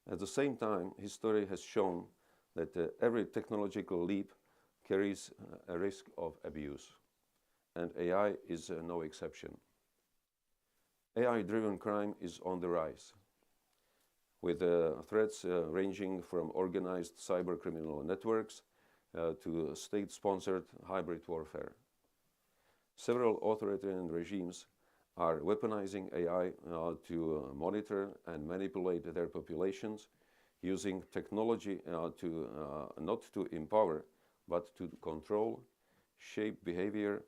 At the same time, history has shown that every technological leap carries a risk of abuse, and AI is no exception. AI-driven crime is on the rise, with threats ranging from organized cybercriminal networks to state-sponsored hybrid warfare. Several authoritarian regimes are weaponizing AI to monitor and manipulate their populations, using technology not to empower, but to control, shape behavior,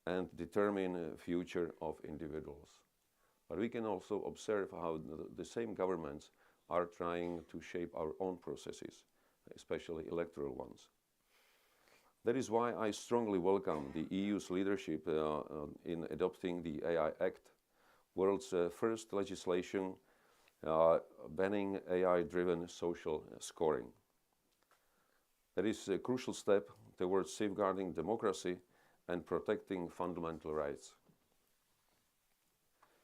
and determine the future of individuals. But we can also observe how the same governments are trying to shape our own processes, especially electoral ones. That is why I strongly welcome the EU's leadership in adopting the AI Act, world's first legislation banning AI-driven social scoring. That is a crucial step towards safeguarding democracy and protecting fundamental rights.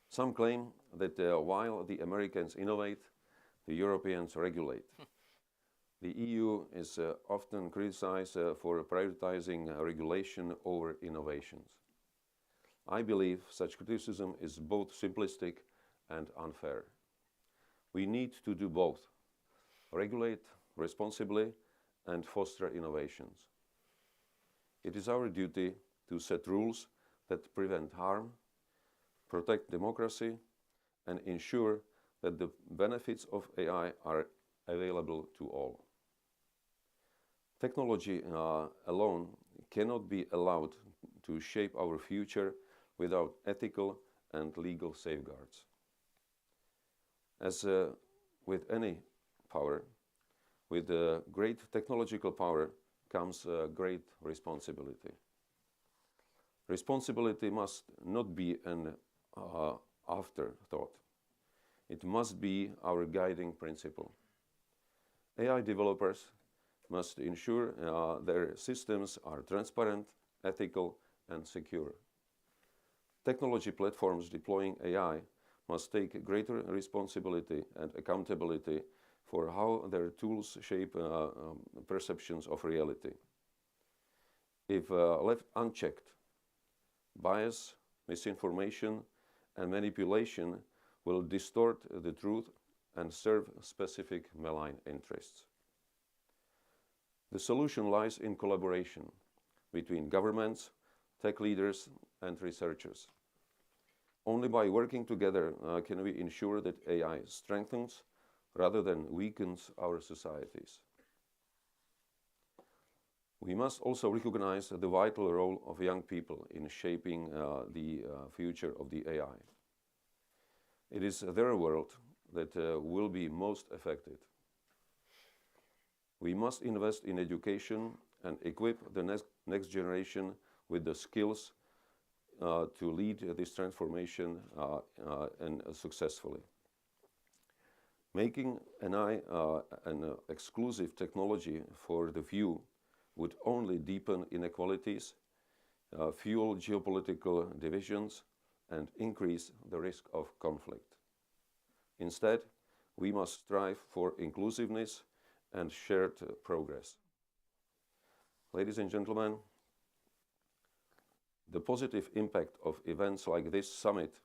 Some claim that while the Americans innovate, the Europeans regulate. The EU is often criticized for prioritizing regulation over innovations. I believe such criticism is both simplistic and unfair. We need to do both: regulate responsibly and foster innovations. It is our duty to set rules that prevent harm, protect democracy, and ensure that the benefits of AI are available to all. Technology alone cannot be allowed to shape our future without ethical and legal safeguards. As with any power, with great technological power comes great responsibility. Responsibility must not be an afterthought. It must be our guiding principle. AI developers must ensure their systems are transparent, ethical, and secure. Technology platforms deploying AI must take greater responsibility and accountability for how their tools shape perceptions of reality. If left unchecked, bias, misinformation, and manipulation will distort the truth and serve specific malign interests. The solution lies in collaboration between governments, tech leaders, and researchers. Only by working together can we ensure that AI strengthens rather than weakens our societies. We must also recognize the vital role of young people in shaping the future of the AI. It is their world that will be most affected. We must invest in education and equip the next generation with the skills to lead this transformation and successfully. Making AI an exclusive technology for the few would only deepen inequalities, fuel geopolitical divisions, and increase the risk of conflict. Instead, we must strive for inclusiveness and shared progress. Ladies and gentlemen, the positive impact of events like this summit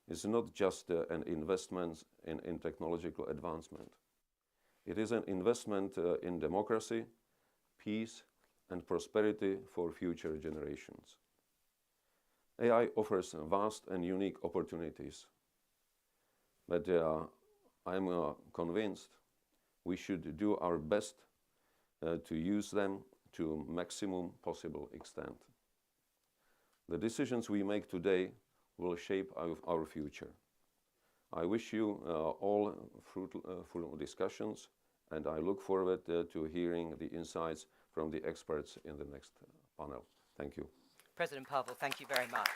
is not just an investment in technological advancement. It is an investment in democracy, peace, and prosperity for future generations. AI offers vast and unique opportunities, but I'm convinced we should do our best to use them to maximum possible extent. The decisions we make today will shape our future. I wish you all fruitful discussions, and I look forward to hearing the insights from the experts in the next panel. Thank you. President Pavel, thank you very much.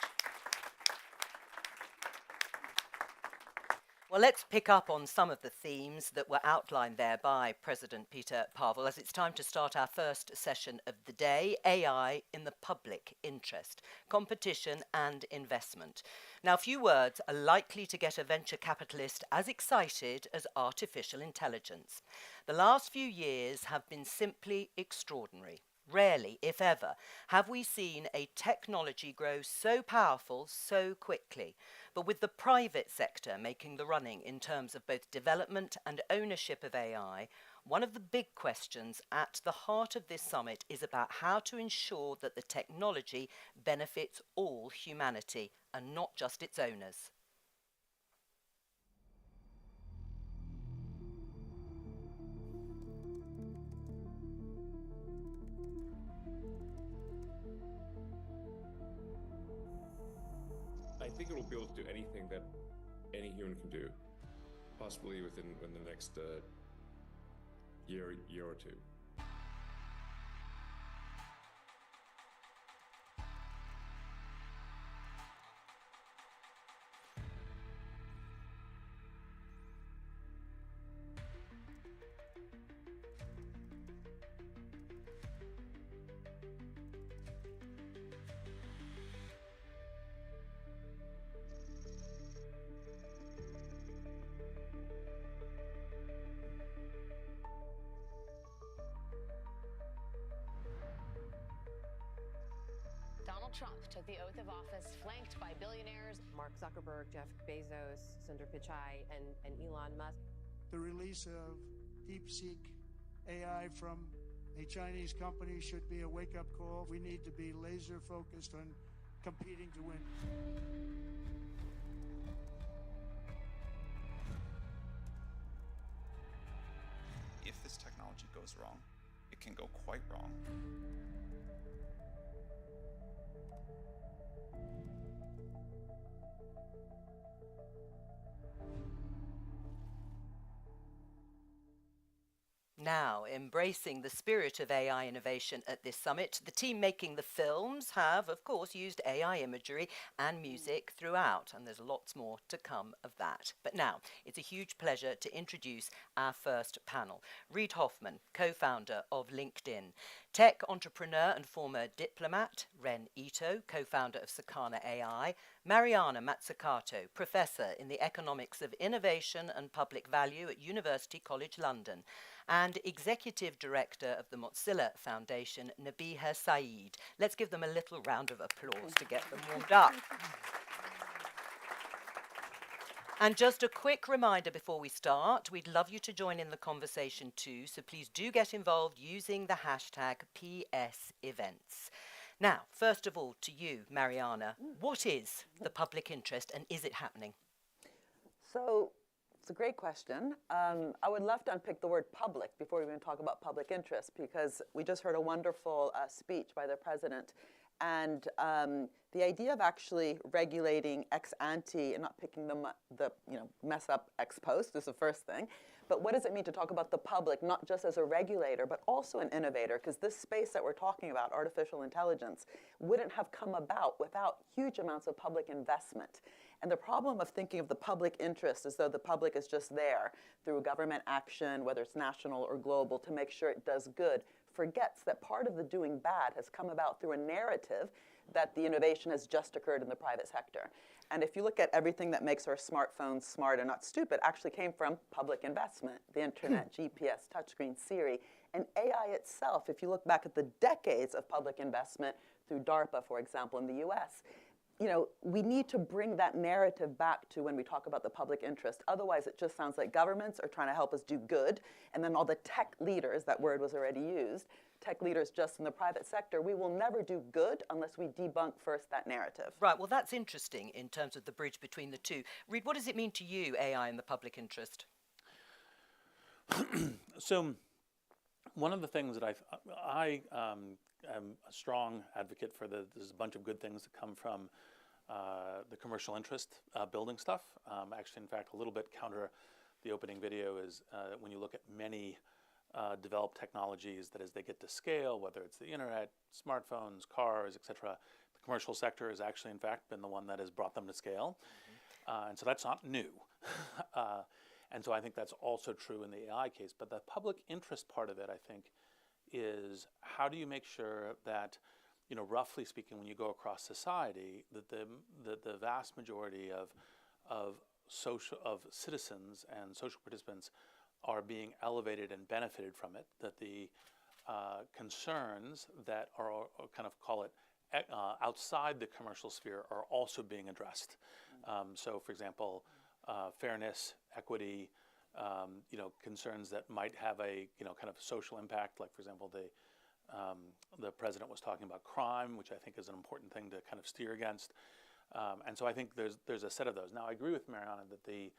Well, let's pick up on some of the themes that were outlined there by President Peter Pavel, as it's time to start our first session of the day, AI in the public interest, competition and investment. Now, few words are likely to get a venture capitalist as excited as artificial intelligence. The last few years have been simply extraordinary. Rarely, if ever, have we seen a technology grow so powerful so quickly. But with the private sector making the running in terms of both development and ownership of AI, one of the big questions at the heart of this summit is about how to ensure that the technology benefits all humanity and not just its owners. I think it will be able to do anything that any human can do, possibly within the next year or two. Donald Trump took the oath of office flanked by billionaires Mark Zuckerberg, Jeff Bezos, Sundar Pichai, and Elon Musk. The release of DeepSeek AI from a Chinese company should be a wake-up call. We need to be laser focused on competing to win. If this technology goes wrong, it can go quite wrong. Now, embracing the spirit of AI innovation at this summit, the team making the films have, of course, used AI imagery and music throughout, and there's lots more to come of that. But now, it's a huge pleasure to introduce our first panel. Reid Hoffman, co-founder of LinkedIn, tech entrepreneur and former diplomat, Ren Ito, co-founder of Sakana AI, Mariana Mazzucato, professor in the economics of innovation and public value at University College London, and executive director of the Mozilla Foundation, Nabiha Saeed. Let's give them a little round of applause to get them warmed up. And just a quick reminder before we start, we'd love you to join in the conversation too, so please do get involved using the hashtag #PSEvents. Now, first of all, to you, Mariana, what is the public interest and is it happening? So it's a great question. I would love to unpick the word public before we even talk about public interest, because we just heard a wonderful speech by the president. And the idea of actually regulating ex ante and not picking the mess up ex post is the first thing. But what does it mean to talk about the public, not just as a regulator, but also an innovator? Because this space that we're talking about, artificial intelligence, wouldn't have come about without huge amounts of public investment. And the problem of thinking of the public interest as though the public is just there through government action, whether it's national or global, to make sure it does good, forgets that part of the doing bad has come about through a narrative that the innovation has just occurred in the private sector. And if you look at everything that makes our smartphones smart and not stupid, actually came from public investment, the internet, GPS, touchscreen, Siri, and AI itself. If you look back at the decades of public investment through DARPA, for example, in the US, we need to bring that narrative back to when we talk about the public interest. Otherwise, it just sounds like governments are trying to help us do good, and then all the tech leaders, that word was already used, tech leaders just in the private sector, we will never do good unless we debunk first that narrative. Right, well, that's interesting in terms of the bridge between the two. Reid, what does it mean to you, AI in the public interest? So one of the things that I am a strong advocate for, there's a bunch of good things that come from the commercial interest building stuff. Actually, in fact, a little bit counter the opening video is when you look at many developed technologies, that as they get to scale, whether it's the internet, smartphones, cars, etc., the commercial sector has actually, in fact, been the one that has brought them to scale. And so that's not new. And so I think that's also true in the AI case. But the public interest part of it, I think, is how do you make sure that, roughly speaking, when you go across society, that the vast majority of citizens and social participants are being elevated and benefited from it, that the concerns that are kind of call it outside the commercial sphere are also being addressed. So, for example, fairness, equity, concerns that might have a kind of social impact. Like, for example, the president was talking about crime, which I think is an important thing to kind of steer against. And so I think there's a set of those. Now, I agree with Mariana that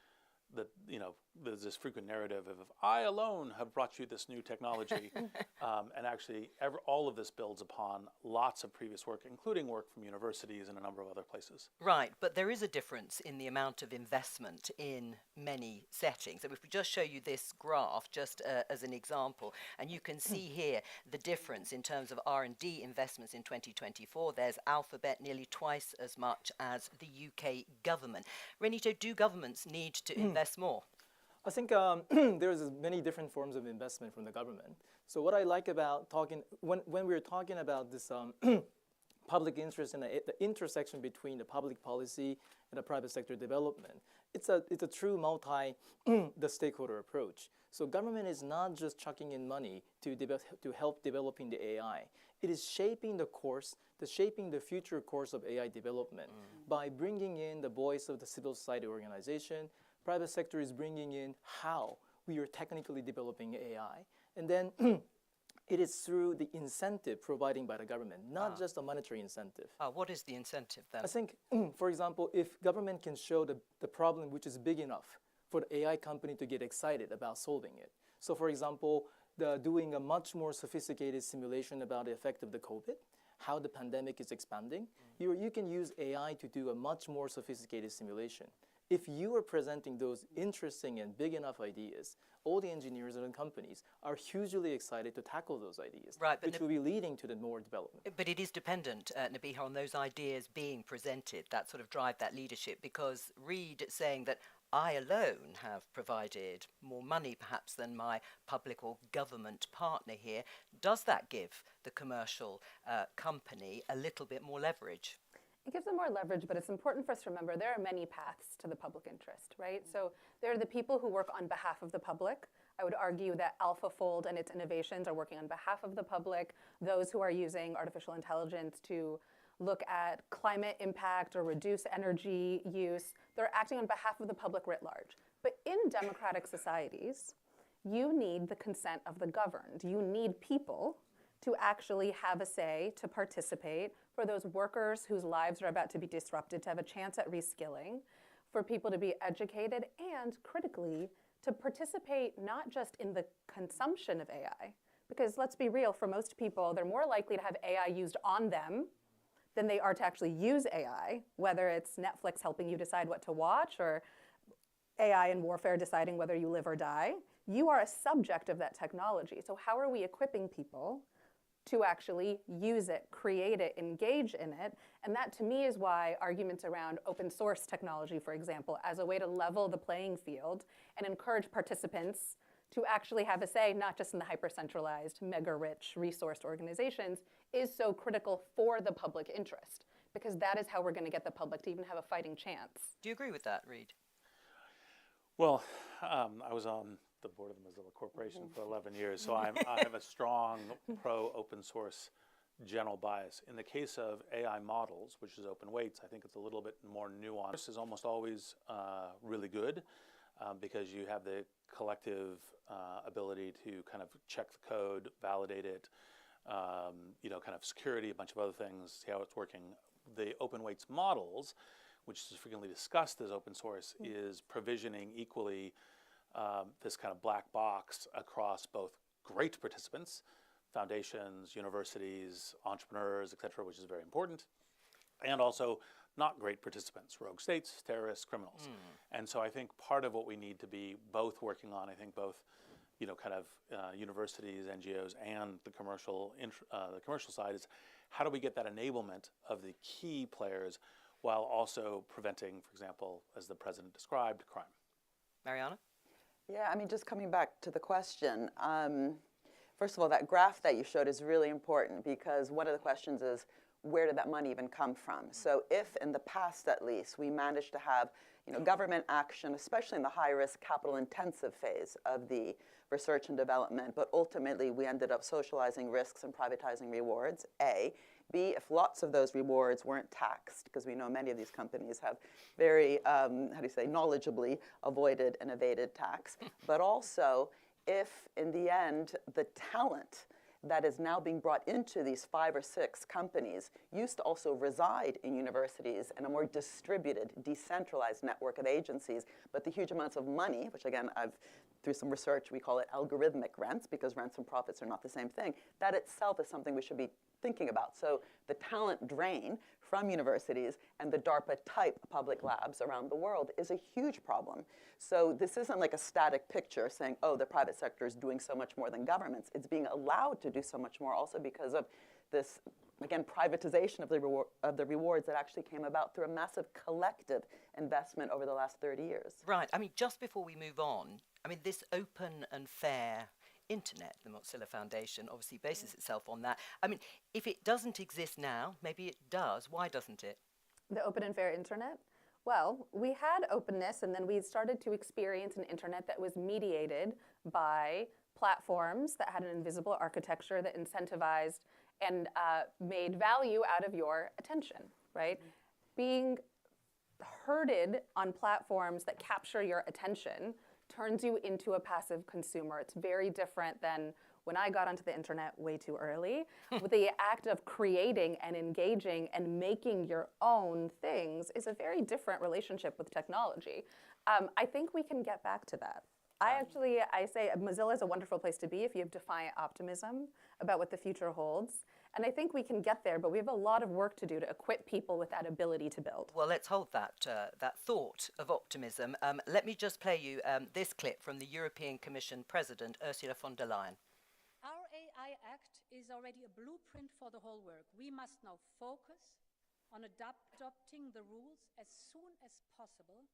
there's this frequent narrative of I alone have brought you this new technology, and actually all of this builds upon lots of previous work, including work from universities and a number of other places. Right, but there is a difference in the amount of investment in many settings. So if we just show you this graph, just as an example, and you can see here the difference in terms of R&D investments in 2024. There's Alphabet nearly twice as much as the UK government. Renito, do governments need to invest more? I think there's many different forms of investment from the government. So what I like about when we're talking about this public interest and the intersection between the public policy and the private sector development, it's a true the stakeholder approach. So government is not just chucking in money to help developing the AI. It is shaping the future course of AI development by bringing in the voice of the civil society organization. Private sector is bringing in how we are technically developing AI. And then it is through the incentive provided by the government, not just a monetary incentive. What is the incentive then? I think, for example, if government can show the problem which is big enough for the AI company to get excited about solving it. So for example, doing a much more sophisticated simulation about the effect of the COVID, how the pandemic is expanding, you can use AI to do a much more sophisticated simulation. If you are presenting those interesting and big enough ideas, all the engineers and companies are hugely excited to tackle those ideas, right, which will be leading to the more development. But it is dependent, Nabiha, on those ideas being presented that sort of drive that leadership, because Reid saying that I alone have provided more money perhaps than my public or government partner here, does that give the commercial company a little bit more leverage? It gives them more leverage, but it's important for us to remember there are many paths to the public interest, right? So there are the people who work on behalf of the public. I would argue that AlphaFold and its innovations are working on behalf of the public. Those who are using artificial intelligence to look at climate impact or reduce energy use, they're acting on behalf of the public writ large. But in democratic societies, you need the consent of the governed. You need people to actually have a say, to participate, for those workers whose lives are about to be disrupted to have a chance at reskilling, for people to be educated, and critically, to participate not just in the consumption of AI, because let's be real, for most people, they're more likely to have AI used on them than they are to actually use AI, whether it's Netflix helping you decide what to watch or AI in warfare deciding whether you live or die. You are a subject of that technology. So how are we equipping people to actually use it, create it, engage in it? And that, to me, is why arguments around open source technology, for example, as a way to level the playing field and encourage participants to actually have a say, not just in the hyper-centralized, mega-rich, resourced organizations, is so critical for the public interest, because that is how we're going to get the public to even have a fighting chance. Do you agree with that, Reid? Well, I was on the board of the Mozilla Corporation for 11 years, so I have a strong pro-open source general bias. In the case of AI models, which is open weights, I think it's a little bit more nuanced. This is almost always really good because you have the collective ability to kind of check the code, validate it, kind of security, a bunch of other things, see how it's working. The open weights models, which is frequently discussed as open source, is provisioning equally this kind of black box across both great participants, foundations, universities, entrepreneurs, et cetera, which is very important, and also not great participants, rogue states, terrorists, criminals. And so I think part of what we need to be both working on, I think both universities, NGOs, and the commercial side, is how do we get that enablement of the key players while also preventing, for example, as the president described, crime. Mariana? Yeah, I mean, just coming back to the question, first of all, that graph that you showed is really important because one of the questions is, where did that money even come from? So if in the past, at least, we managed to have government action, especially in the high-risk, capital-intensive phase of the research and development, but ultimately we ended up socializing risks and privatizing rewards, A. B, if lots of those rewards weren't taxed, because we know many of these companies have very, knowledgeably avoided and evaded tax, but also if in the end the talent that is now being brought into these 5 or 6 companies used to also reside in universities in a more distributed, decentralized network of agencies, but the huge amounts of money, which again, through some research, we call it algorithmic rents because rents and profits are not the same thing, that itself is something we should be thinking about. So the talent drain from universities and the DARPA-type public labs around the world is a huge problem. So this isn't like a static picture saying, oh, the private sector is doing so much more than governments. It's being allowed to do so much more also because of this, again, privatization of the rewards that actually came about through a massive collective investment over the last 30 years. Right. I mean, just before we move on, I mean, this open and fair internet, the Mozilla Foundation obviously bases itself on that. I mean, if it doesn't exist now, maybe it does. Why doesn't it? The open and fair internet? Well, we had openness, and then we started to experience an internet that was mediated by platforms that had an invisible architecture that incentivized and made value out of your attention, right? Being herded on platforms that capture your attention turns you into a passive consumer. It's very different than when I got onto the internet way too early. With the act of creating and engaging and making your own things is a very different relationship with technology. I think we can get back to that. I say Mozilla is a wonderful place to be if you have defiant optimism about what the future holds. And I think we can get there, but we have a lot of work to do to equip people with that ability to build. Well, let's hold that thought of optimism. Let me just play you this clip from the European Commission President, Ursula von der Leyen. Our AI Act is already a blueprint for the whole work. We must now focus on adopting the rules as soon as possible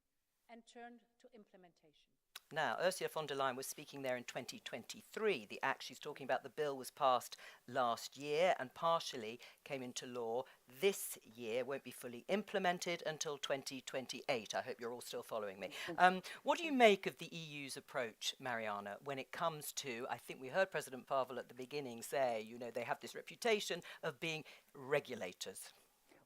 and turn to implementation. Now, Ursula von der Leyen was speaking there in 2023. The act she's talking about, the bill was passed last year and partially came into law this year, won't be fully implemented until 2028. I hope you're all still following me. What do you make of the EU's approach, Mariana, when it comes to, I think we heard President Pavel at the beginning say, they have this reputation of being regulators.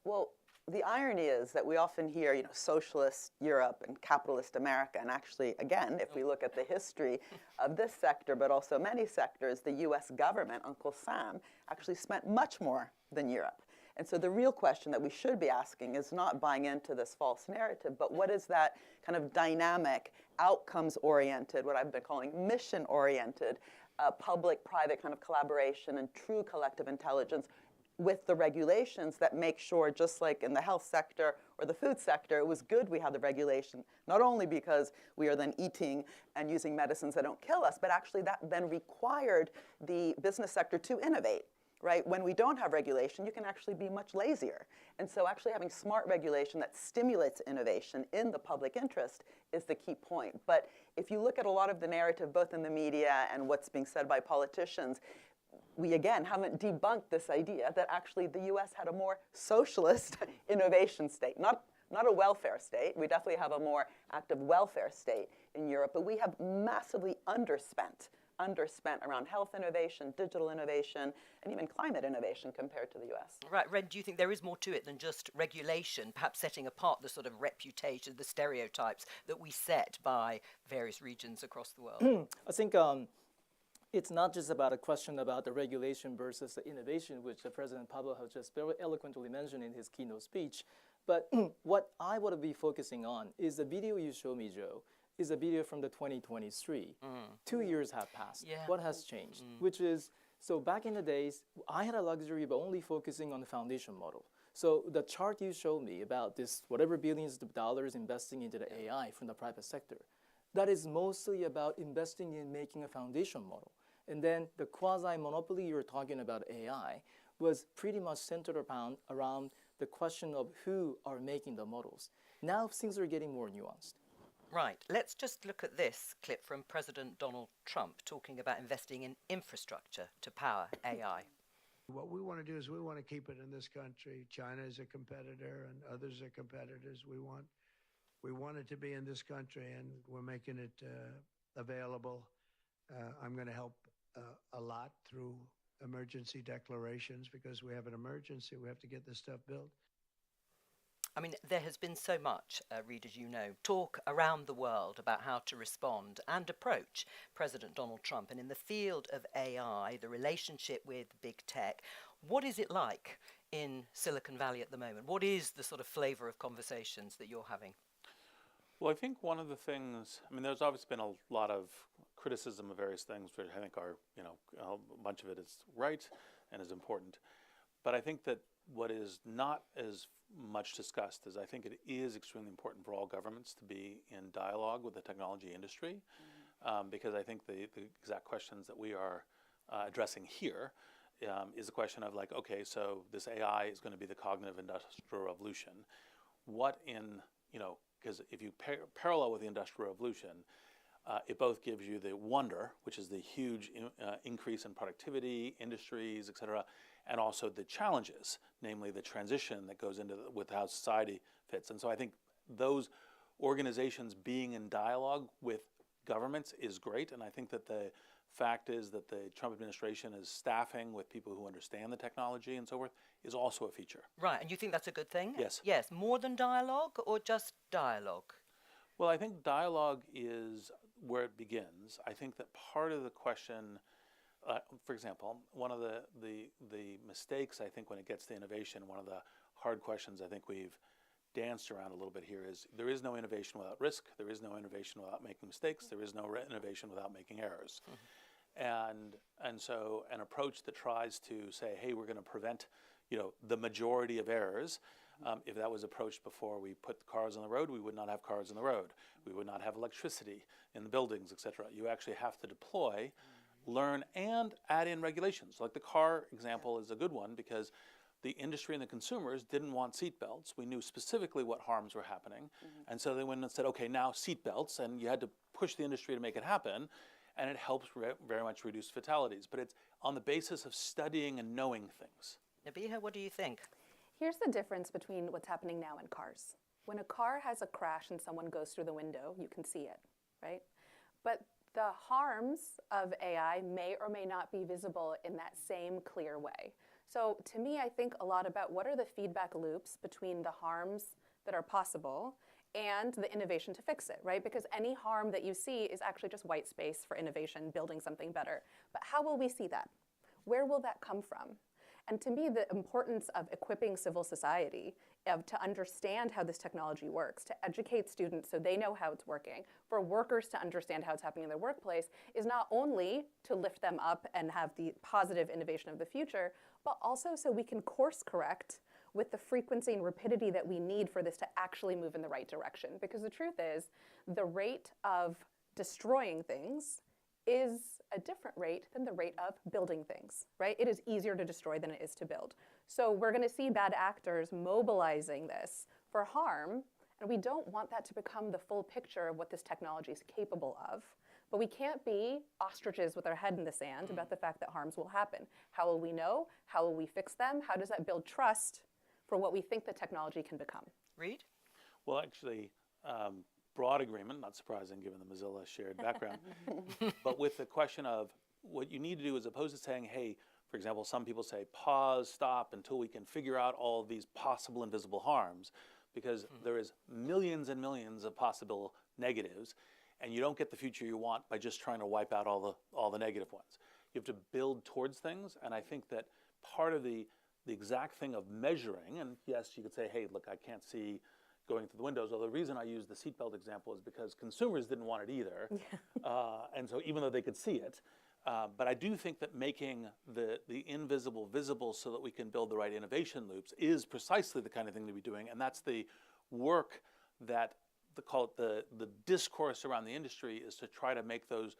Well, the irony is that we often hear, socialist Europe and capitalist America. And actually, again, if we look at the history of this sector, but also many sectors, the US government, Uncle Sam, actually spent much more than Europe. And so the real question that we should be asking is not buying into this false narrative, but what is that kind of dynamic, outcomes-oriented, what I've been calling mission-oriented, public-private kind of collaboration and true collective intelligence with the regulations that make sure, just like in the health sector or the food sector, it was good we had the regulation, not only because we are then eating and using medicines that don't kill us, but actually that then required the business sector to innovate, right? When we don't have regulation, you can actually be much lazier. And so actually having smart regulation that stimulates innovation in the public interest is the key point. But if you look at a lot of the narrative, both in the media and what's being said by politicians, we, again, haven't debunked this idea that actually the US had a more socialist innovation state, not a welfare state. We definitely have a more active welfare state in Europe, but we have massively underspent around health innovation, digital innovation, and even climate innovation compared to the US. Right, Ren, do you think there is more to it than just regulation, perhaps setting apart the sort of reputation, the stereotypes that we set by various regions across the world? I think it's not just about a question about the regulation versus the innovation, which President Pavel has just very eloquently mentioned in his keynote speech. But what I want to be focusing on is the video you showed me, Joe, is a video from the 2023. 2 years have passed. Yeah. What has changed? Which is, so back in the days, I had a luxury of only focusing on the foundation model. So the chart you showed me about this, whatever billions of dollars investing into the AI from the private sector, that is mostly about investing in making a foundation model. And then the quasi-monopoly you were talking about AI was pretty much centered around the question of who are making the models. Now things are getting more nuanced. Right. Let's just look at this clip from President Donald Trump talking about investing in infrastructure to power AI. What we want to do is we want to keep it in this country. China is a competitor and others are competitors. We want it to be in this country, and we're making it available. I'm going to help a lot through emergency declarations because we have an emergency. We have to get this stuff built. I mean, there has been so much, Reed, as you know, talk around the world about how to respond and approach President Donald Trump. And in the field of AI, the relationship with big tech, what is it like in Silicon Valley at the moment? What is the sort of flavor of conversations that you're having? Well, I think one of the things, I mean, there's obviously been a lot of criticism of various things, which I think are, a bunch of it is right and is important. But I think that what is not as much discussed is I think it is extremely important for all governments to be in dialogue with the technology industry, because I think the exact questions that we are addressing here is a question of like, okay, so this AI is going to be the cognitive industrial revolution. What in, because if you parallel with the Industrial Revolution, it both gives you the wonder, which is the huge increase in productivity, industries, et cetera, and also the challenges, namely the transition that goes into with how society fits. And so I think those organizations being in dialogue with governments is great, and I think that the fact is that the Trump administration is staffing with people who understand the technology and so forth is also a feature. Right, and you think that's a good thing? Yes. Yes, more than dialogue or just dialogue? Well, I think dialogue is where it begins. I think that part of the question, for example, one of the mistakes I think when it gets to innovation, one of the hard questions I think we've danced around a little bit here is there is no innovation without risk, there is no innovation without making mistakes, there is no innovation without making errors. And so an approach that tries to say, hey, we're going to prevent the majority of errors, if that was approached before we put cars on the road, we would not have cars on the road. We would not have electricity in the buildings, et cetera. You actually have to deploy, learn, and add in regulations. Like the car example is a good one because the industry and the consumers didn't want seatbelts. We knew specifically what harms were happening. And so they went and said, okay, now seatbelts, and you had to push the industry to make it happen. And it helps very much reduce fatalities. But it's on the basis of studying and knowing things. Nabiha, what do you think? Here's the difference between what's happening now and cars. When a car has a crash and someone goes through the window, you can see it, right? But the harms of AI may or may not be visible in that same clear way. So to me, I think a lot about what are the feedback loops between the harms that are possible and the innovation to fix it, right? Because any harm that you see is actually just white space for innovation, building something better. But how will we see that? Where will that come from? And to me, the importance of equipping civil society to understand how this technology works, to educate students so they know how it's working, for workers to understand how it's happening in their workplace, is not only to lift them up and have the positive innovation of the future, but also so we can course correct with the frequency and rapidity that we need for this to actually move in the right direction. Because the truth is, the rate of destroying things is a different rate than the rate of building things, right? It is easier to destroy than it is to build. So we're going to see bad actors mobilizing this for harm, and we don't want that to become the full picture of what this technology is capable of. But we can't be ostriches with our head in the sand about the fact that harms will happen. How will we know? How will we fix them? How does that build trust for what we think the technology can become? Reed? Well, actually, broad agreement, not surprising given the Mozilla shared background, but with the question of what you need to do as opposed to saying, hey, for example, some people say pause, stop until we can figure out all of these possible invisible harms, because there is millions and millions of possible negatives, and you don't get the future you want by just trying to wipe out all the negative ones. You have to build towards things, and I think that part of the exact thing of measuring, and yes, you could say, hey, look, I can't see going through the windows. Although the reason I use the seatbelt example is because consumers didn't want it either. And so even though they could see it, but I do think that making the invisible visible so that we can build the right innovation loops is precisely the kind of thing to be doing. And that's the work that the discourse around the industry is to try to make those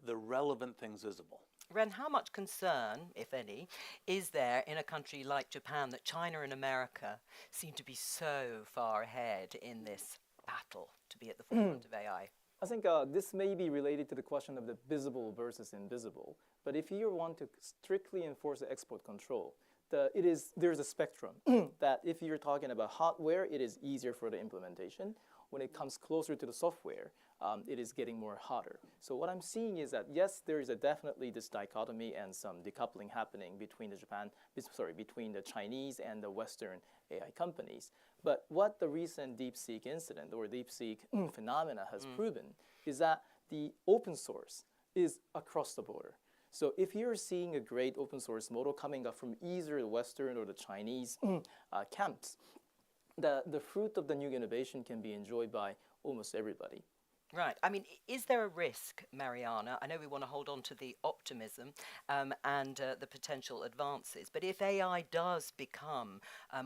the relevant things visible. Ren, how much concern, if any, is there in a country like Japan that China and America seem to be so far ahead in this battle to be at the forefront of AI? I think this may be related to the question of the visible versus invisible. But if you want to strictly enforce the export control, there's a spectrum that if you're talking about hardware, it is easier for the implementation. When it comes closer to the software, it is getting more harder. So what I'm seeing is that, yes, there is definitely this dichotomy and some decoupling happening between between the Chinese and the Western AI companies. But what the recent DeepSeek incident or DeepSeek phenomena has proven is that the open source is across the border. So if you're seeing a great open source model coming up from either the Western or the Chinese camps, the fruit of the new innovation can be enjoyed by almost everybody. Right. I mean, is there a risk, Mariana? I know we want to hold on to the optimism and the potential advances, but if AI does become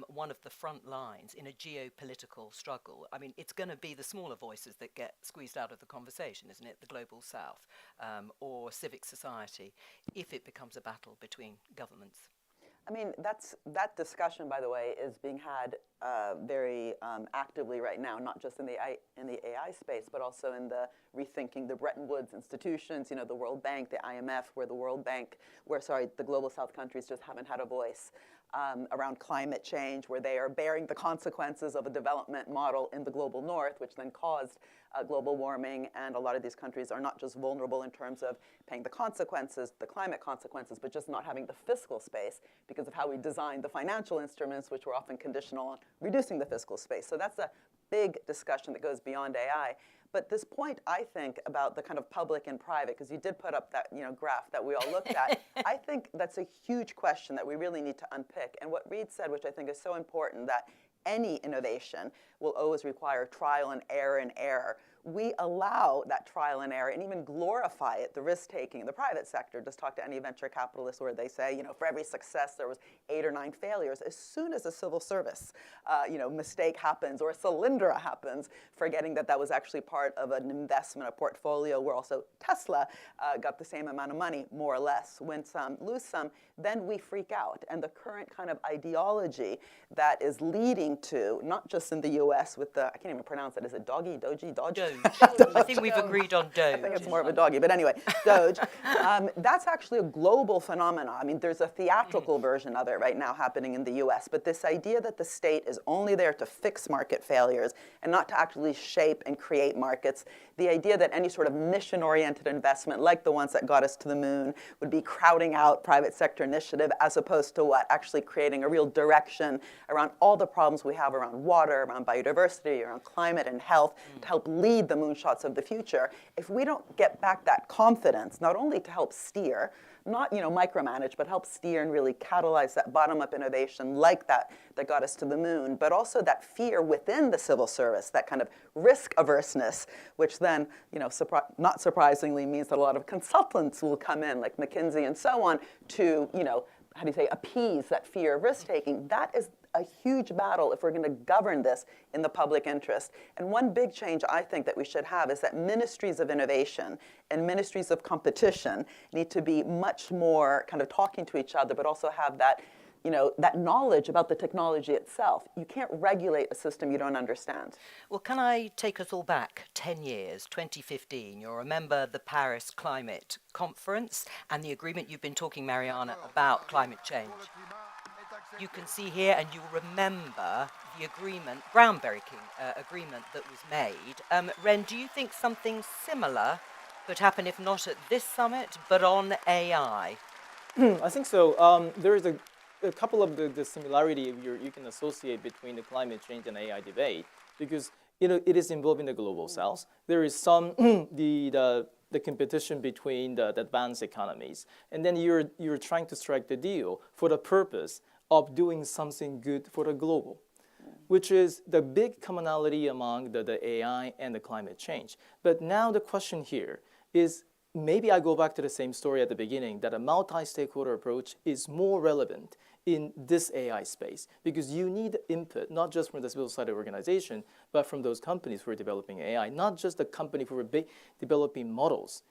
one of the front lines in a geopolitical struggle, I mean, it's going to be the smaller voices that get squeezed out of the conversation, isn't it? The global south or civic society, if it becomes a battle between governments. I mean, that discussion, by the way, is being had very actively right now, not just in the AI space, but also in the rethinking the Bretton Woods institutions, the World Bank, the IMF, where the global south countries just haven't had a voice. Around climate change, where they are bearing the consequences of a development model in the global north, which then caused global warming. And a lot of these countries are not just vulnerable in terms of paying the consequences, the climate consequences, but just not having the fiscal space because of how we designed the financial instruments, which were often conditional on reducing the fiscal space. So that's a big discussion that goes beyond AI. But this point, I think, about the kind of public and private, because you did put up that graph that we all looked at, I think that's a huge question that we really need to unpick. And what Reid said, which I think is so important, that any innovation will always require trial and error. We allow that trial and error and even glorify it, the risk-taking in the private sector. Just talk to any venture capitalist where they say, for every success there was 8 or 9 failures. As soon as a civil service, mistake happens or a Solyndra happens, forgetting that was actually part of an investment, a portfolio where also Tesla got the same amount of money, more or less. Win some, lose some, then we freak out. And the current kind of ideology that is leading to, not just in the US with I can't even pronounce it, is it Doge? I think we've agreed on Doge. I think it's more of a doggy, but anyway, Doge. That's actually a global phenomenon. I mean, there's a theatrical version of it right now happening in the US, but this idea that the state is only there to fix market failures and not to actually shape and create markets, the idea that any sort of mission-oriented investment, like the ones that got us to the moon, would be crowding out private sector initiative as opposed to actually creating a real direction around all the problems we have around water, around biodiversity, around climate and health, to help lead the moonshots of the future. If we don't get back that confidence, not only to help steer, not micromanage, but help steer and really catalyze that bottom-up innovation like that got us to the moon, but also that fear within the civil service, that kind of risk averseness, which then, not surprisingly means that a lot of consultants will come in, like McKinsey and so on, to, appease that fear of risk-taking. That is a huge battle if we're going to govern this in the public interest. And one big change I think that we should have is that ministries of innovation and ministries of competition need to be much more kind of talking to each other, but also have that, that knowledge about the technology itself. You can't regulate a system you don't understand. Well, can I take us all back 10 years, 2015? You'll remember the Paris Climate Conference and the agreement you've been talking, Mariana, about climate change. You can see here, and you remember the agreement, groundbreaking agreement that was made. Ren, do you think something similar could happen, if not at this summit, but on AI? I think so. There is a couple of the similarity you can associate between the climate change and AI debate, because it is involving the global south. There is some the competition between the advanced economies, and then you're trying to strike the deal for the purpose of doing something good for the global, which is the big commonality among the AI and the climate change. But now the question here is, maybe I go back to the same story at the beginning, that a multi-stakeholder approach is more relevant in this AI space, because you need input, not just from the civil society organization, but from those companies who are developing AI, not just the company who are developing models.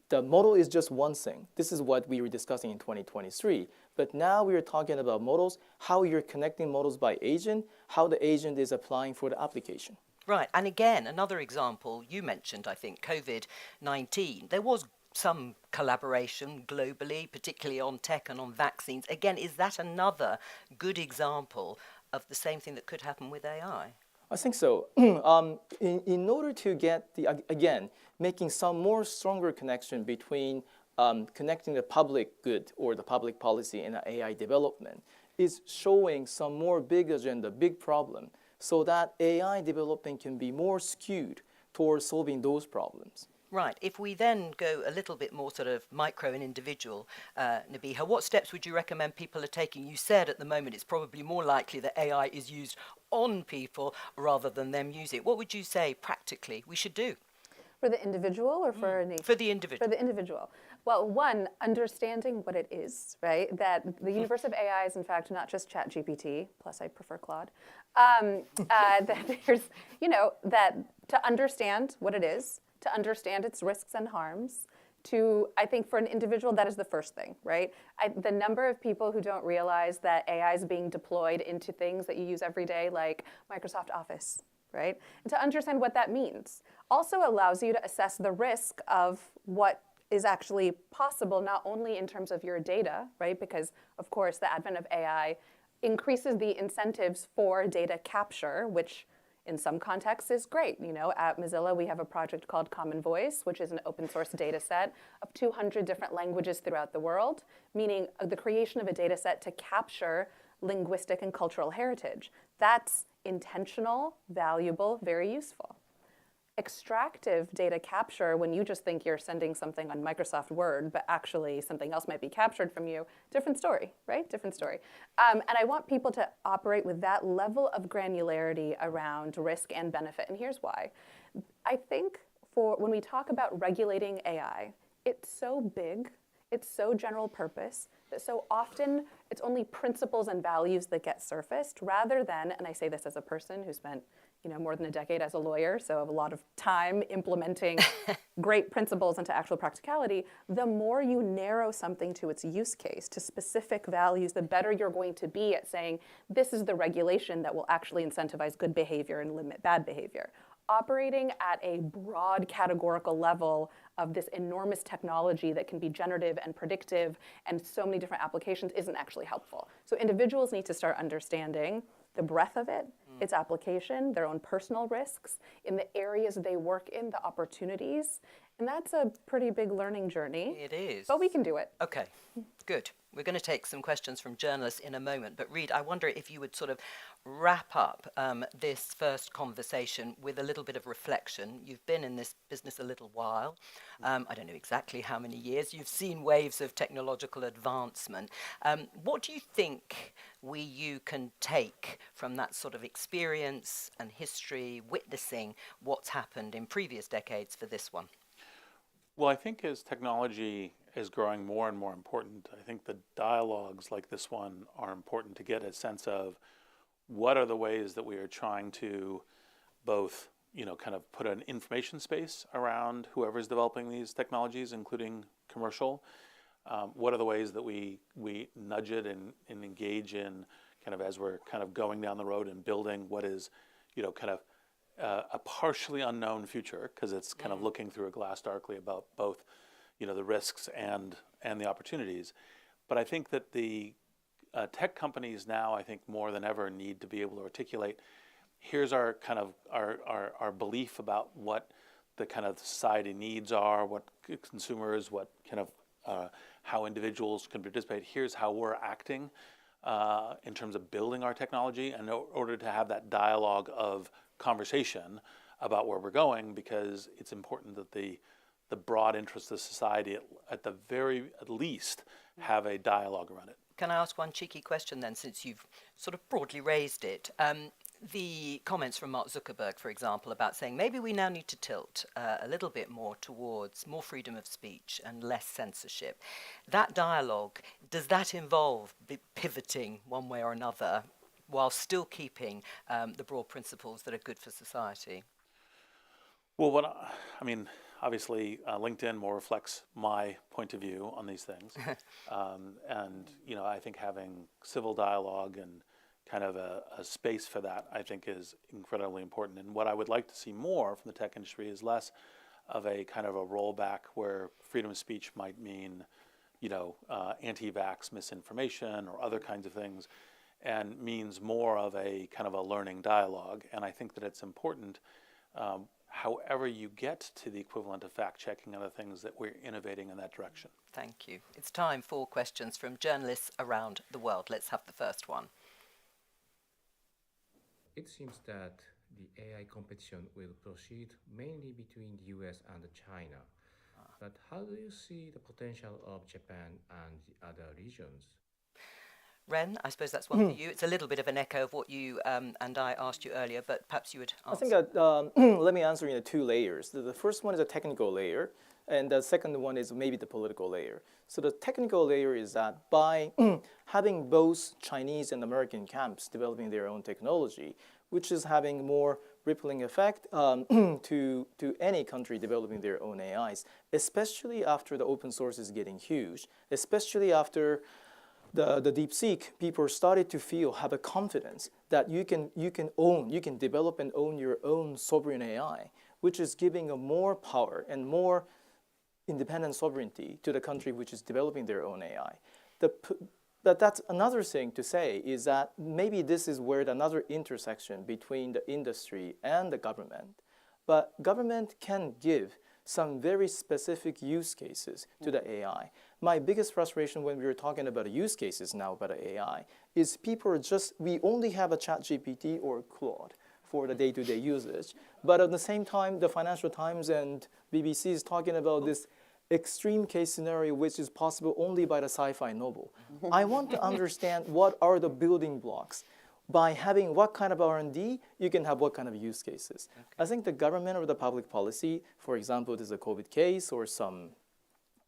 The model is just one thing. This is what we were discussing in 2023. But now we are talking about models, how you're connecting models by agent, how the agent is applying for the application. Right, and again, another example you mentioned, I think, COVID-19. There was some collaboration globally, particularly on tech and on vaccines. Again, is that another good example of the same thing that could happen with AI? I think so. In order to get again, making some more stronger connection between connecting the public good or the public policy and AI development is showing some more big agenda, big problem, so that AI development can be more skewed towards solving those problems. Right. If we then go a little bit more sort of micro and individual, Nabiha, what steps would you recommend people are taking? You said at the moment it's probably more likely that AI is used on people rather than them use it. What would you say practically we should do? For the individual or for a nation? For the individual. For the individual. Well, one, understanding what it is, right? That the universe of AI is, in fact, not just ChatGPT, plus I prefer Claude. That there's, that to understand what it is, to understand its risks and harms, I think for an individual, that is the first thing, right? The number of people who don't realize that AI is being deployed into things that you use every day, like Microsoft Office, right? And to understand what that means also allows you to assess the risk of what is actually possible, not only in terms of your data, right? Because, of course, the advent of AI increases the incentives for data capture, which in some contexts is great. At Mozilla, we have a project called Common Voice, which is an open source data set of 200 different languages throughout the world, meaning the creation of a data set to capture linguistic and cultural heritage. That's intentional, valuable, very useful. Extractive data capture, when you just think you're sending something on Microsoft Word, but actually something else might be captured from you, different story, right? Different story. And I want people to operate with that level of granularity around risk and benefit. And here's why. I think when we talk about regulating AI, it's so big, it's so general purpose, that so often it's only principles and values that get surfaced rather than, and I say this as a person who spent more than a decade as a lawyer, so I have a lot of time implementing great principles into actual practicality. The more you narrow something to its use case, to specific values, the better you're going to be at saying, this is the regulation that will actually incentivize good behavior and limit bad behavior. Operating at a broad categorical level of this enormous technology that can be generative and predictive and so many different applications isn't actually helpful. So individuals need to start understanding the breadth of it, its application, their own personal risks, in the areas they work in, the opportunities. And that's a pretty big learning journey. It is. But we can do it. Okay, good. We're going to take some questions from journalists in a moment. But Reid, I wonder if you would sort of wrap up this first conversation with a little bit of reflection. You've been in this business a little while. I don't know exactly how many years. You've seen waves of technological advancement. What do you think you can take from that sort of experience and history, witnessing what's happened in previous decades for this one? Well, I think as technology is growing more and more important, I think the dialogues like this one are important to get a sense of what are the ways that we are trying to both, kind of put an information space around whoever's developing these technologies, including commercial. What are the ways that we nudge it and engage in kind of as we're kind of going down the road and building what is, kind of a partially unknown future, because it's kind of looking through a glass darkly about both, the risks and the opportunities. But I think that the tech companies now, I think more than ever, need to be able to articulate, here's our kind of our belief about what the kind of society needs are, what consumers, what kind of how individuals can participate. Here's how we're acting in terms of building our technology, and in order to have that dialogue of conversation about where we're going, because it's important that the broad interests of society, at least, have a dialogue around it. Can I ask one cheeky question then, since you've sort of broadly raised it? The comments from Mark Zuckerberg, for example, about saying maybe we now need to tilt a little bit more towards more freedom of speech and less censorship. That dialogue, does that involve pivoting one way or another while still keeping the broad principles that are good for society? Well, obviously, LinkedIn more reflects my point of view on these things. And, I think having civil dialogue and kind of a space for that, I think, is incredibly important. And what I would like to see more from the tech industry is less of a kind of a rollback where freedom of speech might mean, anti-vax misinformation or other kinds of things, and means more of a kind of a learning dialogue. And I think that it's important, however you get to the equivalent of fact-checking and other things, that we're innovating in that direction. Thank you. It's time for questions from journalists around the world. Let's have the first one. It seems that the AI competition will proceed mainly between the US and China. But how do you see the potential of Japan and the other regions? Ren, I suppose that's one for you. It's a little bit of an echo of what you and I asked you earlier, but perhaps you would answer. I think let me answer in two layers. The first one is a technical layer, and the second one is maybe the political layer. So the technical layer is that by having both Chinese and American camps developing their own technology, which is having more rippling effect to any country developing their own AIs, especially after the open source is getting huge, especially after the DeepSeek, people started to have a confidence that you can develop and own your own sovereign AI, which is giving a more power and more independent sovereignty to the country which is developing their own AI. But that's another thing to say is that maybe this is where another intersection between the industry and the government. But government can give some very specific use cases to the AI. My biggest frustration when we were talking about use cases now about AI is people are we only have a ChatGPT or Claude for the day-to-day usage. But at the same time, the Financial Times and BBC is talking about this extreme case scenario which is possible only by the sci-fi novel. I want to understand what are the building blocks. By having what kind of R&D, you can have what kind of use cases. Okay. I think the government or the public policy, for example, there's a COVID case or some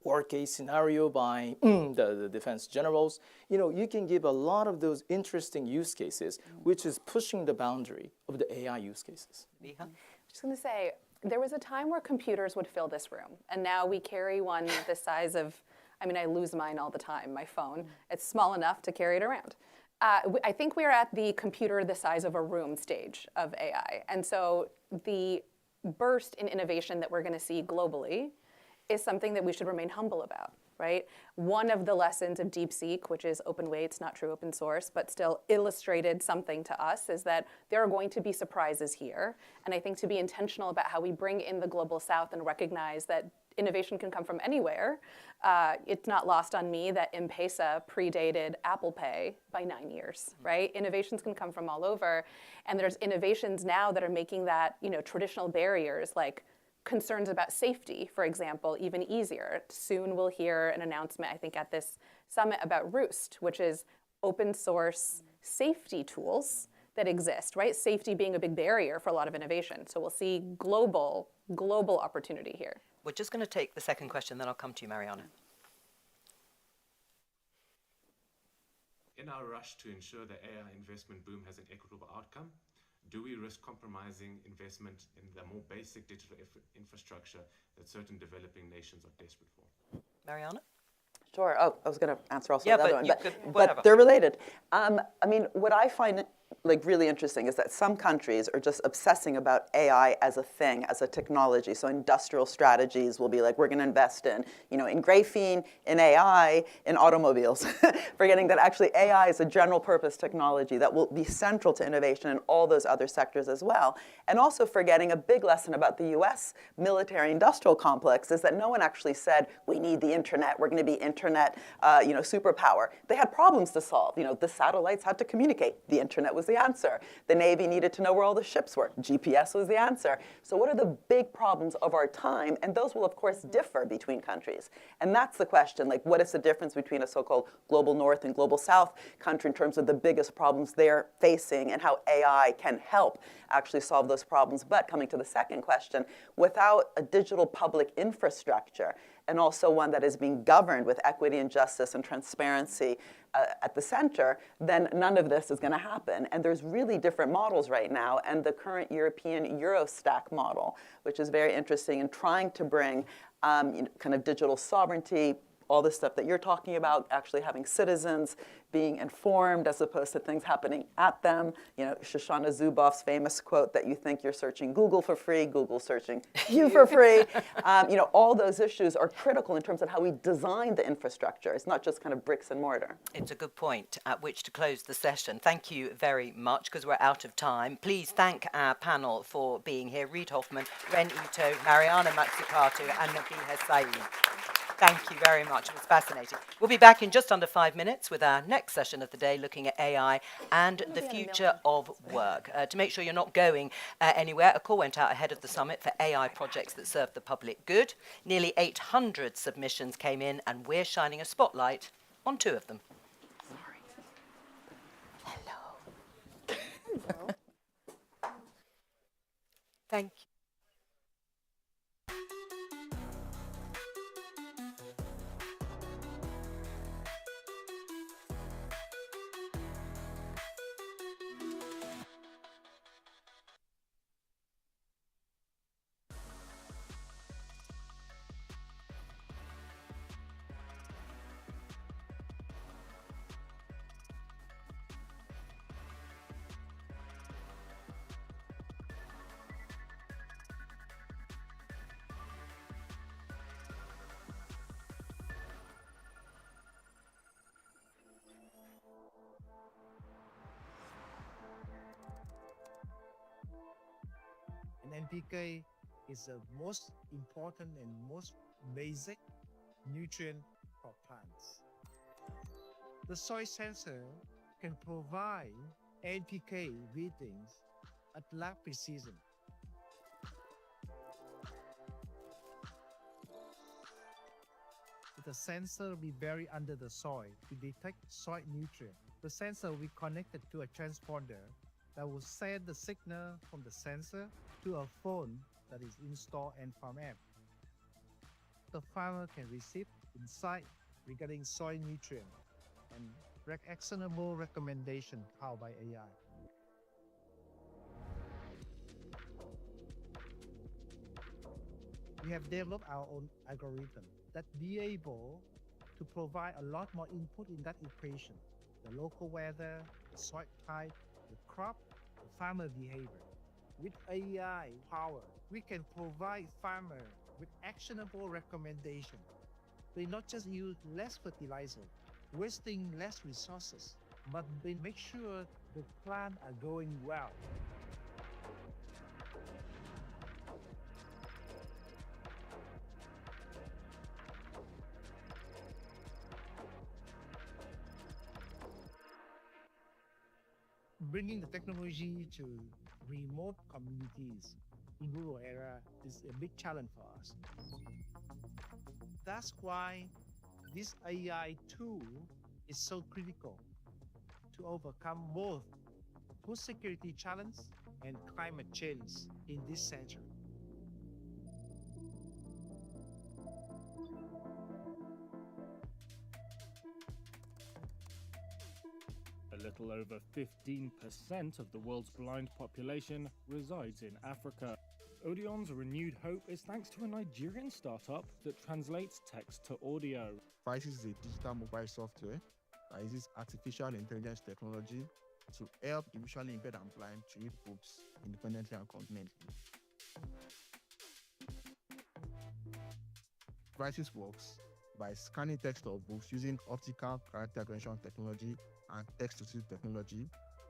war case scenario by the defense generals, you can give a lot of those interesting use cases, which is pushing the boundary of the AI use cases. I'm just going to say, there was a time where computers would fill this room, and now we carry one the size of, I lose mine all the time, my phone. It's small enough to carry it around. I think we're at the computer the size of a room stage of AI. And so the burst in innovation that we're going to see globally is something that we should remain humble about, right? One of the lessons of DeepSeek, which is open weights, not true open source, but still illustrated something to us, is that there are going to be surprises here. And I think to be intentional about how we bring in the global south and recognize that innovation can come from anywhere. It's not lost on me that M-Pesa predated Apple Pay by 9 years, right? Innovations can come from all over. And there's innovations now that are making that, traditional barriers like concerns about safety, for example, even easier. Soon we'll hear an announcement, I think, at this summit about Roost, which is open source safety tools that exist, right? Safety being a big barrier for a lot of innovation. So we'll see global opportunity here. We're just going to take the second question, then I'll come to you, Mariana. In our rush to ensure the AI investment boom has an equitable outcome, do we risk compromising investment in the more basic digital infrastructure that certain developing nations are desperate for? Mariana? Sure. Oh, I was going to answer also the other one, but they're related. What I find really interesting is that some countries are just obsessing about AI as a thing, as a technology. So industrial strategies will be like, we're going to invest in graphene, in AI, in automobiles, forgetting that actually AI is a general purpose technology that will be central to innovation in all those other sectors as well. And also forgetting a big lesson about the US military industrial complex is that no one actually said, we need the internet, we're going to be internet superpower. They had problems to solve. The satellites had to communicate. The internet was the answer. The Navy needed to know where all the ships were. GPS was the answer. So what are the big problems of our time? And those will, of course, differ between countries. And that's the question, what is the difference between a so-called global north and global south country in terms of the biggest problems they're facing and how AI can help actually solve those problems? But coming to the second question, without a digital public infrastructure, and also one that is being governed with equity and justice and transparency at the center, then none of this is going to happen. And there's really different models right now. And the current European Eurostack model, which is very interesting in trying to bring kind of digital sovereignty, all this stuff that you're talking about, actually having citizens being informed as opposed to things happening at them. You know, Shoshana Zuboff's famous quote that you think you're searching Google for free, Google searching you for free. You know, all those issues are critical in terms of how we design the infrastructure. It's not just kind of bricks and mortar. It's a good point at which to close the session. Thank you very much, because we're out of time. Please thank our panel for being here. Reid Hoffman, Ren Ito, Mariana Mazzucato, and Nabiha Saeed. Thank you very much. It was fascinating. We'll be back in just under 5 minutes with our next session of the day, looking at AI and the future of work. To make sure you're not going anywhere, a call went out ahead of the summit for AI projects that serve the public good. Nearly 800 submissions came in, and we're shining a spotlight on 2 of them. Hello. Thank you. And NPK is the most important and most basic nutrient for plants. The soil sensor can provide NPK readings at lab precision. The sensor will be buried under the soil to detect soil nutrient. The sensor will be connected to a transponder that will send the signal from the sensor to a phone that is installed in Farm app. The farmer can receive insight regarding soil nutrient and actionable recommendation powered by AI. We have developed our own algorithm that be able to provide a lot more input in that equation: the local weather, the soil type, the crop, the farmer behavior. With AI power, we can provide farmer with actionable recommendation. They not just use less fertilizer, wasting less resources, but they make sure the plants are going well. Bringing the technology to remote communities in rural area is a big challenge for us. That's why this AI tool is so critical to overcome both food security challenge and climate change in this century. A little over 15% of the world's blind population resides in Africa. Odeon's renewed hope is thanks to a Nigerian startup that translates text to audio. Vices is a digital mobile software that uses artificial intelligence technology to help the visually impaired and blind to read books independently and confidently. Vices works by scanning text of books using optical character recognition technology and text-to-speech technology,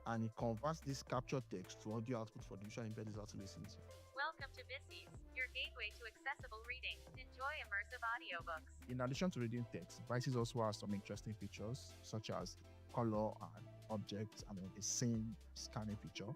and it converts this captured text to audio output for the visually impaired user to listen to. Welcome to Vices, your gateway to accessible reading. Enjoy immersive audiobooks. In addition to reading text, Vices also has some interesting features such as color and objects and a scene scanning feature.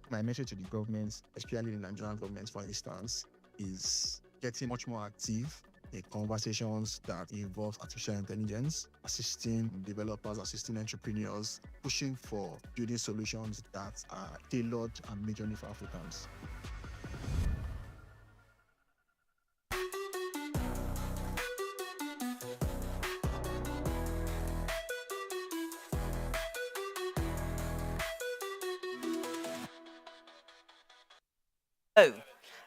My message to the governments, especially the Nigerian government, for instance, is getting much more active in conversations that involve artificial intelligence, assisting developers, assisting entrepreneurs, pushing for building solutions that are tailored and made only for Africans. Hello,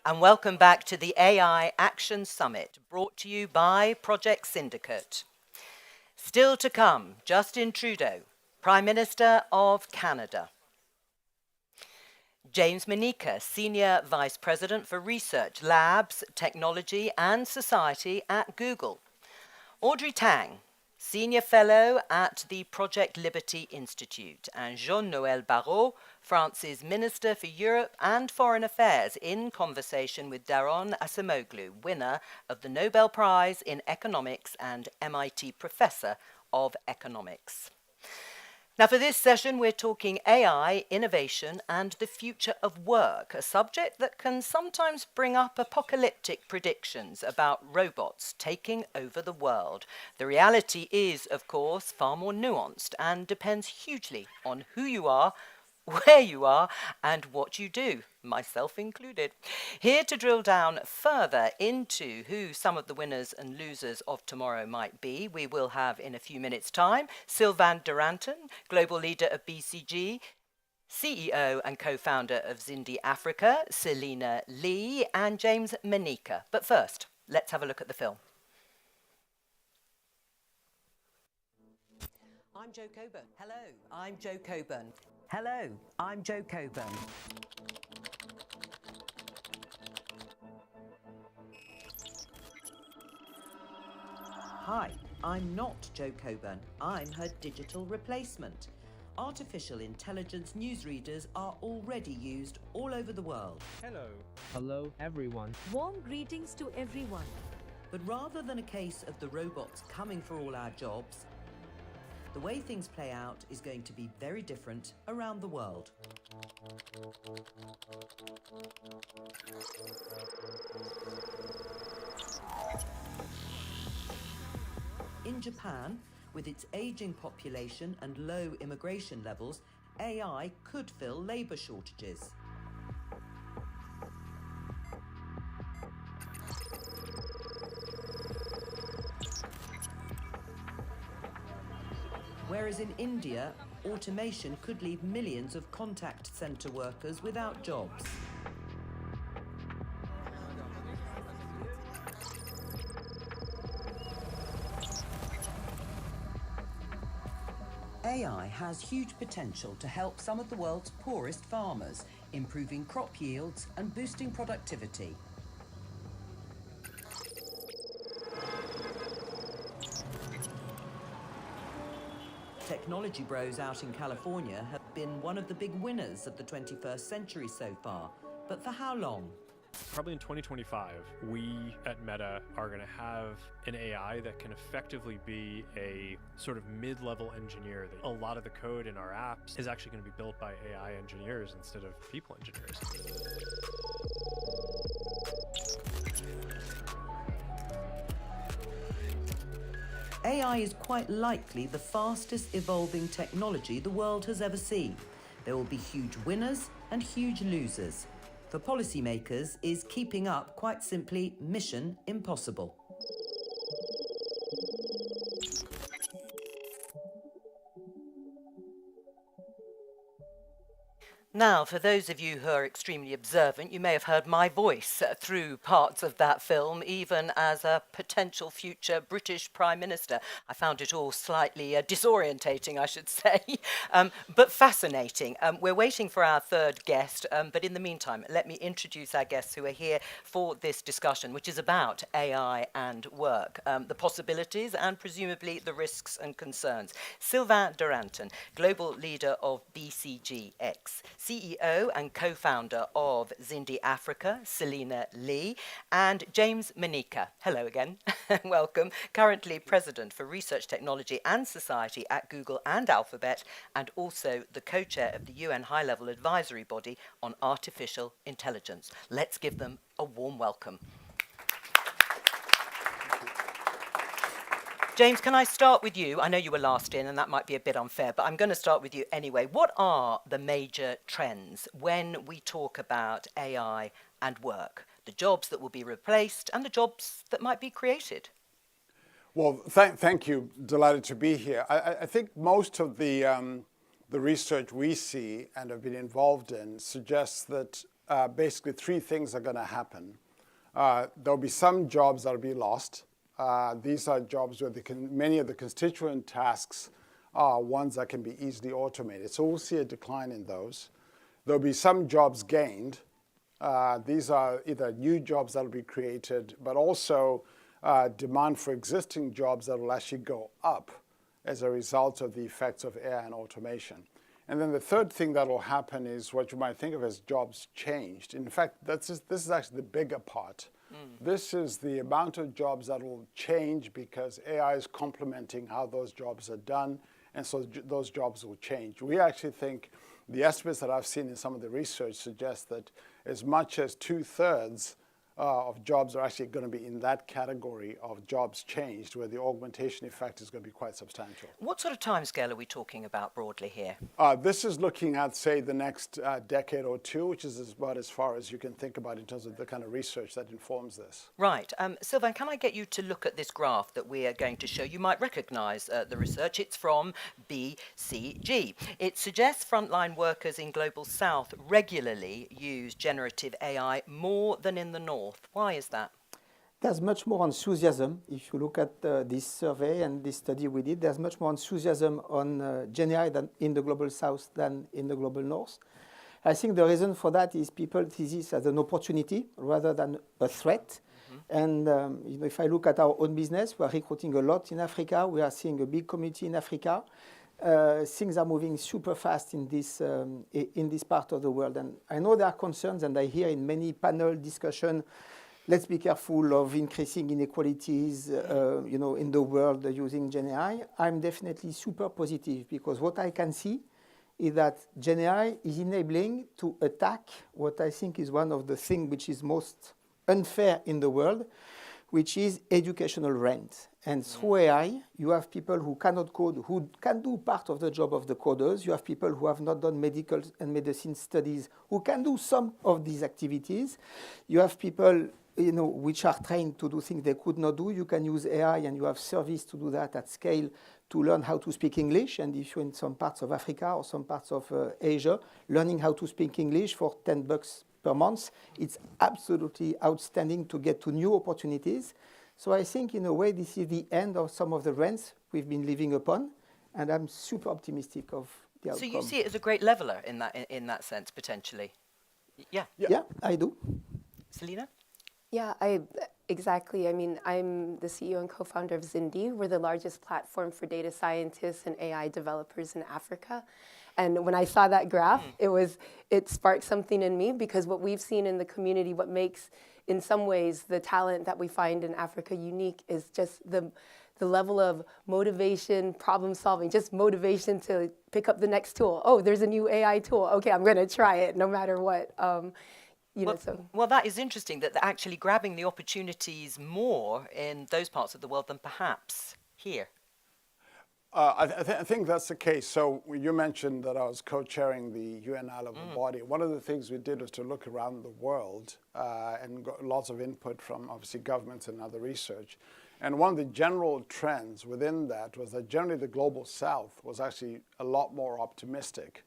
and welcome back to the AI Action Summit, brought to you by Project Syndicate. Still to come, Justin Trudeau, Prime Minister of Canada. James Manika, Senior Vice President for Research, Labs, Technology and Society at Google. Audrey Tang, Senior Fellow at the Project Liberty Institute, and Jean-Noël Barrot, France's Minister for Europe and Foreign Affairs, in conversation with Daron Acemoglu, winner of the Nobel Prize in Economics and MIT Professor of Economics. Now, for this session, we're talking AI, innovation, and the future of work, a subject that can sometimes bring up apocalyptic predictions about robots taking over the world. The reality is, of course, far more nuanced and depends hugely on who you are, where you are, and what you do, myself included. Here to drill down further into who some of the winners and losers of tomorrow might be, we will have in a few minutes' time Sylvain Duranton, Global Leader of BCG, CEO and co-founder of Zindi Africa, Selena Lee, and James Manika. But first, let's have a look at the film. I'm Jo Coburn. Hello, I'm Jo Coburn. Hello, I'm Jo Coburn. Hi, I'm not Jo Coburn. I'm her digital replacement. Artificial intelligence newsreaders are already used all over the world. Hello. Hello, everyone. Warm greetings to everyone. But rather than a case of the robots coming for all our jobs, the way things play out is going to be very different around the world. In Japan, with its aging population and low immigration levels, AI could fill labour shortages. Whereas in India, automation could leave millions of contact centre workers without jobs. AI has huge potential to help some of the world's poorest farmers, improving crop yields and boosting productivity. Technology bros out in California have been one of the big winners of the 21st century so far. But for how long? Probably in 2025, we at Meta are going to have an AI that can effectively be a sort of mid-level engineer. That a lot of the code in our apps is actually going to be built by AI engineers instead of people engineers. AI is quite likely the fastest evolving technology the world has ever seen. There will be huge winners and huge losers. For policymakers, is keeping up quite simply mission impossible. Now, for those of you who are extremely observant, you may have heard my voice through parts of that film, even as a potential future British Prime Minister. I found it all slightly disorientating, I should say, but fascinating. We're waiting for our third guest, but in the meantime, let me introduce our guests who are here for this discussion, which is about AI and work, the possibilities and presumably the risks and concerns. Sylvain Duranton, Global Leader of BCGX. CEO and co-founder of Zindi Africa, Selena Lee, and James Manika. Hello again, welcome. Currently President for Research, Technology and Society at Google and Alphabet, and also the co-chair of the UN High-Level Advisory Body on Artificial Intelligence. Let's give them a warm welcome. James, can I start with you? I know you were last in, and that might be a bit unfair, but I'm going to start with you anyway. What are the major trends when we talk about AI and work? The jobs that will be replaced and the jobs that might be created? Well, thank you. Delighted to be here. I think most of the research we see and have been involved in suggests that basically three things are going to happen. There'll be some jobs that'll be lost. These are jobs where many of the constituent tasks are ones that can be easily automated. So we'll see a decline in those. There'll be some jobs gained. These are either new jobs that will be created, but also demand for existing jobs that will actually go up as a result of the effects of AI and automation. And then the third thing that will happen is what you might think of as jobs changed. In fact, this is actually the bigger part. This is the amount of jobs that will change because AI is complementing how those jobs are done, and so those jobs will change. We actually think the estimates that I've seen in some of the research suggest that as much as 2/3 of jobs are actually going to be in that category of jobs changed, where the augmentation effect is going to be quite substantial. What sort of timescale are we talking about broadly here? This is looking at, say, the next decade or two, which is about as far as you can think about in terms of the kind of research that informs this. Right. Sylvain, can I get you to look at this graph that we are going to show? You might recognize the research. It's from BCG. It suggests frontline workers in Global South regularly use generative AI more than in the North. Why is that? There's much more enthusiasm. If you look at this survey and this study we did, there's much more enthusiasm on Gen AI than in the Global South than in the Global North. I think the reason for that is people see this as an opportunity rather than a threat. And if I look at our own business, we are recruiting a lot in Africa. We are seeing a big community in Africa. Things are moving super fast in this part of the world. And I know there are concerns, and I hear in many panel discussion, let's be careful of increasing inequalities, in the world using Gen AI. I'm definitely super positive because what I can see is that Gen AI is enabling to attack what I think is one of the things which is most unfair in the world, which is educational rent. And through AI, you have people who cannot code, who can do part of the job of the coders. You have people who have not done medical and medicine studies who can do some of these activities. You have people, which are trained to do things they could not do. You can use AI and you have service to do that at scale to learn how to speak English. And if you're in some parts of Africa or some parts of Asia, learning how to speak English for $10 per month, it's absolutely outstanding to get to new opportunities. So I think, in a way, this is the end of some of the rents we've been living upon, and I'm super optimistic of the outcome. So you see it as a great leveler in that sense, potentially? Yeah, I do. Selena? Yeah, exactly. I mean, I'm the CEO and co-founder of Zindi. We're the largest platform for data scientists and AI developers in Africa. And when I saw that graph, it sparked something in me, because what we've seen in the community, what makes, in some ways, the talent that we find in Africa unique is just the level of motivation, problem solving, just motivation to pick up the next tool. Oh, there's a new AI tool. Okay, I'm going to try it no matter what. Well, that is interesting, that they're actually grabbing the opportunities more in those parts of the world than perhaps here. I think that's the case. So you mentioned that I was co-chairing the UN high-level body. One of the things we did was to look around the world and got lots of input from, obviously, governments and other research. And one of the general trends within that was that generally the Global South was actually a lot more optimistic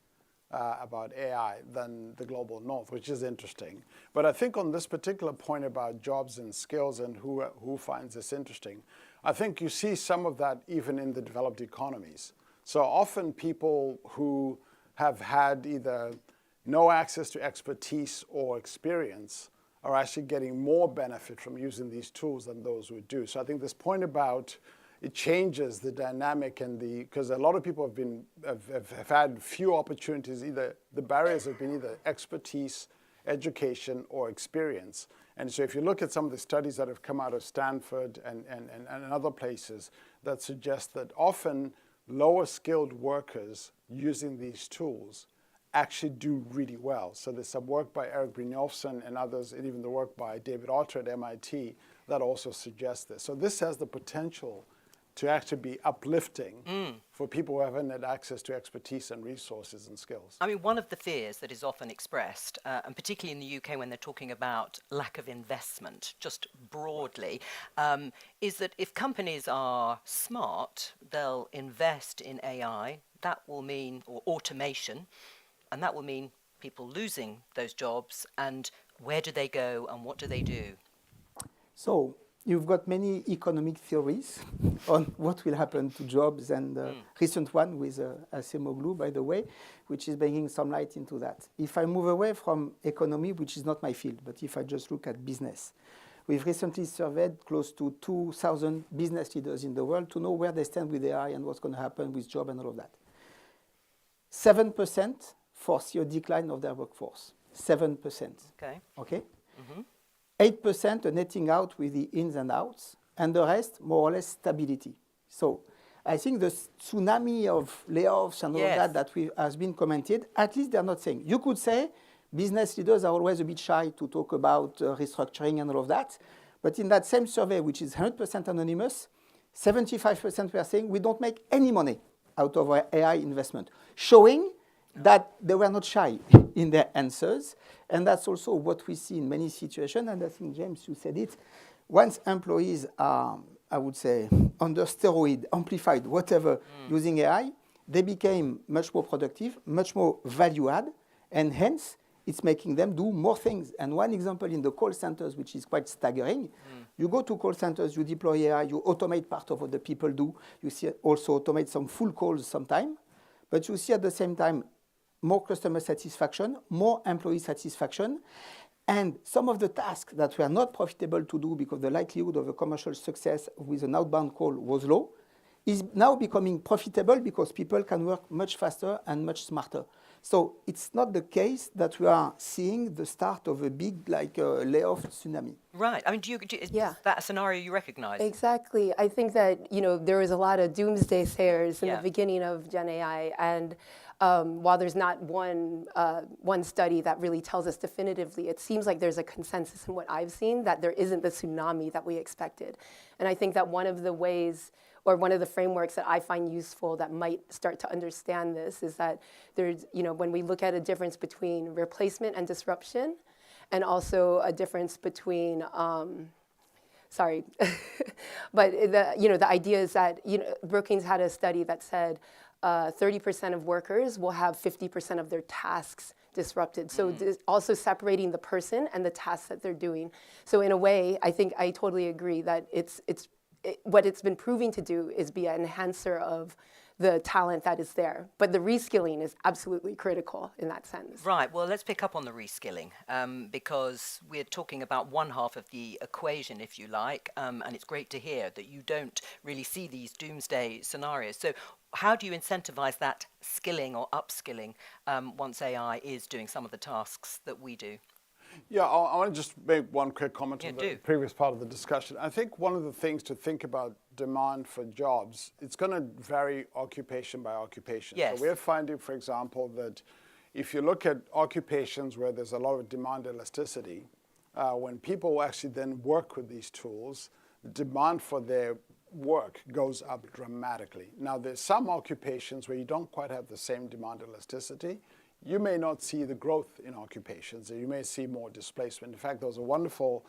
about AI than the Global North, which is interesting. But I think on this particular point about jobs and skills and who finds this interesting, I think you see some of that even in the developed economies. So often people who have had either no access to expertise or experience are actually getting more benefit from using these tools than those who do. So I think this point about it changes the dynamic and because a lot of people have had few opportunities. Either the barriers have been either expertise, education, or experience. And so if you look at some of the studies that have come out of Stanford and other places that suggest that often lower skilled workers using these tools actually do really well. So there's some work by Eric Brynjolfsson and others, and even the work by David Otter at MIT that also suggests this. So this has the potential to actually be uplifting for people who haven't had access to expertise and resources and skills. I mean, one of the fears that is often expressed, and particularly in the UK when they're talking about lack of investment, just broadly, is that if companies are smart, they'll invest in AI. That will mean, or automation, and that will mean people losing those jobs, and where do they go and what do they do? So you've got many economic theories on what will happen to jobs, and recent one with Acemoglu, by the way, which is bringing some light into that. If I move away from economy, which is not my field, but if I just look at business, we've recently surveyed close to 2,000 business leaders in the world to know where they stand with AI and what's going to happen with job and all of that. 7% foresee a decline of their workforce. 7%. Okay. Okay? 8% are netting out with the ins and outs, and the rest, more or less, stability. So I think the tsunami of layoffs and all of that has been commented, at least they're not saying. You could say business leaders are always a bit shy to talk about restructuring and all of that, but in that same survey, which is 100% anonymous, 75% were saying we don't make any money out of our AI investment, showing that they were not shy in their answers. And that's also what we see in many situations. And I think, James, you said it. Once employees are, I would say, under steroid, amplified, whatever, using AI, they became much more productive, much more value add, and hence it's making them do more things. And one example in the call centers, which is quite staggering, you go to call centers, you deploy AI, you automate part of what the people do. You see also automate some full calls sometime, but you see at the same time more customer satisfaction, more employee satisfaction, and some of the tasks that were not profitable to do because the likelihood of a commercial success with an outbound call was low, is now becoming profitable because people can work much faster and much smarter. So it's not the case that we are seeing the start of a big layoff tsunami. Right. I mean, is that a scenario you recognize? Exactly. I think that, there was a lot of doomsday sayers in the beginning of Gen AI, and while there's not one study that really tells us definitively, it seems like there's a consensus in what I've seen that there isn't the tsunami that we expected. And I think that one of the ways, or one of the frameworks that I find useful that might start to understand this is that there's, when we look at a difference between replacement and disruption, and also a difference between, but the idea is that, Brookings had a study that said 30% of workers will have 50% of their tasks disrupted. So also separating the person and the tasks that they're doing. So in a way, I think I totally agree that what it's been proving to do is be an enhancer of the talent that is there. But the reskilling is absolutely critical in that sense. Right. Well, let's pick up on the reskilling because we're talking about one half of the equation, if you like, and it's great to hear that you don't really see these doomsday scenarios. So how do you incentivize that skilling or upskilling once AI is doing some of the tasks that we do? Yeah, I want to just make one quick comment on the previous part of the discussion. I think one of the things to think about demand for jobs, it's going to vary occupation by occupation. Yes. So we're finding, for example, that if you look at occupations where there's a lot of demand elasticity, when people actually then work with these tools, the demand for their work goes up dramatically. Now, there's some occupations where you don't quite have the same demand elasticity. You may not see the growth in occupations, and you may see more displacement. In fact, there was a wonderful,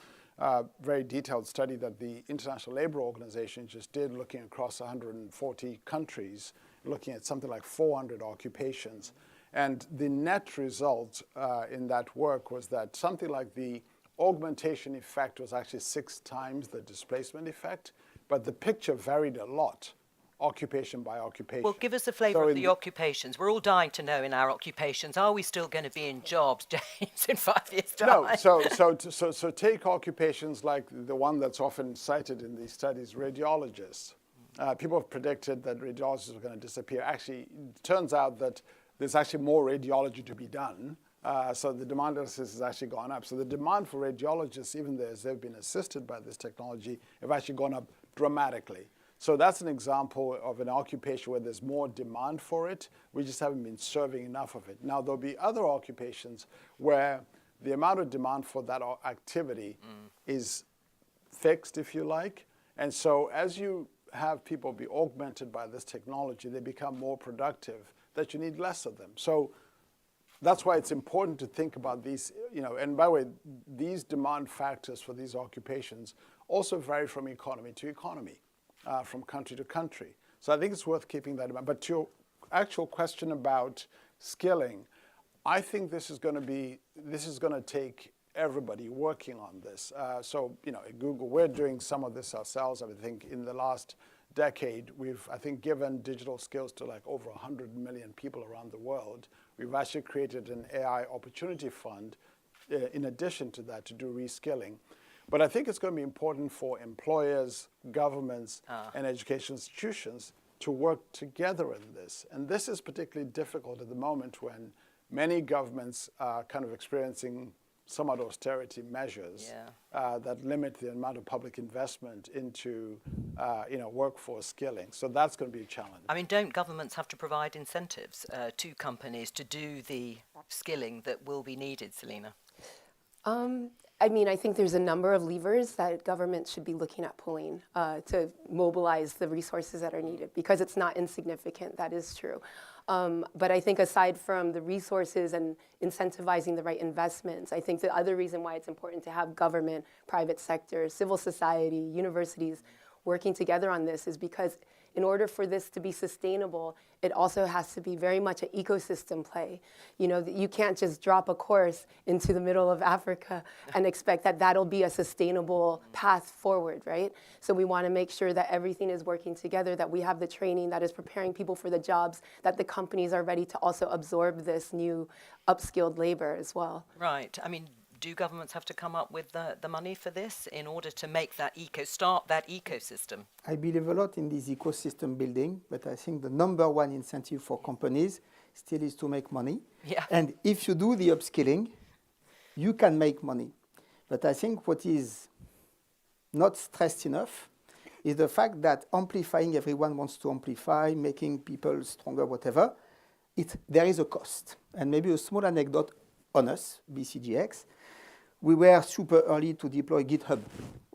very detailed study that the International Labour Organization just did looking across 140 countries, looking at something like 400 occupations. And the net result in that work was that something like the augmentation effect was actually 6 times the displacement effect, but the picture varied a lot, occupation by occupation. Well, give us a flavour of the occupations. We're all dying to know in our occupations, are we still going to be in jobs, James, in 5 years' time? No, so take occupations like the one that's often cited in these studies, radiologists. People have predicted that radiologists are going to disappear. Actually, it turns out that there's actually more radiology to be done. So the demand has actually gone up. So the demand for radiologists, even as they've been assisted by this technology, have actually gone up dramatically. So that's an example of an occupation where there's more demand for it. We just haven't been serving enough of it. Now, there'll be other occupations where the amount of demand for that activity is fixed, if you like. And so as you have people be augmented by this technology, they become more productive, that you need less of them. So that's why it's important to think about these, and by the way, these demand factors for these occupations also vary from economy to economy. From country to country. So I think it's worth keeping that in mind. But to your actual question about skilling, I think this is going to take everybody working on this. So, at Google, we're doing some of this ourselves. I think in the last decade, we've, I think, given digital skills to like over 100 million people around the world. We've actually created an AI opportunity fund in addition to that to do reskilling. But I think it's going to be important for employers, governments, and education institutions to work together in this. And this is particularly difficult at the moment when many governments are kind of experiencing somewhat austerity measures that limit the amount of public investment into workforce skilling. So that's going to be a challenge. I mean, don't governments have to provide incentives to companies to do the skilling that will be needed, Selena? I mean, I think there's a number of levers that governments should be looking at pulling to mobilize the resources that are needed, because it's not insignificant, that is true. But I think aside from the resources and incentivizing the right investments, I think the other reason why it's important to have government, private sector, civil society, universities working together on this is because in order for this to be sustainable, it also has to be very much an ecosystem play. You can't just drop a course into the middle of Africa and expect that that'll be a sustainable path forward, right? So we want to make sure that everything is working together, that we have the training that is preparing people for the jobs, that the companies are ready to also absorb this new upskilled labor as well. Right. I mean, do governments have to come up with the money for this in order to make that start that ecosystem? I believe a lot in this ecosystem building, but I think the number one incentive for companies still is to make money. Yeah. And if you do the upskilling, you can make money. But I think what is not stressed enough is the fact that amplifying, everyone wants to amplify, making people stronger, whatever, there is a cost. And maybe a small anecdote on us, BCGX. We were super early to deploy GitHub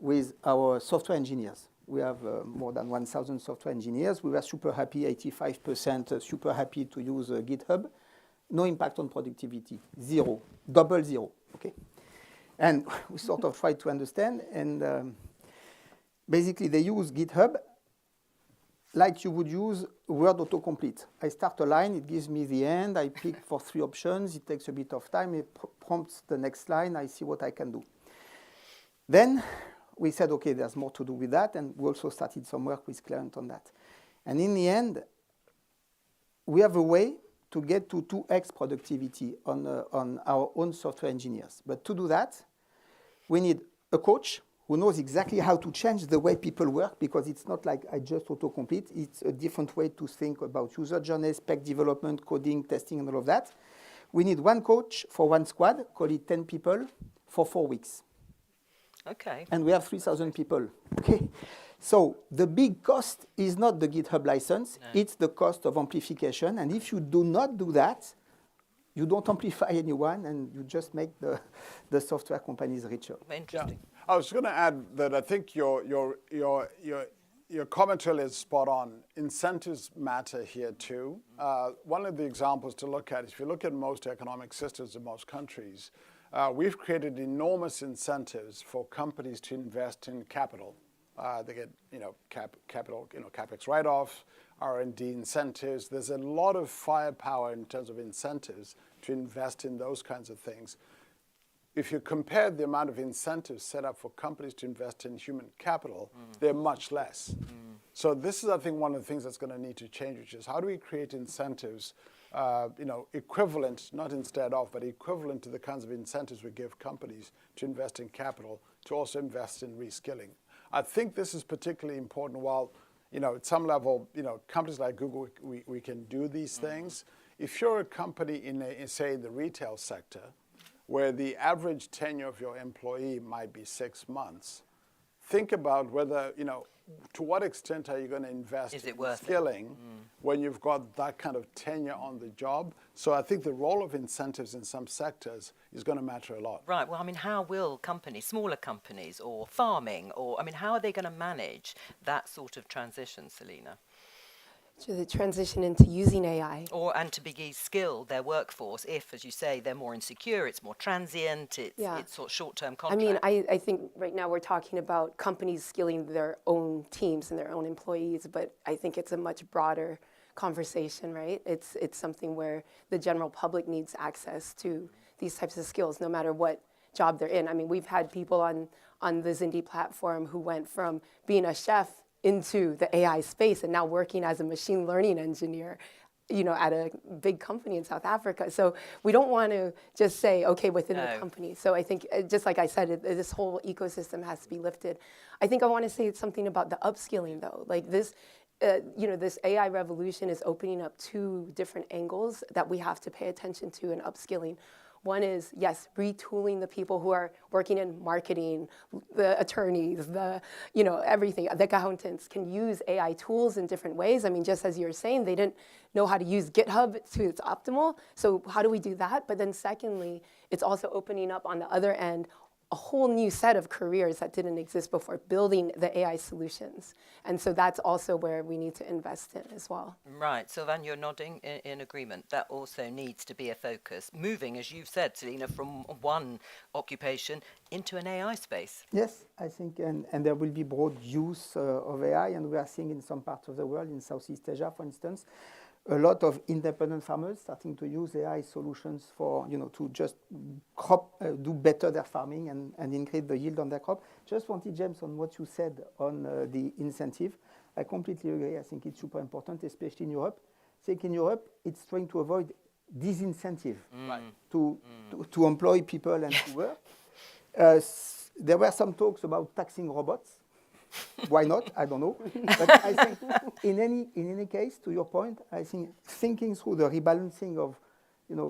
with our software engineers. We have more than 1,000 software engineers. We were super happy, 85% super happy to use GitHub. No impact on productivity, zero, double zero, okay? And we sort of tried to understand, and basically they use GitHub like you would use Word autocomplete. I start a line, it gives me the end, I pick for 3 options, it takes a bit of time, it prompts the next line, I see what I can do. Then we said, okay, there's more to do with that, and we also started some work with Clarent on that. And in the end, we have a way to get to 2x productivity on our own software engineers. But to do that, we need a coach who knows exactly how to change the way people work, because it's not like I just autocomplete. It's a different way to think about user journeys, spec development, coding, testing, and all of that. We need one coach for one squad, call it 10 people, for 4 weeks. Okay. And we have 3,000 people. Okay. So the big cost is not the GitHub license, it's the cost of amplification. And if you do not do that, you don't amplify anyone, and you just make the software companies richer. Interesting. Yeah. I was going to add that I think your commentary is spot on. Incentives matter here too. One of the examples to look at is if you look at most economic systems in most countries, we've created enormous incentives for companies to invest in capital. They get capital, capex write-off, R&D incentives. There's a lot of firepower in terms of incentives to invest in those kinds of things. If you compare the amount of incentives set up for companies to invest in human capital, they're much less. So this is, I think, one of the things that's going to need to change, which is how do we create incentives, equivalent, not instead of, but equivalent to the kinds of incentives we give companies to invest in capital, to also invest in reskilling. I think this is particularly important. While, at some level, companies like Google, we can do these things. If you're a company in say, the retail sector, where the average tenure of your employee might be 6 months, think about whether, to what extent are you going to invest in skilling when you've got that kind of tenure on the job? So I think the role of incentives in some sectors is going to matter a lot. Right. Well, I mean, how will companies, smaller companies or farming, how are they going to manage that sort of transition, Selena? So the transition into using AI. And to be skilled their workforce if, as you say, they're more insecure, it's more transient, it's sort of short-term contract. I mean, I think right now we're talking about companies skilling their own teams and their own employees, but I think it's a much broader conversation, right? It's something where the general public needs access to these types of skills, no matter what job they're in. I mean, we've had people on the Zindi platform who went from being a chef into the AI space and now working as a machine learning engineer, at a big company in South Africa. So we don't want to just say, okay, within the company. So I think, just like I said, this whole ecosystem has to be lifted. I think I want to say something about the upskilling, though. Like this, this AI revolution is opening up two different angles that we have to pay attention to in upskilling. One is, yes, retooling the people who are working in marketing, the attorneys, everything. The accountants can use AI tools in different ways. I mean, just as you were saying, they didn't know how to use GitHub to its optimal. So how do we do that? But then secondly, it's also opening up on the other end a whole new set of careers that didn't exist before, building the AI solutions. And so that's also where we need to invest in as well. Right, Sylvain, you're nodding in agreement. That also needs to be a focus. Moving, as you've said, Selina, from one occupation into an AI space. Yes, I think, and there will be broad use of AI, and we are seeing in some parts of the world, in Southeast Asia, for instance, a lot of independent farmers starting to use AI solutions for, to just do better their farming and increase the yield on their crop. Just wanted, James, on what you said on the incentive. I completely agree. I think it's super important, especially in Europe. I think in Europe, it's trying to avoid disincentive to employ people and to work. There were some talks about taxing robots. Why not? I don't know. But I think in any case, to your point, I think thinking through the rebalancing of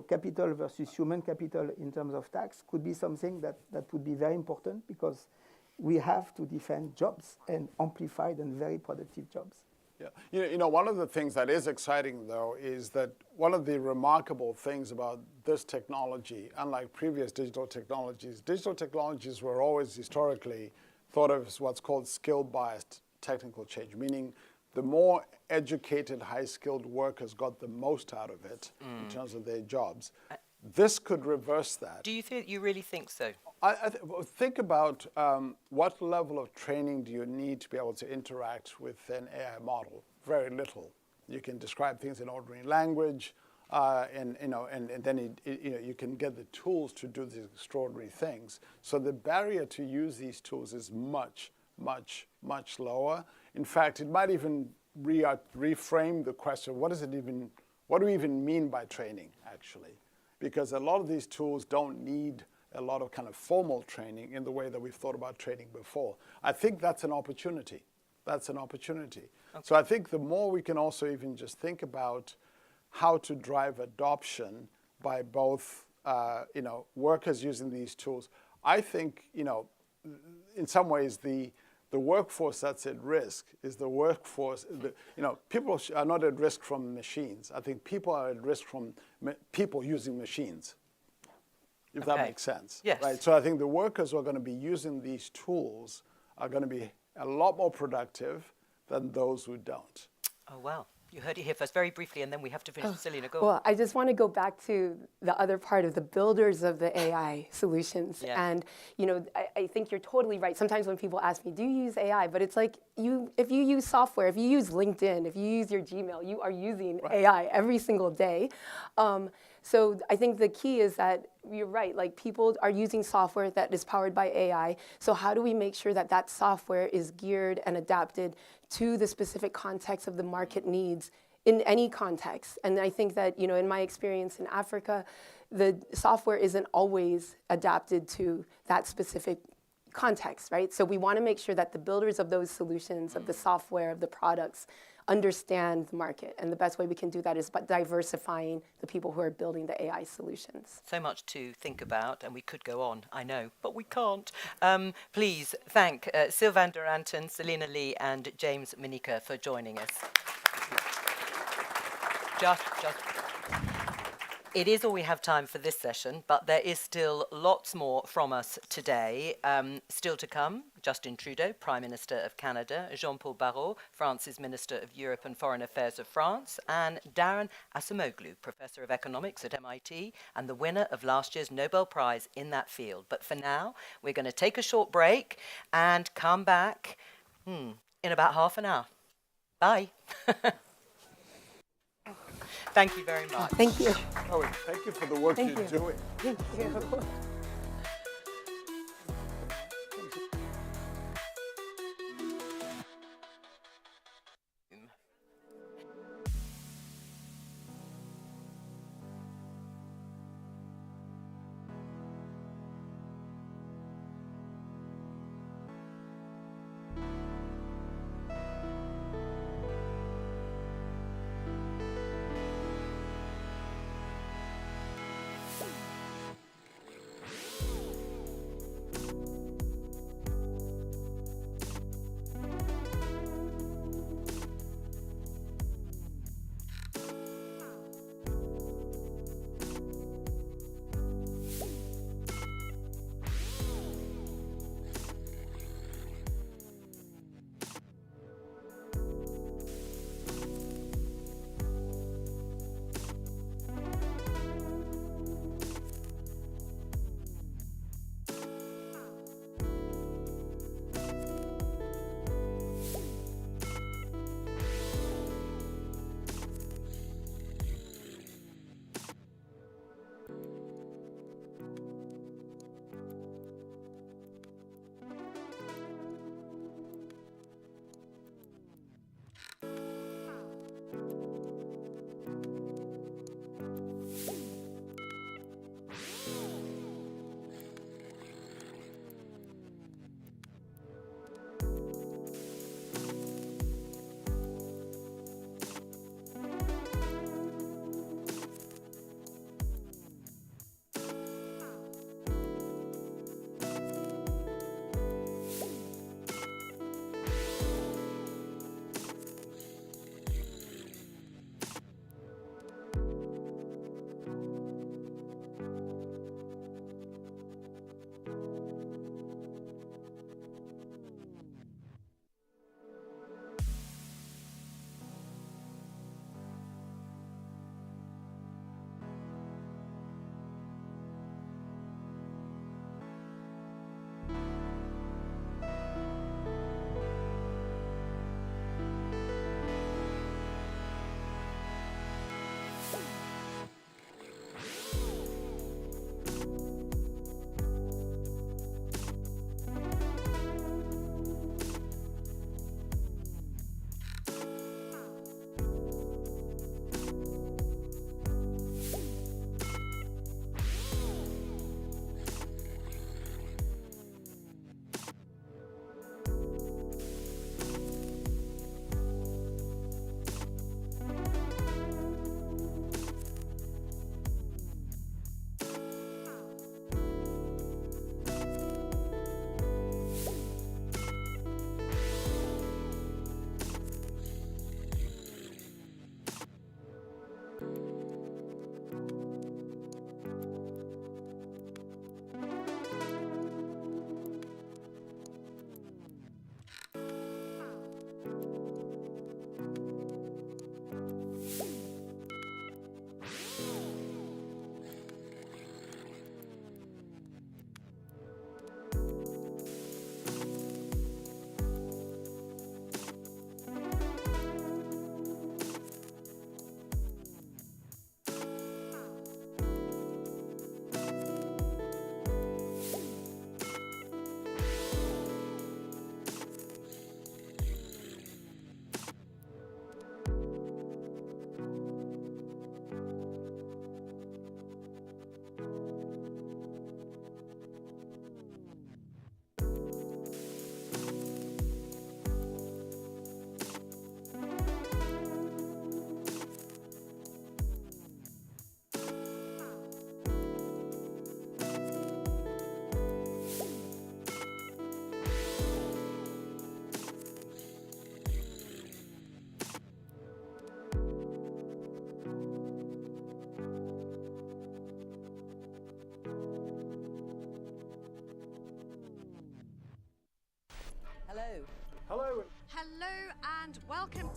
capital versus human capital in terms of tax could be something that would be very important, because we have to defend jobs, and amplified and very productive jobs. Yeah, one of the things that is exciting, though, is that one of the remarkable things about this technology, unlike previous digital technologies were always historically thought of as what's called skill-biased technical change, meaning the more educated, high-skilled workers got the most out of it in terms of their jobs. This could reverse that. Do you really think so? Think about what level of training do you need to be able to interact with an AI model? Very little. You can describe things in ordinary language, and then you can get the tools to do these extraordinary things. So the barrier to use these tools is much, much, much lower. In fact, it might even reframe the question: what do we even mean by training, actually? Because a lot of these tools don't need a lot of kind of formal training in the way that we've thought about training before. I think that's an opportunity. Okay. So I think the more we can also even just think about how to drive adoption by both, workers using these tools. I think, in some ways, the workforce that's at risk is the workforce. People are not at risk from machines. I think people are at risk from people using machines, if that makes sense. Yes. Right? So I think the workers who are going to be using these tools are going to be a lot more productive than those who don't. Oh, wow. You heard it here first, very briefly, and then we have to finish. Selina, go on. Well, I just want to go back to the other part of the builders of the AI solutions. Yeah. And, I think you're totally right. Sometimes when people ask me, do you use AI? But it's like, if you use software, if you use LinkedIn, if you use your Gmail, you are using AI every single day. So I think the key is that you're right, like people are using software that is powered by AI. So how do we make sure that that software is geared and adapted to the specific context of the market needs in any context? And I think that, in my experience in Africa, the software isn't always adapted to that specific context, right? So we want to make sure that the builders of those solutions, of the software, of the products, understand the market. And the best way we can do that is by diversifying the people who are building the AI solutions. So much to think about, and we could go on, I know, but we can't. Please thank Sylvain Duranton, Selina Lee, and James Manika for joining us. It is all we have time for this session, but there is still lots more from us today. Still to come, Justin Trudeau, Prime Minister of Canada, Jean-Paul Barrot, France's Minister of Europe and Foreign Affairs of France, and Daron Acemoglu, Professor of Economics at MIT and the winner of last year's Nobel Prize in that field. But for now, we're going to take a short break and come back in about half an hour. Bye. Thank you very much. Thank you. Chloe, thank you for the work Thank you're you. doing. Thank you. Hello. Hello. Hello and welcome.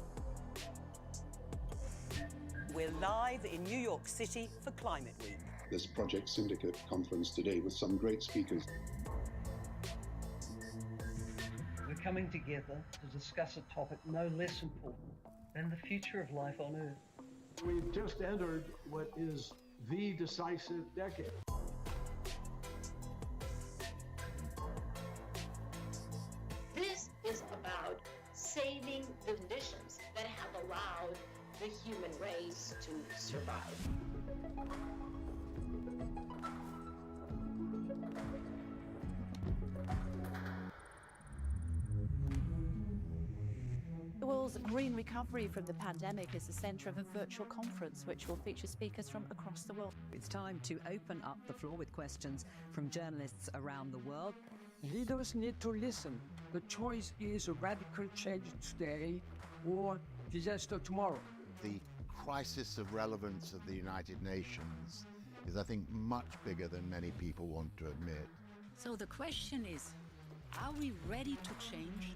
We're live in New York City for Climate Week. This Project Syndicate conference today with some great speakers. We're coming together to discuss a topic no less important than the future of life on Earth. We've just entered what is the decisive decade. This is about saving the conditions that have allowed the human race to survive. The World's Green Recovery from the Pandemic is the centre of a virtual conference which will feature speakers from across the world. It's time to open up the floor with questions from journalists around the world. Leaders need to listen. The choice is a radical change today or disaster tomorrow. The crisis of relevance of the United Nations is, I think, much bigger than many people want to admit. So the question is, are we ready to change?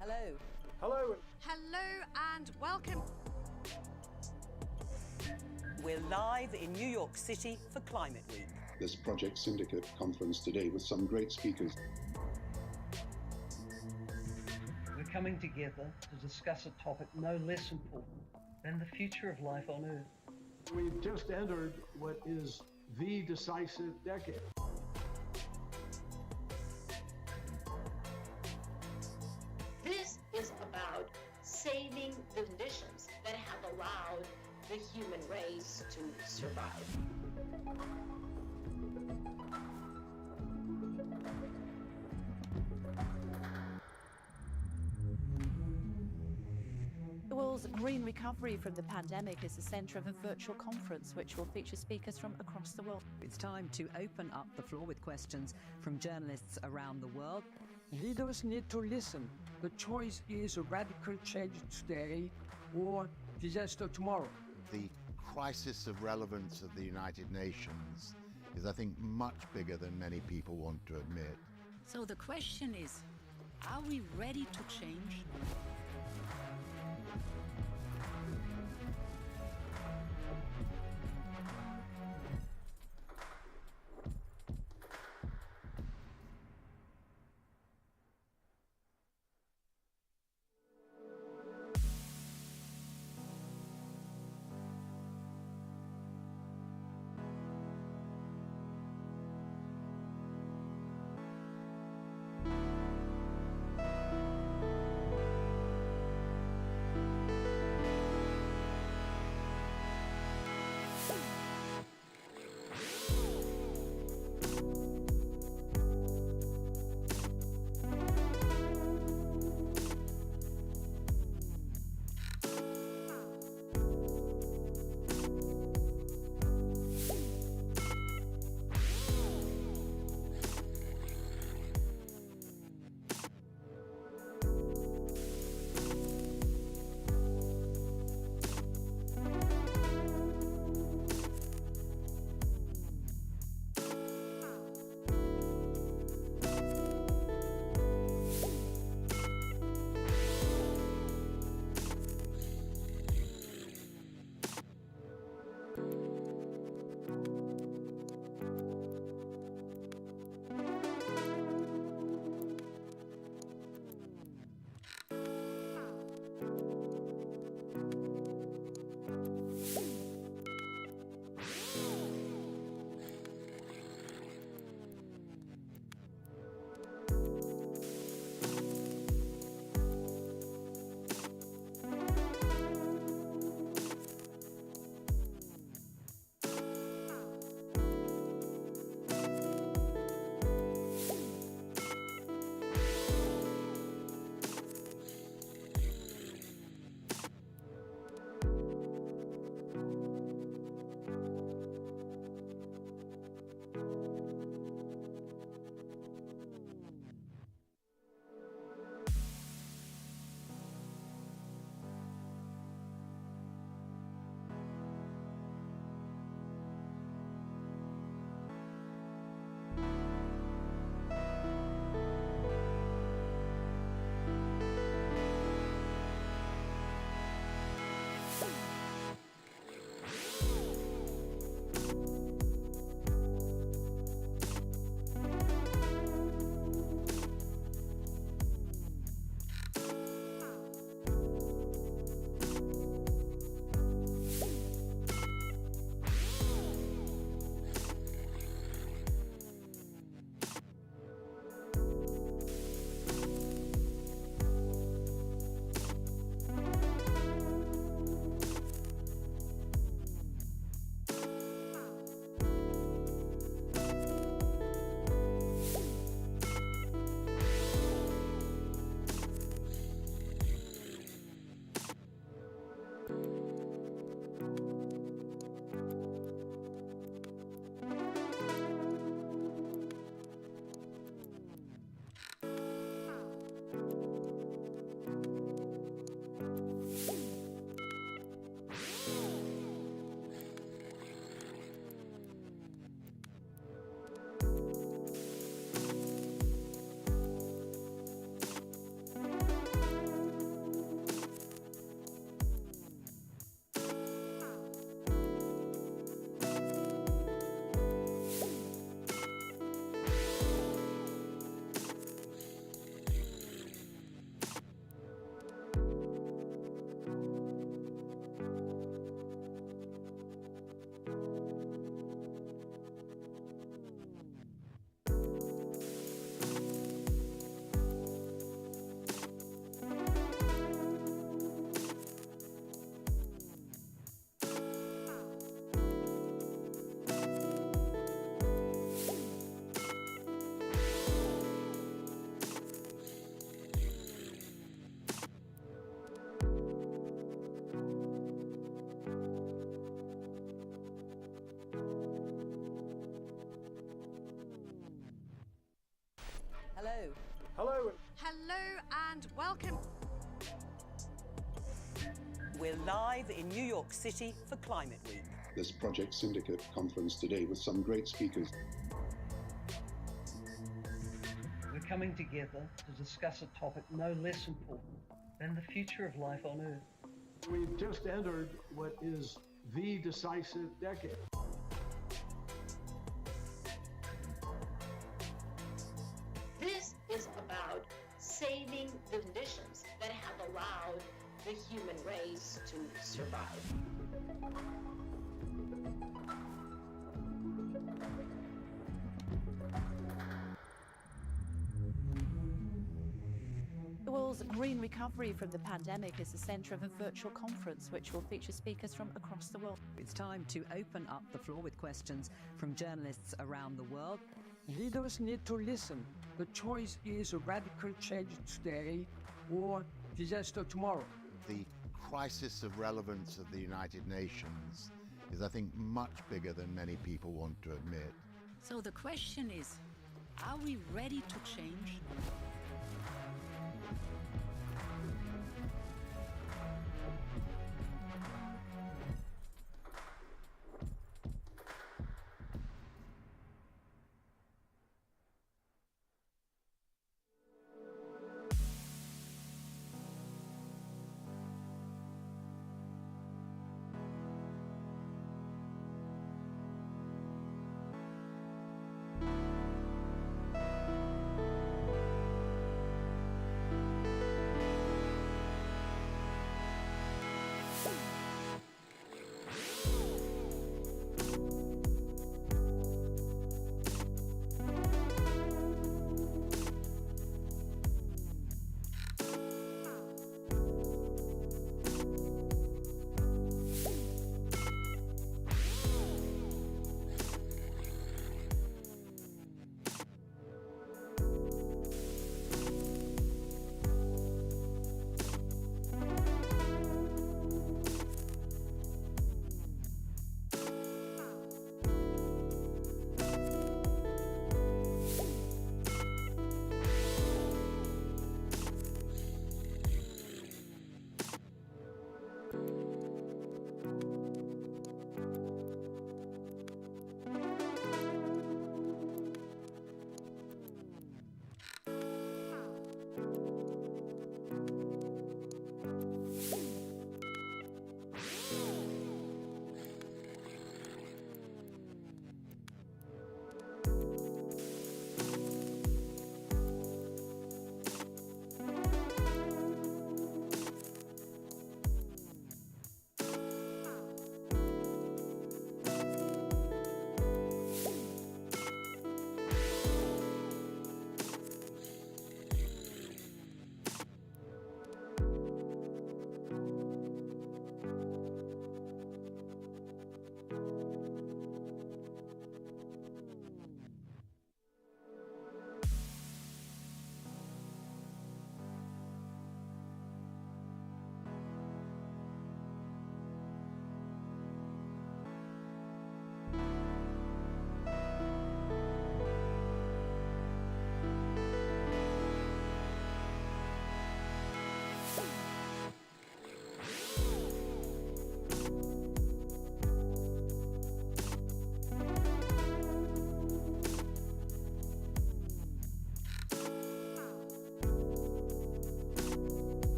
Hello. Hello. Hello and welcome. We're live in New York City for Climate Week. This Project Syndicate conference today with some great speakers. We're coming together to discuss a topic no less important than the future of life on Earth. We've just entered what is the decisive decade. This is about saving the conditions that have allowed the human race to survive. The world's green recovery from the pandemic is the centre of a virtual conference which will feature speakers from across the world. It's time to open up the floor with questions from journalists around the world. Leaders need to listen. The choice is a radical change today or disaster tomorrow. The crisis of relevance of the United Nations is, I think, much bigger than many people want to admit. So the question is, are we ready to change? and welcome. We're live in New York City for Climate Week. This Project Syndicate conference today with some great speakers. We're coming together to discuss a topic no less important than the future of life on Earth. We've just entered what is the decisive decade. This is about saving the conditions that have allowed the human race to survive. The world's green recovery from the pandemic is the centre of a virtual conference which will feature speakers from across the world. It's time to open up the floor with questions from journalists around the world. Leaders need to listen. The choice is a radical change today or disaster tomorrow. The crisis of relevance of the United Nations is, I think, much bigger than many people want to admit. So the question is, are we ready to change?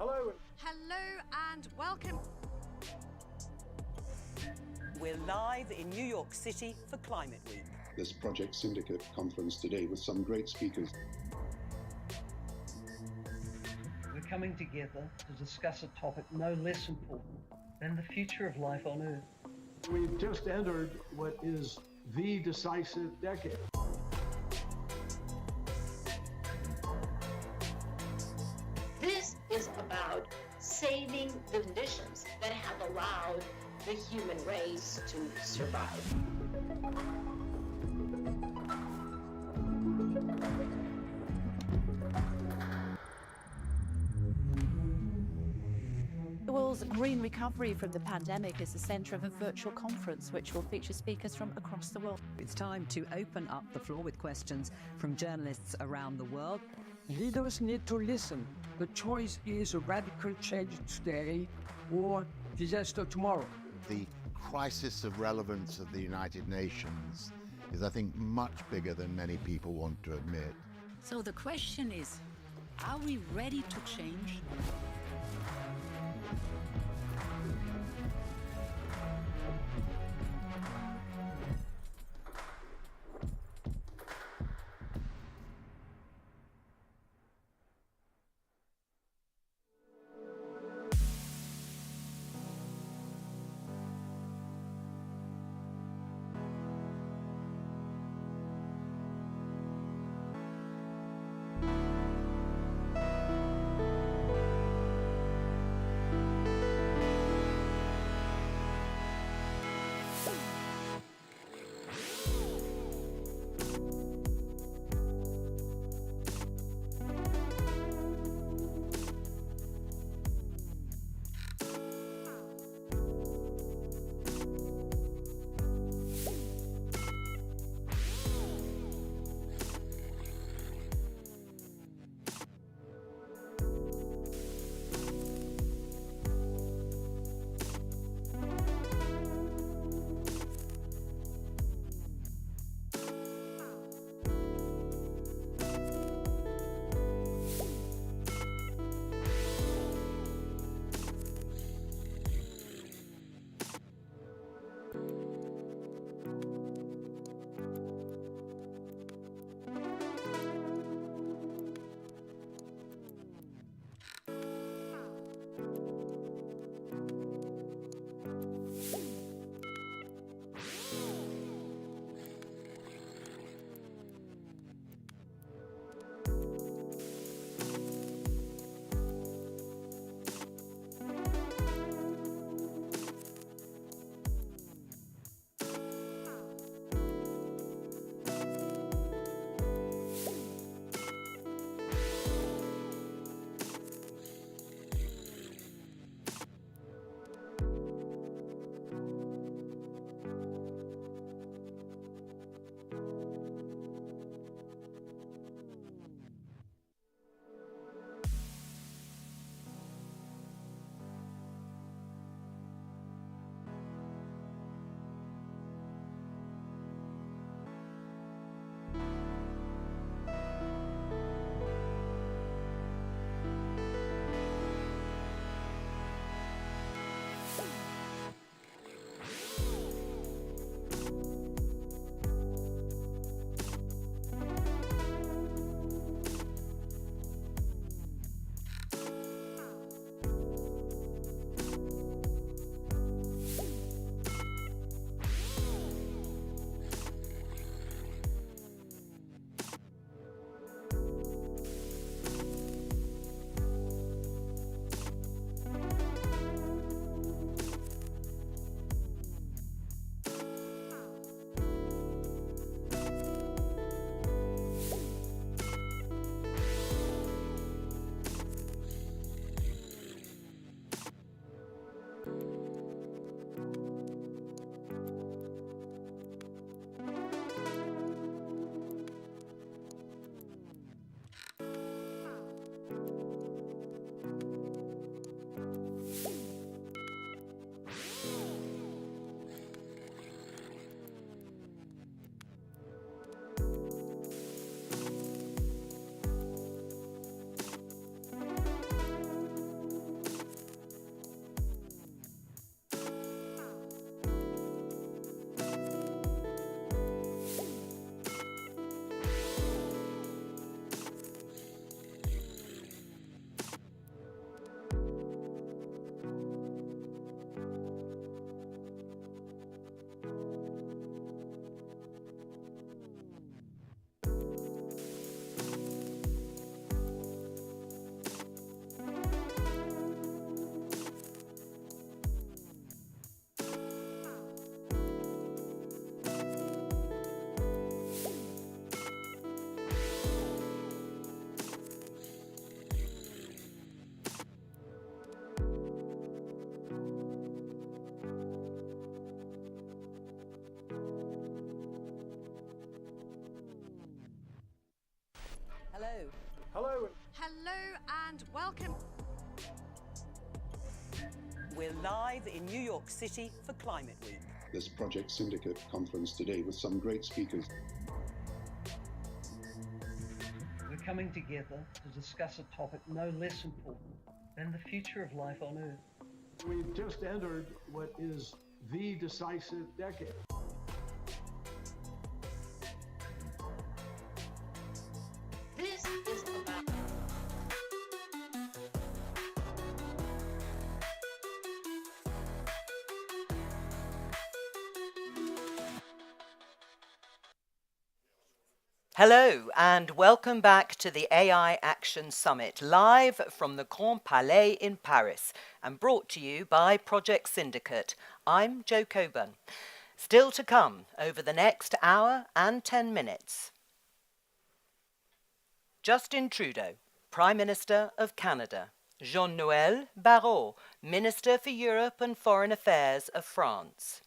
Hello. Hello and welcome. We're live in New York City for Climate Week. This Project Syndicate conference today with some great speakers. We're coming together to discuss a topic no less important than the future of life on Earth. We've just entered what is the decisive decade. This is about saving the conditions that have allowed the human race to survive. The world's green recovery from the pandemic is the centre of a virtual conference which will feature speakers from across the world. It's time to open up the floor with questions from journalists around the world. Leaders need to listen. The choice is a radical change today or disaster tomorrow. The crisis of relevance of the United Nations is, I think, much bigger than many people want to admit. So the question is, are we ready to change? Hello. Hello and welcome. We're live in New York City for Climate Week. This Project Syndicate conference today with some great speakers. We're coming together to discuss a topic no less important than the future of life on Earth. We've just entered what is the decisive decade. This is about Hello and welcome back to the AI Action Summit, live from the Grand Palais in Paris and brought to you by Project Syndicate. I'm Jo Coburn. Still to come over the next hour and 10 minutes. Justin Trudeau, Prime Minister of Canada. Jean-Noël Barrot, Minister for Europe and Foreign Affairs of France.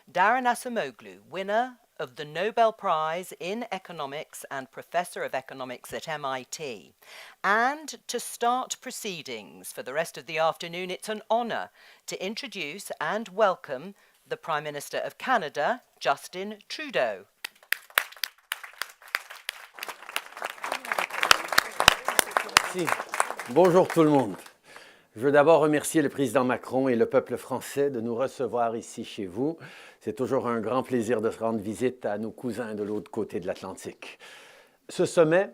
Daron Acemoglu, winner of the Nobel Prize in Economics and Professor of Economics at MIT. And to start proceedings for the rest of the afternoon, it's an honour to introduce and welcome the Prime Minister of Canada, Justin Trudeau. Merci. Bonjour tout le monde. Je veux d'abord remercier le président Macron et le peuple français de nous recevoir ici chez vous. C'est toujours un grand plaisir de rendre visite à nos cousins de l'autre côté de l'Atlantique. Ce sommet,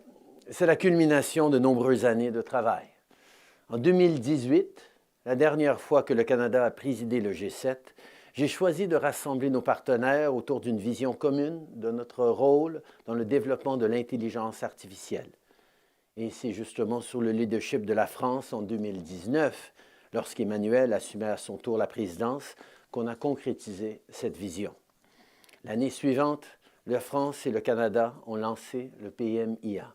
c'est la culmination de nombreuses années de travail. En 2018, la dernière fois que le Canada a présidé le G7, j'ai choisi de rassembler nos partenaires autour d'une vision commune de notre rôle dans le développement de l'intelligence artificielle. Et c'est justement sur le leadership de la France en 2019, lorsqu'Emmanuel assumait à son tour la présidence, qu'on a concrétisé cette vision. L'année suivante, la France et le Canada ont lancé le PMIA.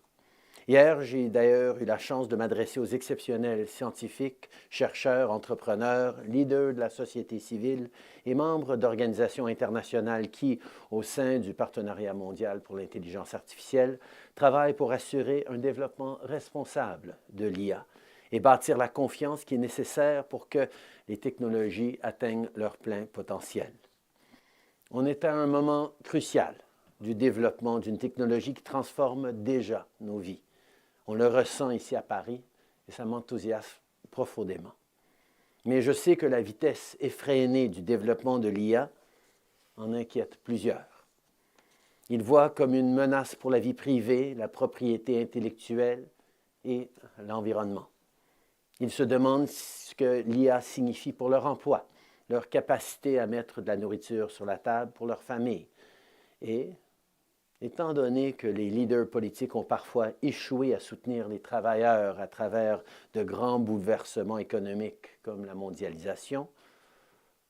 Hier, j'ai d'ailleurs eu la chance de m'adresser aux exceptionnels scientifiques, chercheurs, entrepreneurs, leaders de la société civile et membres d'organisations internationales qui, au sein du Partenariat mondial pour l'intelligence artificielle, travaillent pour assurer un développement responsable de l'IA et bâtir la confiance qui est nécessaire pour que les technologies atteignent leur plein potentiel. On est à un moment crucial du développement d'une technologie qui transforme déjà nos vies. On le ressent ici à Paris et ça m'enthousiasme profondément. Mais je sais que la vitesse effrénée du développement de l'IA en inquiète plusieurs. Ils voient comme une menace pour la vie privée, la propriété intellectuelle et l'environnement. Ils se demandent ce que l'IA signifie pour leur emploi, leur capacité à mettre de la nourriture sur la table pour leur famille. Et, étant donné que les leaders politiques ont parfois échoué à soutenir les travailleurs à travers de grands bouleversements économiques comme la mondialisation,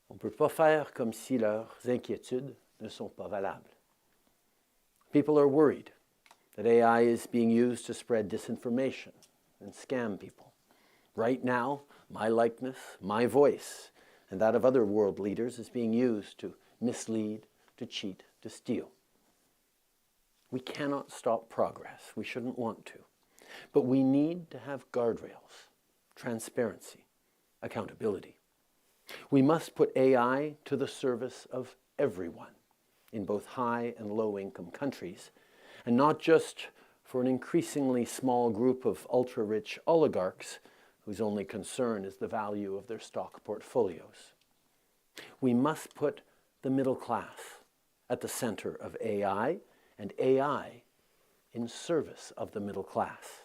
on ne peut pas faire comme si leurs inquiétudes ne sont pas valables. People are worried that AI is being used to spread disinformation and scam people. Right now, my likeness, my voice, and that of other world leaders is being used to mislead, to cheat, to steal. We cannot stop progress. We shouldn't want to. But we need to have guardrails, transparency, accountability. We must put AI to the service of everyone in both high and low-income countries, and not just for an increasingly small group of ultra-rich oligarchs whose only concern is the value of their stock portfolios. We must put the middle class at the center of AI, and AI in service of the middle class,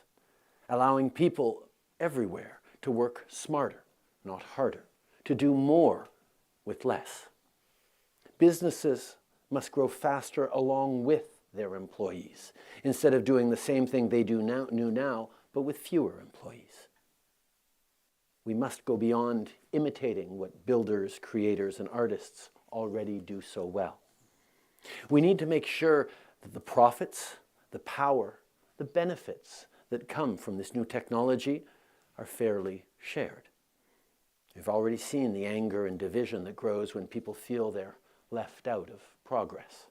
allowing people everywhere to work smarter, not harder, to do more with less. Businesses must grow faster along with their employees, instead of doing the same thing they do now, but with fewer employees. We must go beyond imitating what builders, creators, and artists already do so well. We need to make sure that the profits, the power, the benefits that come from this new technology are fairly shared. We've already seen the anger and division that grows when people feel they're left out of progress.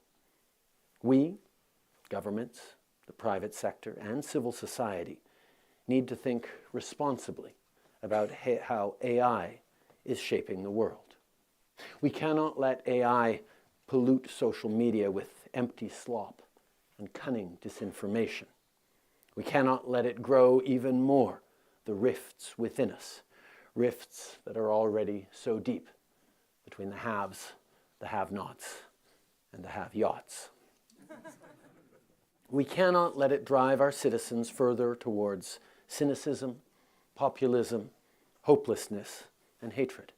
We, governments, the private sector, and civil society need to think responsibly about how AI is shaping the world. We cannot let AI pollute social media with empty slop and cunning disinformation. We cannot let it grow even more the rifts within us, rifts that are already so deep between the haves, the have-nots, and the have-yachts. We cannot let it drive our citizens further towards cynicism, populism, hopelessness, and hatred.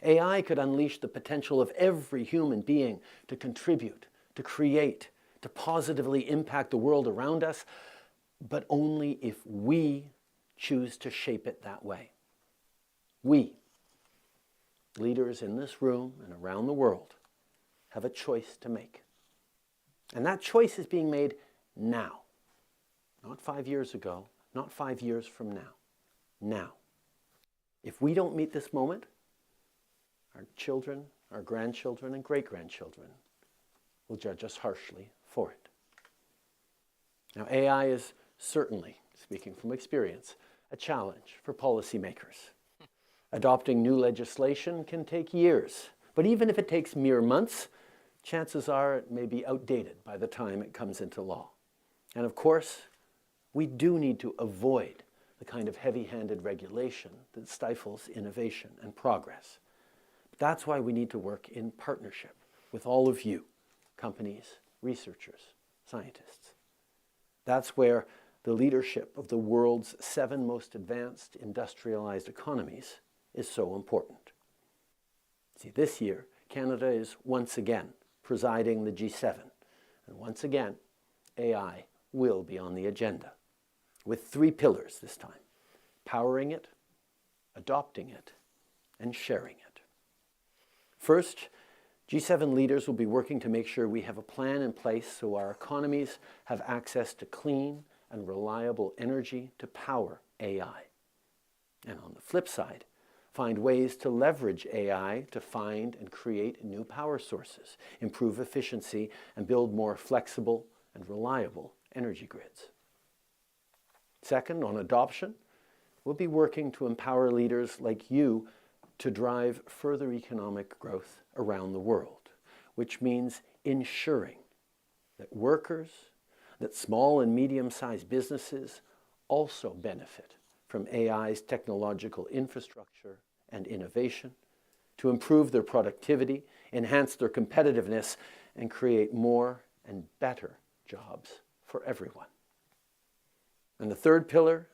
AI could unleash the potential of every human being to contribute, to create, to positively impact the world around us, but only if we choose to shape it that way. We, leaders in this room and around the world, have a choice to make. And that choice is being made now. Not 5 years ago, not 5 years from now. Now. If we don't meet this moment, our children, our grandchildren, and great-grandchildren will judge us harshly for it. Now, AI is certainly, speaking from experience, a challenge for policymakers. Adopting new legislation can take years, but even if it takes mere months, chances are it may be outdated by the time it comes into law. And of course, we do need to avoid the kind of heavy-handed regulation that stifles innovation and progress. But that's why we need to work in partnership with all of you, companies, researchers, scientists. That's where the leadership of the world's 7 most advanced industrialized economies is so important. See, this year, Canada is once again presiding the G7. And once again, AI will be on the agenda, with 3 pillars this time: powering it, adopting it, and sharing it. First, G7 leaders will be working to make sure we have a plan in place so our economies have access to clean and reliable energy to power AI. And on the flip side, find ways to leverage AI to find and create new power sources, improve efficiency, and build more flexible and reliable energy grids. Second, on adoption, we'll be working to empower leaders like you to drive further economic growth around the world, which means ensuring that workers, that small and medium-sized businesses also benefit from AI's technological infrastructure and innovation to improve their productivity, enhance their competitiveness, and create more and better jobs for everyone. And the third pillar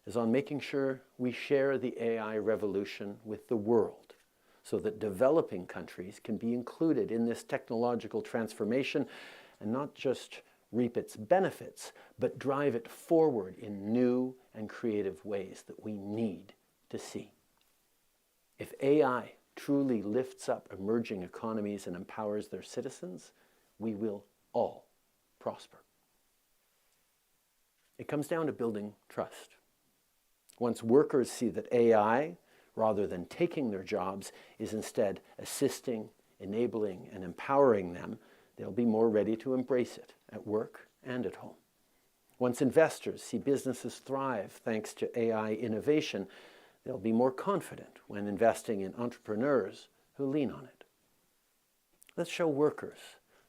is on making sure we share the AI revolution with the world so that developing countries can be included in this technological transformation and not just reap its benefits, but drive it forward in new and creative ways that we need to see. If AI truly lifts up emerging economies and empowers their citizens, we will all prosper. It comes down to building trust. Once workers see that AI, rather than taking their jobs, is instead assisting, enabling, and empowering them, they'll be more ready to embrace it at work and at home. Once investors see businesses thrive thanks to AI innovation, they'll be more confident when investing in entrepreneurs who lean on it. Let's show workers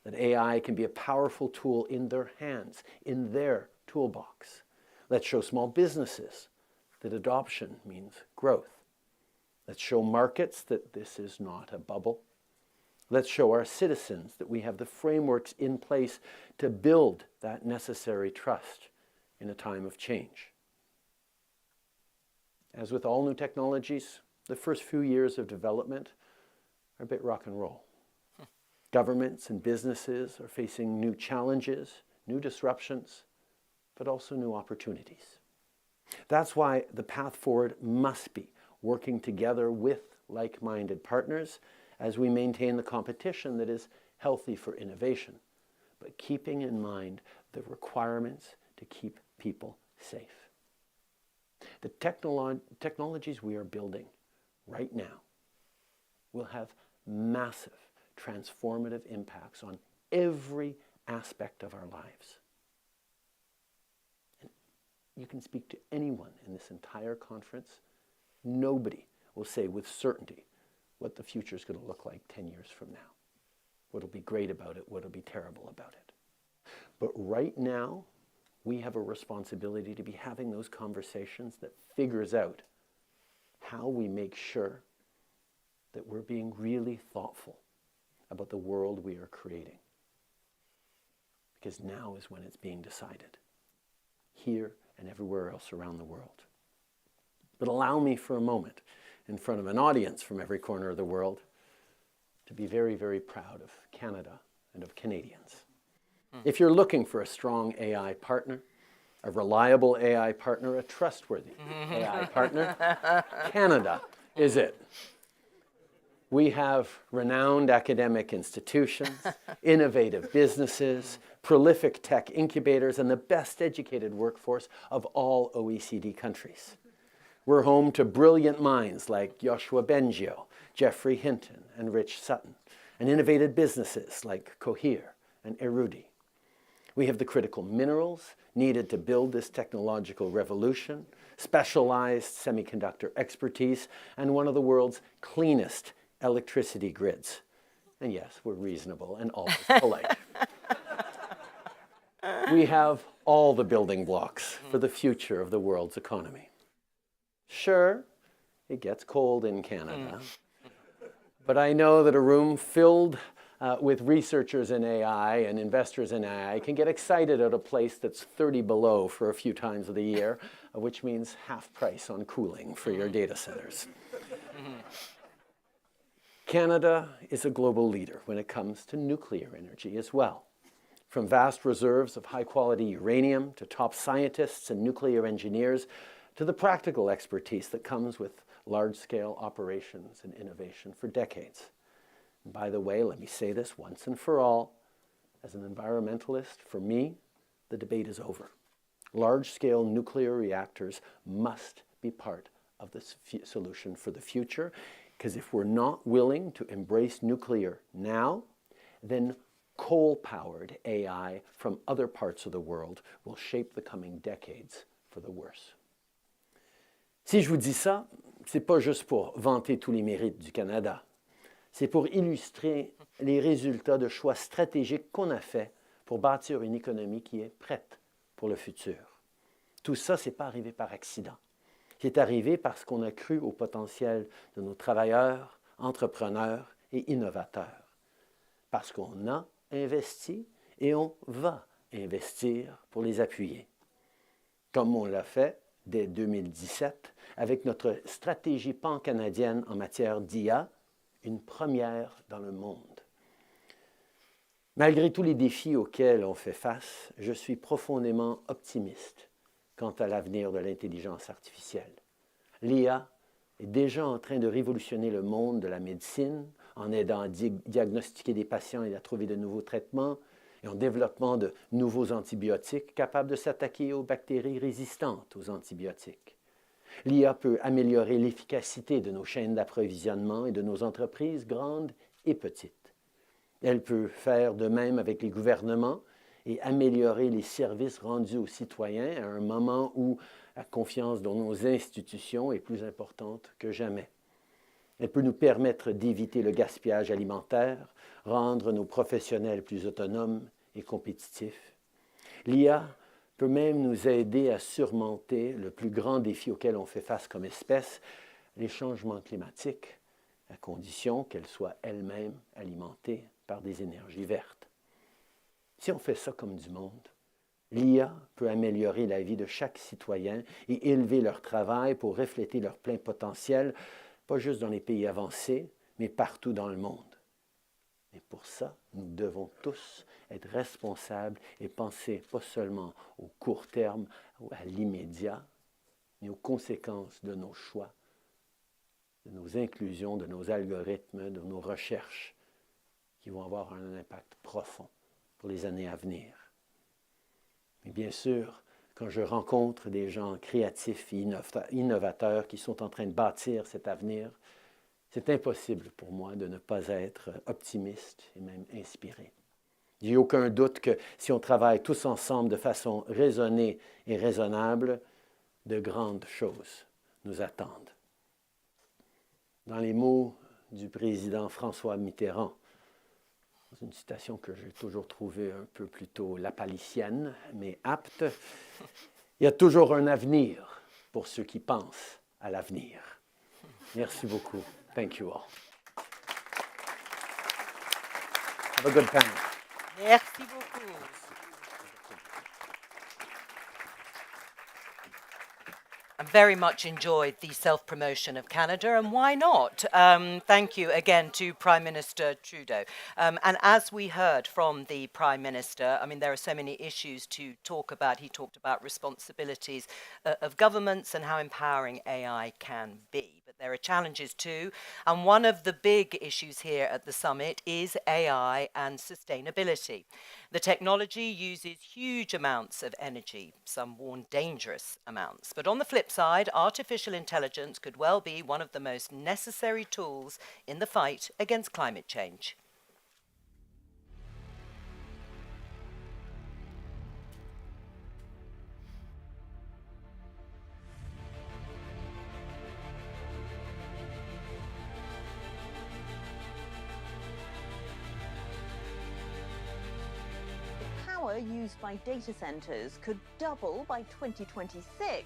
that AI can be a powerful tool in their hands, in their toolbox. Let's show small businesses that adoption means growth. Let's show markets that this is not a bubble. Let's show our citizens that we have the frameworks in place to build that necessary trust in a time of change. As with all new technologies, the first few years of development are a bit rock and roll. Governments and businesses are facing new challenges, new disruptions, but also new opportunities. That's why the path forward must be working together with like-minded partners as we maintain the competition that is healthy for innovation, but keeping in mind the requirements to keep people safe. The technologies we are building right now will have massive transformative impacts on every aspect of our lives. And you can speak to anyone in this entire conference, nobody will say with certainty what the future is going to look like 10 years from now. What'll be great about it, what'll be terrible about it. But right now, we have a responsibility to be having those conversations that figures out how we make sure that we're being really thoughtful about the world we are creating. Because now is when it's being decided, here and everywhere else around the world. But allow me for a moment, in front of an audience from every corner of the world, to be very, very proud of Canada and of Canadians. If you're looking for a strong AI partner, a reliable AI partner, a trustworthy AI partner, Canada is it. We have renowned academic institutions, innovative businesses, prolific tech incubators, and the best educated workforce of all OECD countries. We're home to brilliant minds like Yoshua Bengio, Jeffrey Hinton, and Rich Sutton, and innovative businesses like Cohere and Erudi. We have the critical minerals needed to build this technological revolution, specialized semiconductor expertise, and one of the world's cleanest electricity grids. And yes, we're reasonable and always polite. We have all the building blocks for the future of the world's economy. Sure, it gets cold in Canada, but I know that a room filled with researchers in AI and investors in AI can get excited at a place that's 30 below for a few times of the year, which means half price on cooling for your data centers. Canada is a global leader when it comes to nuclear energy as well. From vast reserves of high-quality uranium to top scientists and nuclear engineers to the practical expertise that comes with large-scale operations and innovation for decades. And by the way, let me say this once and for all, as an environmentalist, for me, the debate is over. Large-scale nuclear reactors must be part of the solution for the future, because if we're not willing to embrace nuclear now, then coal-powered AI from other parts of the world will shape the coming decades for the worse. Si je vous dis ça, c'est pas juste pour vanter tous les mérites du Canada. C'est pour illustrer les résultats de choix stratégiques qu'on a faits pour bâtir une économie qui est prête pour le futur. Tout ça, c'est pas arrivé par accident. C'est arrivé parce qu'on a cru au potentiel de nos travailleurs, entrepreneurs et innovateurs. Parce qu'on a investi et on va investir pour les appuyer. Comme on l'a fait dès 2017 avec notre stratégie pan-canadienne en matière d'IA, une première dans le monde. Malgré tous les défis auxquels on fait face, je suis profondément optimiste quant à l'avenir de l'intelligence artificielle. L'IA est déjà en train de révolutionner le monde de la médecine en aidant à diagnostiquer des patients et à trouver de nouveaux traitements et en développement de nouveaux antibiotiques capables de s'attaquer aux bactéries résistantes aux antibiotiques. L'IA peut améliorer l'efficacité de nos chaînes d'approvisionnement et de nos entreprises grandes et petites. Elle peut faire de même avec les gouvernements et améliorer les services rendus aux citoyens à un moment où la confiance dans nos institutions est plus importante que jamais. Elle peut nous permettre d'éviter le gaspillage alimentaire, rendre nos professionnels plus autonomes et compétitifs. L'IA peut même nous aider à surmonter le plus grand défi auquel on fait face comme espèce, les changements climatiques, à condition qu'elle soit elle-même alimentée par des énergies vertes. Si on fait ça comme du monde, l'IA peut améliorer la vie de chaque citoyen et élever leur travail pour refléter leur plein potentiel, pas juste dans les pays avancés, mais partout dans le monde. Mais pour ça, nous devons tous être responsables et penser pas seulement au court terme ou à l'immédiat, mais aux conséquences de nos choix, de nos inclusions, de nos algorithmes, de nos recherches, qui vont avoir un impact profond pour les années à venir. Mais bien sûr, quand je rencontre des gens créatifs et innovateurs qui sont en train de bâtir cet avenir, c'est impossible pour moi de ne pas être optimiste et même inspiré. Il n'y a aucun doute que si on travaille tous ensemble de façon raisonnée et raisonnable, de grandes choses nous attendent. Dans les mots du président François Mitterrand, c'est une citation que j'ai toujours trouvée un peu plutôt lapalicienne, mais apte, il y a toujours un avenir pour ceux qui pensent à l'avenir. Merci beaucoup. Thank you all. Have a good panel. Merci beaucoup. I very much enjoyed the self-promotion of Canada, and why not? Thank you again to Prime Minister Trudeau. And as we heard from the Prime Minister, I mean, there are so many issues to talk about. He talked about responsibilities of governments and how empowering AI can be. But there are challenges too. And one of the big issues here at the summit is AI and sustainability. The technology uses huge amounts of energy, some warn dangerous amounts. But on the flip side, artificial intelligence could well be one of the most necessary tools in the fight against climate change. Power used by data centers could double by 2026.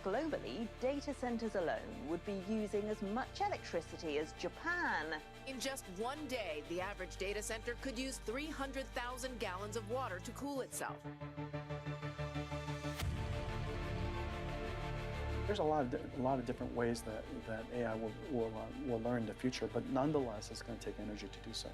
Globally, data centers alone would be using as much electricity as Japan. In just one day, the average data center could use 300,000 gallons of water to cool itself. There's a lot of different ways that AI will learn in the future, but nonetheless, it's going to take energy to do so.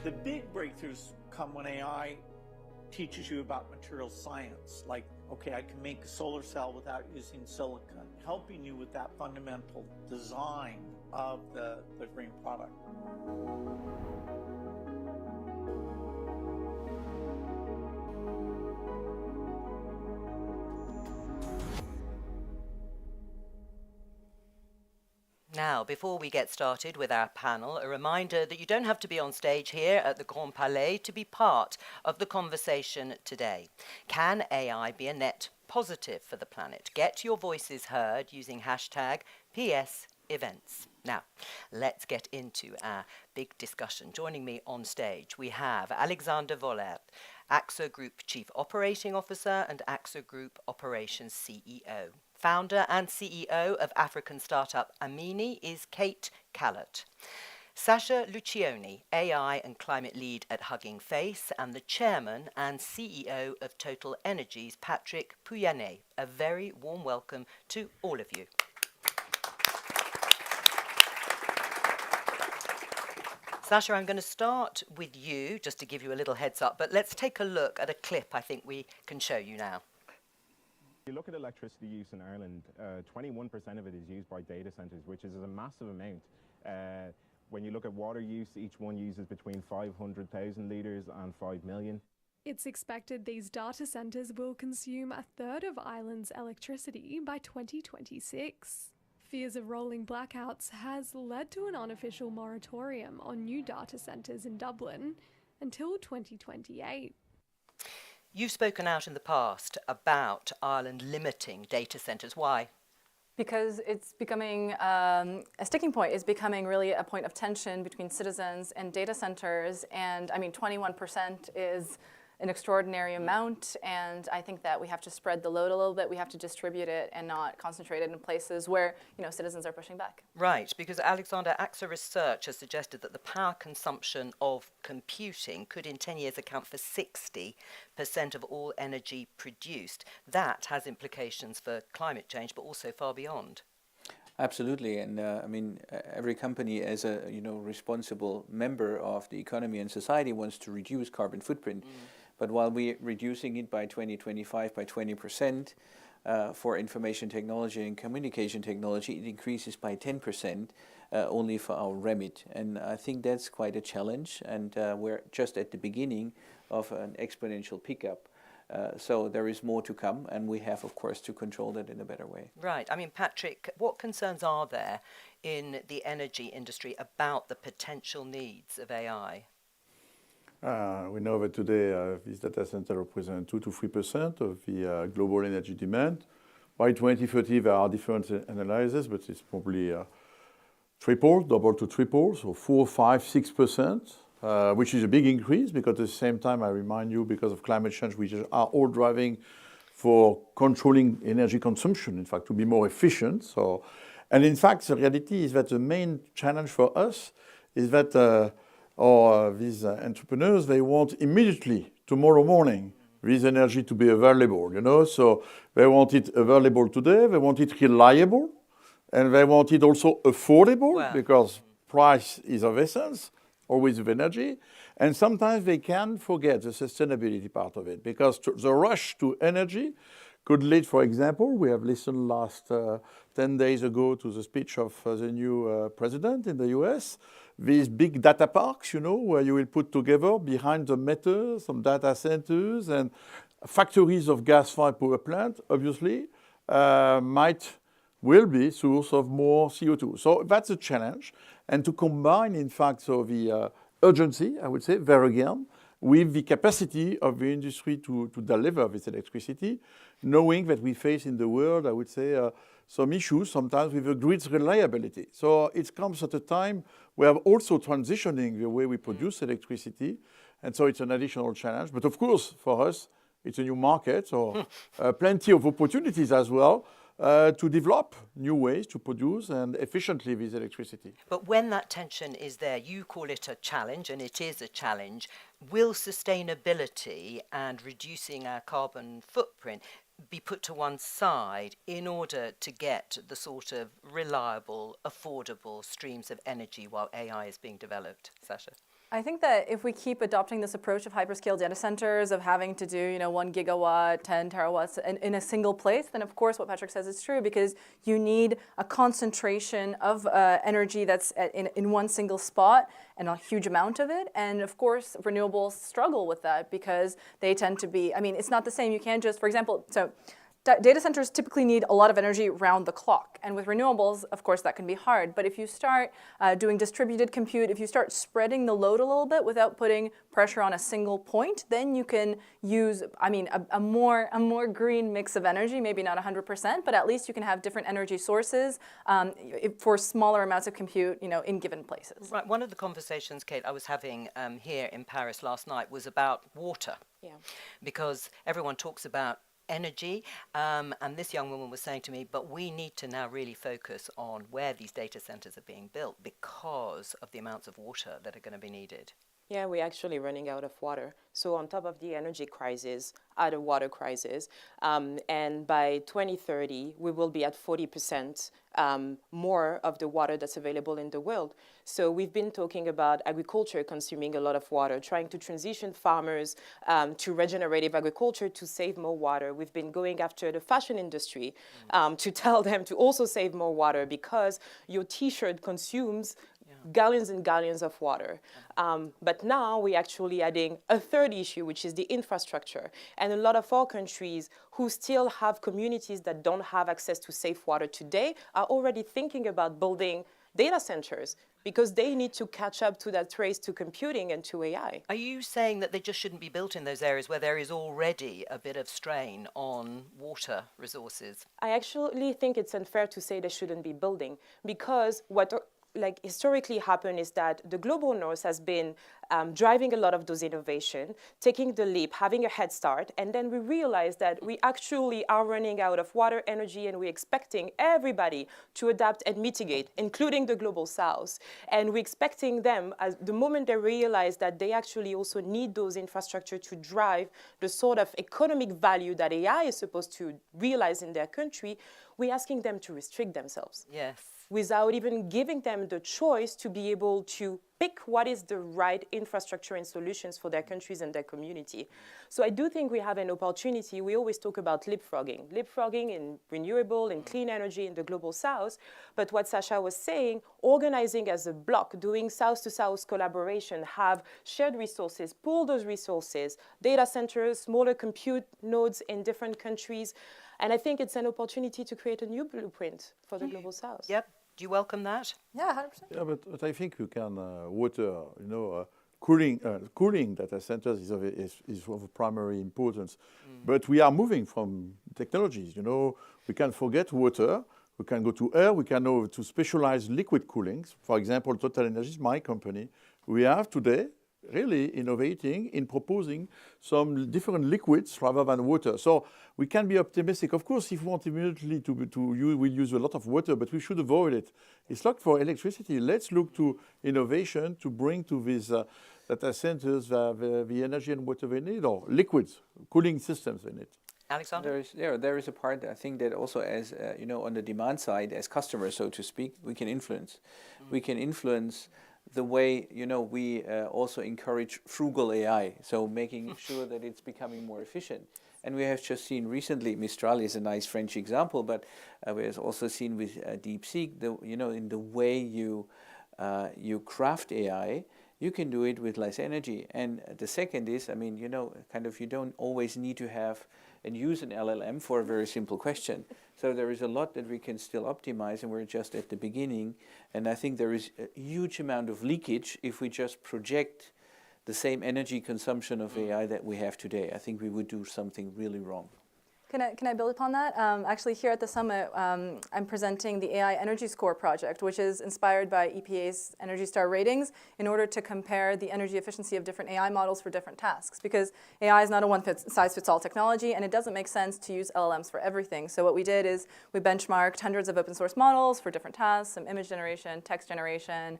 The big breakthroughs come when AI teaches you about material science, like, okay, I can make a solar cell without using silicon, helping you with that fundamental design of the green product. Now, before we get started with our panel, a reminder that you don't have to be on stage here at the Grand Palais to be part of the conversation today. Can AI be a net positive for the planet? Get your voices heard using hashtag #PSEvents. Now, let's get into our big discussion. Joining me on stage, we have Alexander Vollert, AXA Group Chief Operating Officer and AXA Group Operations CEO. Founder and CEO of African startup Amini is Kate Callett. Sasha Lucioni, AI and climate lead at Hugging Face, and the chairman and CEO of Total Energies, Patrick Pouyanné. A very warm welcome to all of you. Sasha, I'm going to start with you, just to give you a little heads up, but let's take a look at a clip I think we can show you now. If you look at electricity use in Ireland, 21% of it is used by data centres, which is a massive amount. When you look at water use, each one uses between 500,000 litres and 5 million. It's expected these data centres will consume a third of Ireland's electricity by 2026. Fears of rolling blackouts has led to an unofficial moratorium on new data centres in Dublin until 2028. You've spoken out in the past about Ireland limiting data centres. Why? Because it's becoming a sticking point. It's becoming really a point of tension between citizens and data centres. And I mean, 21% is an extraordinary amount. And I think that we have to spread the load a little bit. We have to distribute it and not concentrate it in places where, citizens are pushing back. Right, because Alexander, AXA research has suggested that the power consumption of computing could in 10 years account for 60% of all energy produced. That has implications for climate change, but also far beyond. Absolutely, and every company as a responsible member of the economy and society wants to reduce carbon footprint. But while we're reducing it by 2025 by 20%, for information technology and communication technology, it increases by 10% only for our remit. And I think that's quite a challenge, and we're just at the beginning of an exponential pickup. So there is more to come, and we have, of course, to control that in a better way. Right. I mean, Patrick, what concerns are there in the energy industry about the potential needs of AI? We know that today these data centers represent 2 to 3% of the global energy demand. By 2030, there are different analyses, but it's probably triple, double to triple, so 4, 5, 6%, which is a big increase because at the same time, I remind you, because of climate change, we are all driving for controlling energy consumption, in fact, to be more efficient. So, and in fact, the reality is that the main challenge for us is that these entrepreneurs, they want immediately, tomorrow morning, this energy to be available, you know. So they want it available today, they want it reliable, and they want it also affordable, because price is of essence, always with energy. And sometimes they can forget the sustainability part of it, because the rush to energy could lead, for example, we have listened last 10 days ago to the speech of the new president in the US, these big data parks, you know, where you will put together behind the meter some data centers and factories of gas-fired power plant, obviously, will be source of more CO2. So that's a challenge. And to combine, in fact, so the urgency, I would say, there again, with the capacity of the industry to deliver this electricity, knowing that we face in the world, I would say, some issues sometimes with the grid's reliability. So it comes at a time we are also transitioning the way we produce electricity, and so it's an additional challenge. But of course, for us, it's a new market, so plenty of opportunities as well to develop new ways to produce and efficiently this electricity. But when that tension is there, you call it a challenge, and it is a challenge. Will sustainability and reducing our carbon footprint be put to one side in order to get the sort of reliable, affordable streams of energy while AI is being developed? Sasha? I think that if we keep adopting this approach of hyperscale data centers, of having to do 1 gigawatt, 10 terawatts in a single place, then of course what Patrick says is true, because you need a concentration of energy that's in one single spot and a huge amount of it. And of course, renewables struggle with that because they tend to be, I mean, it's not the same. You can't just, for example, data centers typically need a lot of energy round the clock. And with renewables, of course, that can be hard. But if you start doing distributed compute, if you start spreading the load a little bit without putting pressure on a single point, then you can use, I mean, a more green mix of energy, maybe not 100%, but at least you can have different energy sources for smaller amounts of compute, in given places. Right. One of the conversations, Kate, I was having here in Paris last night was about water. Yeah. Because everyone talks about energy, and this young woman was saying to me, but we need to now really focus on where these data centers are being built because of the amounts of water that are going to be needed. Yeah, we're actually running out of water. So on top of the energy crisis, add a water crisis, and by 2030, we will be at 40% more of the water that's available in the world. So we've been talking about agriculture consuming a lot of water, trying to transition farmers to regenerative agriculture to save more water. We've been going after the fashion industry to tell them to also save more water because your T-shirt consumes gallons and gallons of water. But now we're actually adding a third issue, which is the infrastructure. And a lot of our countries who still have communities that don't have access to safe water today are already thinking about building data centers because they need to catch up to that race to computing and to AI. Are you saying that they just shouldn't be built in those areas where there is already a bit of strain on water resources? I actually think it's unfair to say they shouldn't be building because what historically happened is that the global north has been driving a lot of those innovation, taking the leap, having a head start, and then we realized that we actually are running out of water, energy, and we're expecting everybody to adapt and mitigate, including the global south. And we're expecting them, as the moment they realize that they actually also need those infrastructure to drive the sort of economic value that AI is supposed to realize in their country, we're asking them to restrict themselves. Yes. without even giving them the choice to be able to pick what is the right infrastructure and solutions for their countries and their community. So I do think we have an opportunity. We always talk about leapfrogging in renewable and clean energy in the global south. But what Sasha was saying, organizing as a block, doing south-to-south collaboration, have shared resources, pool those resources, data centers, smaller compute nodes in different countries. And I think it's an opportunity to create a new blueprint for the global south. Yep. Do you welcome that? Yeah, 100%. Yeah, but I think you can water, cooling data centers is of primary importance. But we are moving from technologies. We can forget water. We can go to air. We can go to specialized liquid coolings. For example, TotalEnergies, my company, we have today really innovating in proposing some different liquids rather than water. So we can be optimistic. Of course, if we want immediately we'll use a lot of water, but we should avoid it. It's like for electricity. Let's look to innovation to bring to these data centers the energy and water they need, or liquids, cooling systems they need. Alexander? There is a part, I think, that also as, on the demand side, as customers, so to speak, we can influence. We can influence the way, we also encourage frugal AI, so making sure that it's becoming more efficient. And we have just seen recently, Mistral is a nice French example, but we have also seen with DeepSeek, in the way you craft AI, you can do it with less energy. And the second is, you don't always need to have and use an LLM for a very simple question. So there is a lot that we can still optimize, and we're just at the beginning. And I think there is a huge amount of leakage if we just project the same energy consumption of AI that we have today. I think we would do something really wrong. Can I build upon that? Actually, here at the summit, I'm presenting the AI Energy Score project, which is inspired by EPA's Energy Star ratings in order to compare the energy efficiency of different AI models for different tasks. Because AI is not a one-size-fits-all technology, and it doesn't make sense to use LLMs for everything. So what we did is we benchmarked hundreds of open source models for different tasks, some image generation, text generation,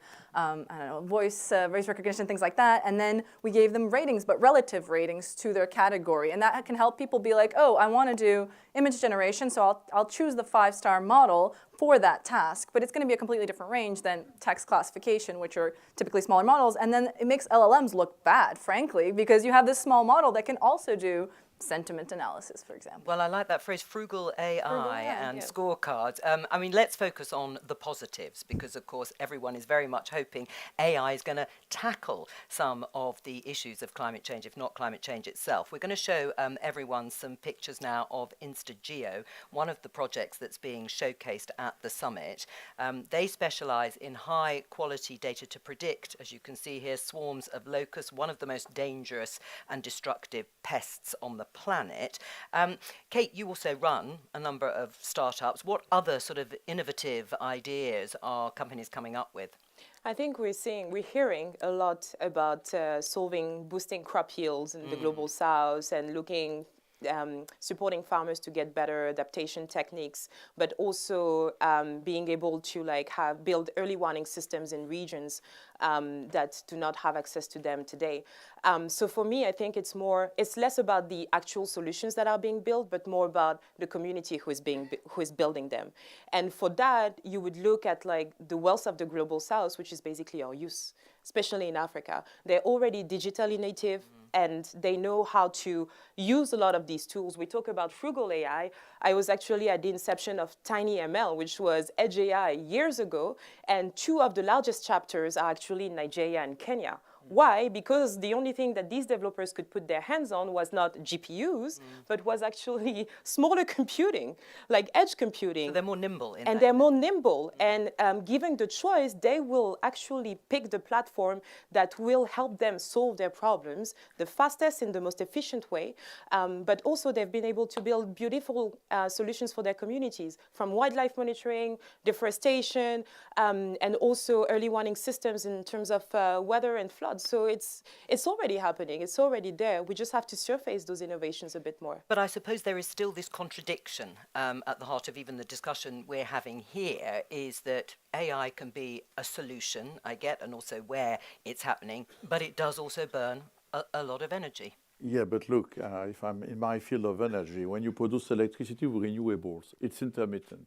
voice recognition, things like that. And then we gave them ratings, but relative ratings to their category. And that can help people be like, oh, I want to do image generation, so I'll choose the 5-star model for that task, but it's going to be a completely different range than text classification, which are typically smaller models, and then it makes LLMs look bad, frankly, because you have this small model that can also do sentiment analysis, for example. Well, I like that phrase, frugal AI and scorecards. Let's focus on the positives, because, of course, everyone is very much hoping AI is going to tackle some of the issues of climate change, if not climate change itself. We're going to show everyone some pictures now of InstaGeo, one of the projects that's being showcased at the summit. They specialize in high-quality data to predict, as you can see here, swarms of locusts, one of the most dangerous and destructive pests on the planet. Kate, you also run a number of startups. What other sort of innovative ideas are companies coming up with? I think we're hearing a lot about boosting crop yields in the global south and supporting farmers to get better adaptation techniques, but also being able to build early warning systems in regions that do not have access to them today. So for me, I think it's less about the actual solutions that are being built, but more about the community who is building them. And for that, you would look at the wealth of the global south, which is basically our youth, especially in Africa. They're already digitally native, and they know how to use a lot of these tools. We talk about frugal AI. I was actually at the inception of TinyML, which was Edge AI years ago, and 2 of the largest chapters are actually in Nigeria and Kenya. Why? Because the only thing that these developers could put their hands on was not GPUs, but was actually smaller computing, like edge computing. So they're more nimble in and that. They're more nimble. And given the choice, they will actually pick the platform that will help them solve their problems the fastest and the most efficient way. But also they've been able to build beautiful solutions for their communities, from wildlife monitoring, deforestation, and also early warning systems in terms of weather and flood. So it's already happening. It's already there. We just have to surface those innovations a bit more. But I suppose there is still this contradiction at the heart of even the discussion we're having here, is that AI can be a solution, I get, and also where it's happening, but it does also burn a lot of energy. Yeah, but look, if I'm in my field of energy, when you produce electricity with renewables, it's intermittent.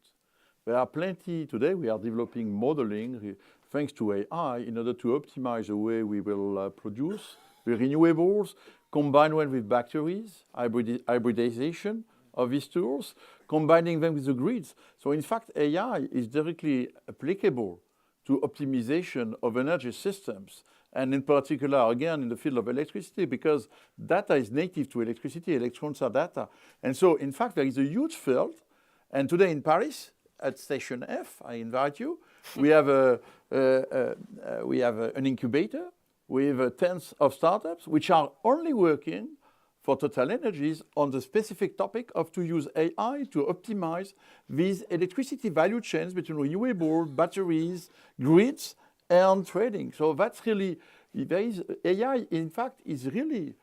there are plenty today. We are developing modeling thanks to AI in order to optimize the way we will produce the renewables, combine them with batteries, hybridization of these tools, combining them with the grids. So in fact, AI is directly applicable to optimization of energy systems, and in particular, again, in the field of electricity, because data is native to electricity, electrons are data. And so, in fact, there is a huge field, and today in Paris, at Station F, I invite you, we have an incubator with tens of startups, which are only working for TotalEnergies on the specific topic of to use AI to optimize these electricity value chains between renewable, batteries, grids, and trading. So that's really, AI, in fact, is really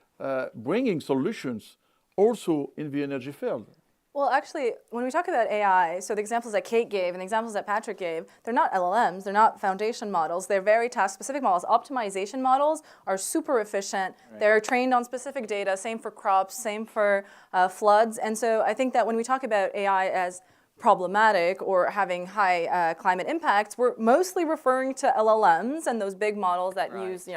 bringing solutions also in the energy field. Well, actually, when we talk about AI, so the examples that Kate gave and the examples that Patrick gave, they're not LLMs, they're not foundation models, they're very task-specific models. Optimization models are super efficient. Right. They're trained on specific data, same for crops, same for floods. And so I think that when we talk about AI as problematic or having high climate impacts, we're mostly referring to LLMs and those big models that use,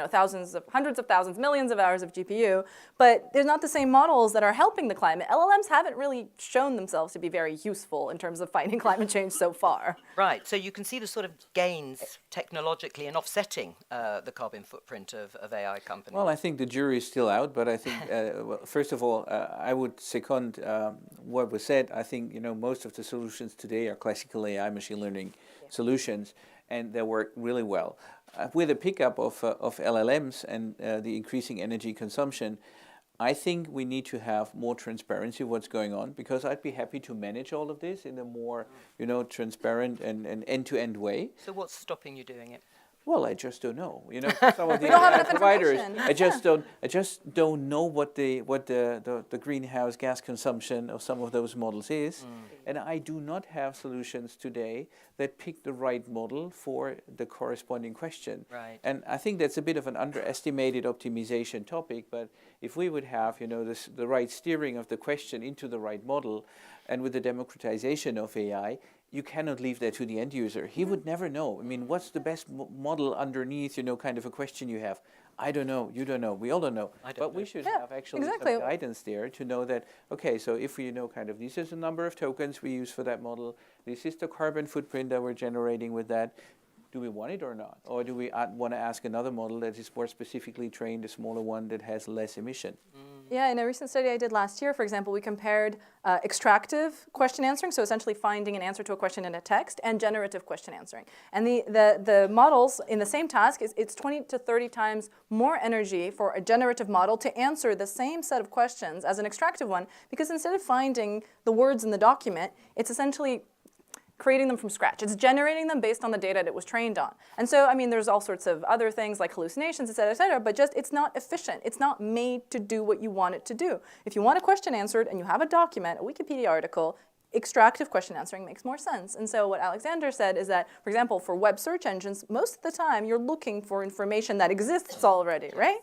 hundreds of thousands, millions of hours of GPU, but they're not the same models that are helping the climate. LLMs haven't really shown themselves to be very useful in terms of fighting climate change so far. Right, so you can see the sort of gains technologically in offsetting the carbon footprint of AI companies. Well, I think the jury is still out, but I think, well, first of all, I would second what was said. I think, most of the solutions today are classical AI machine learning solutions, and they work really well. With the pickup of LLMs and the increasing energy consumption, I think we need to have more transparency of what's going on, because I'd be happy to manage all of this in a more, transparent and end-to-end way. So what's stopping you doing it? Well, I just don't know. Some of the providers, I just don't know what the greenhouse gas consumption of some of those models is, and I do not have solutions today that pick the right model for the corresponding question. Right. And I think that's a bit of an underestimated optimization topic. But if we would have, the right steering of the question into the right model, and with the democratization of AI, you cannot leave that to the end user. He would never know. I mean, what's the best model underneath, kind of a question you have? I don't know. You don't know. We all don't know. But we should have actually some guidance there to know that, okay, so if we kind of, this is the number of tokens we use for that model, this is the carbon footprint that we're generating with that, do we want it or not? Or do we want to ask another model that is more specifically trained, a smaller one that has less emission? Yeah, in a recent study I did last year, for example, we compared extractive question answering, so essentially finding an answer to a question in a text, and generative question answering. And the models in the same task, it's 20 to 30 times more energy for a generative model to answer the same set of questions as an extractive one, because instead of finding the words in the document, it's essentially creating them from scratch. It's generating them based on the data that it was trained on. And so, I mean, there's all sorts of other things like hallucinations, et cetera, but just it's not efficient. It's not made to do what you want it to do. If you want a question answered and you have a document, a Wikipedia article, extractive question answering makes more sense. And so what Alexander said is that, for example, for web search engines, most of the time you're looking for information that exists already, right?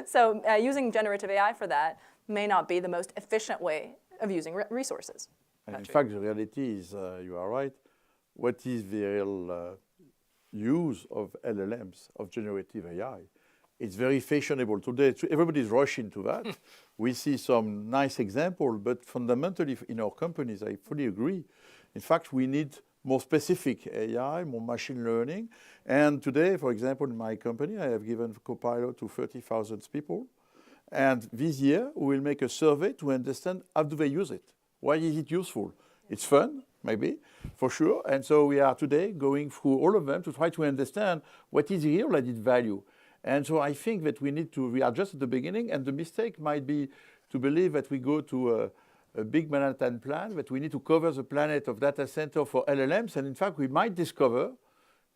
So using generative AI for that may not be the most efficient way of using resources. And in fact, the reality is, you are right, what is the real use of LLMs, of generative AI? It's very fashionable today. Everybody's rushing to that. We see some nice examples, but fundamentally in our companies, I fully agree. In fact, we need more specific AI, more machine learning. And today, for example, in my company, I have given Copilot to 30,000 people. And this year, we will make a survey to understand how do they use it. Why is it useful? It's fun, maybe, for sure. And so we are today going through all of them to try to understand what is real added value. And so I think that we are just at the beginning, and the mistake might be to believe that we go to a big Manhattan plan, that we need to cover the planet of data center for LLMs. And in fact, we might discover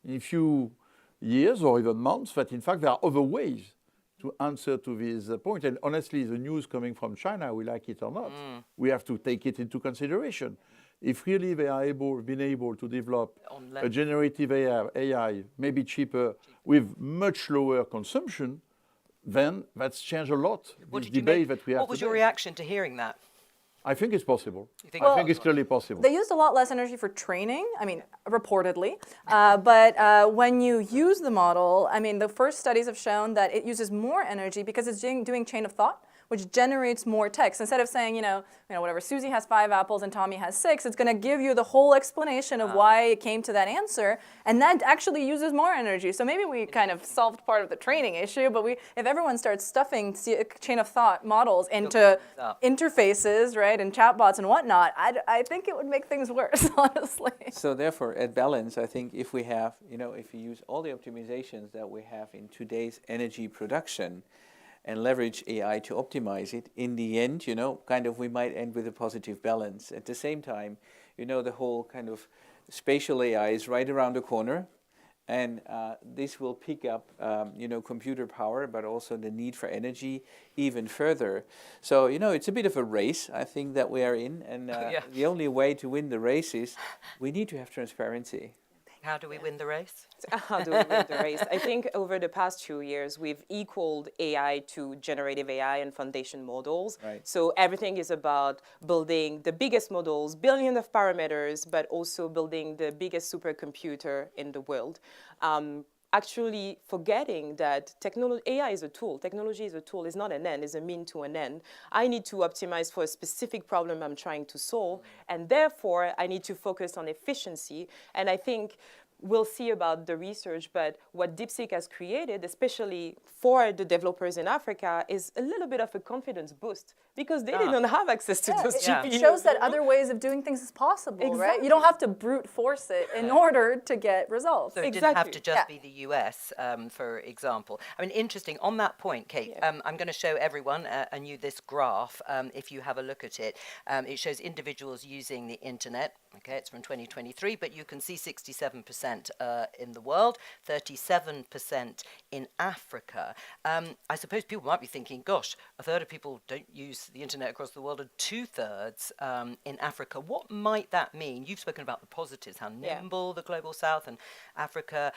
in a few years or even months that in fact there are other ways to answer to this point. And honestly, the news coming from China, we like it or not, we have to take it into consideration. If really they are been able to develop a generative AI, maybe cheaper, with much lower consumption, then that's changed a lot. What this debate that we have What was today. your reaction to hearing that? I think it's possible. Well, I think it's clearly possible. They used a lot less energy for training, I mean, reportedly. But when you use the model, I mean, the first studies have shown that it uses more energy because it's doing chain of thought, which generates more text. Instead of saying, whatever, Susie has 5 apples and Tommy has 6, it's going to give you the whole explanation of why it came to that answer, and that actually uses more energy. So maybe we kind of solved part of the training issue, but if everyone starts stuffing chain of thought models into interfaces, right, and chatbots and whatnot, I think it would make things worse, honestly. So therefore, at balance, I think if we have, if we use all the optimizations that we have in today's energy production, and leverage AI to optimize it, in the end, we might end with a positive balance. At the same time, the whole kind of spatial AI is right around the corner, and this will pick up, computer power, but also the need for energy even further. So, it's a bit of a race, I think, that we are in, and the only way to win the race is we need to have transparency. How do we win the race? How do we win the race? I think over the past 2 years, we've equaled AI to generative AI and foundation models. Right. So everything is about building the biggest models, billions of parameters, but also building the biggest supercomputer in the world. Actually forgetting that AI is a tool. Technology is a tool, it's not an end, it's a mean to an end. I need to optimize for a specific problem I'm trying to solve, and therefore I need to focus on efficiency. And I think we'll see about the research, but what DeepSeek has created, especially for the developers in Africa, is a little bit of a confidence boost because they didn't have access to those GPUs. It shows that other ways of doing things is possible, right? You don't have to brute force it in order to get results. So it didn't have to just be the US, for example. I mean, interesting. On that point, Kate, I'm going to show everyone this graph. If you have a look at it, it shows individuals using the internet. Okay, it's from 2023, but you can see 67% in the world, 37% in Africa. I suppose people might be thinking, gosh, a third of people don't use the internet across the world and 2/3 in Africa. What might that mean? You've spoken about the positives, how nimble the Global South and Africa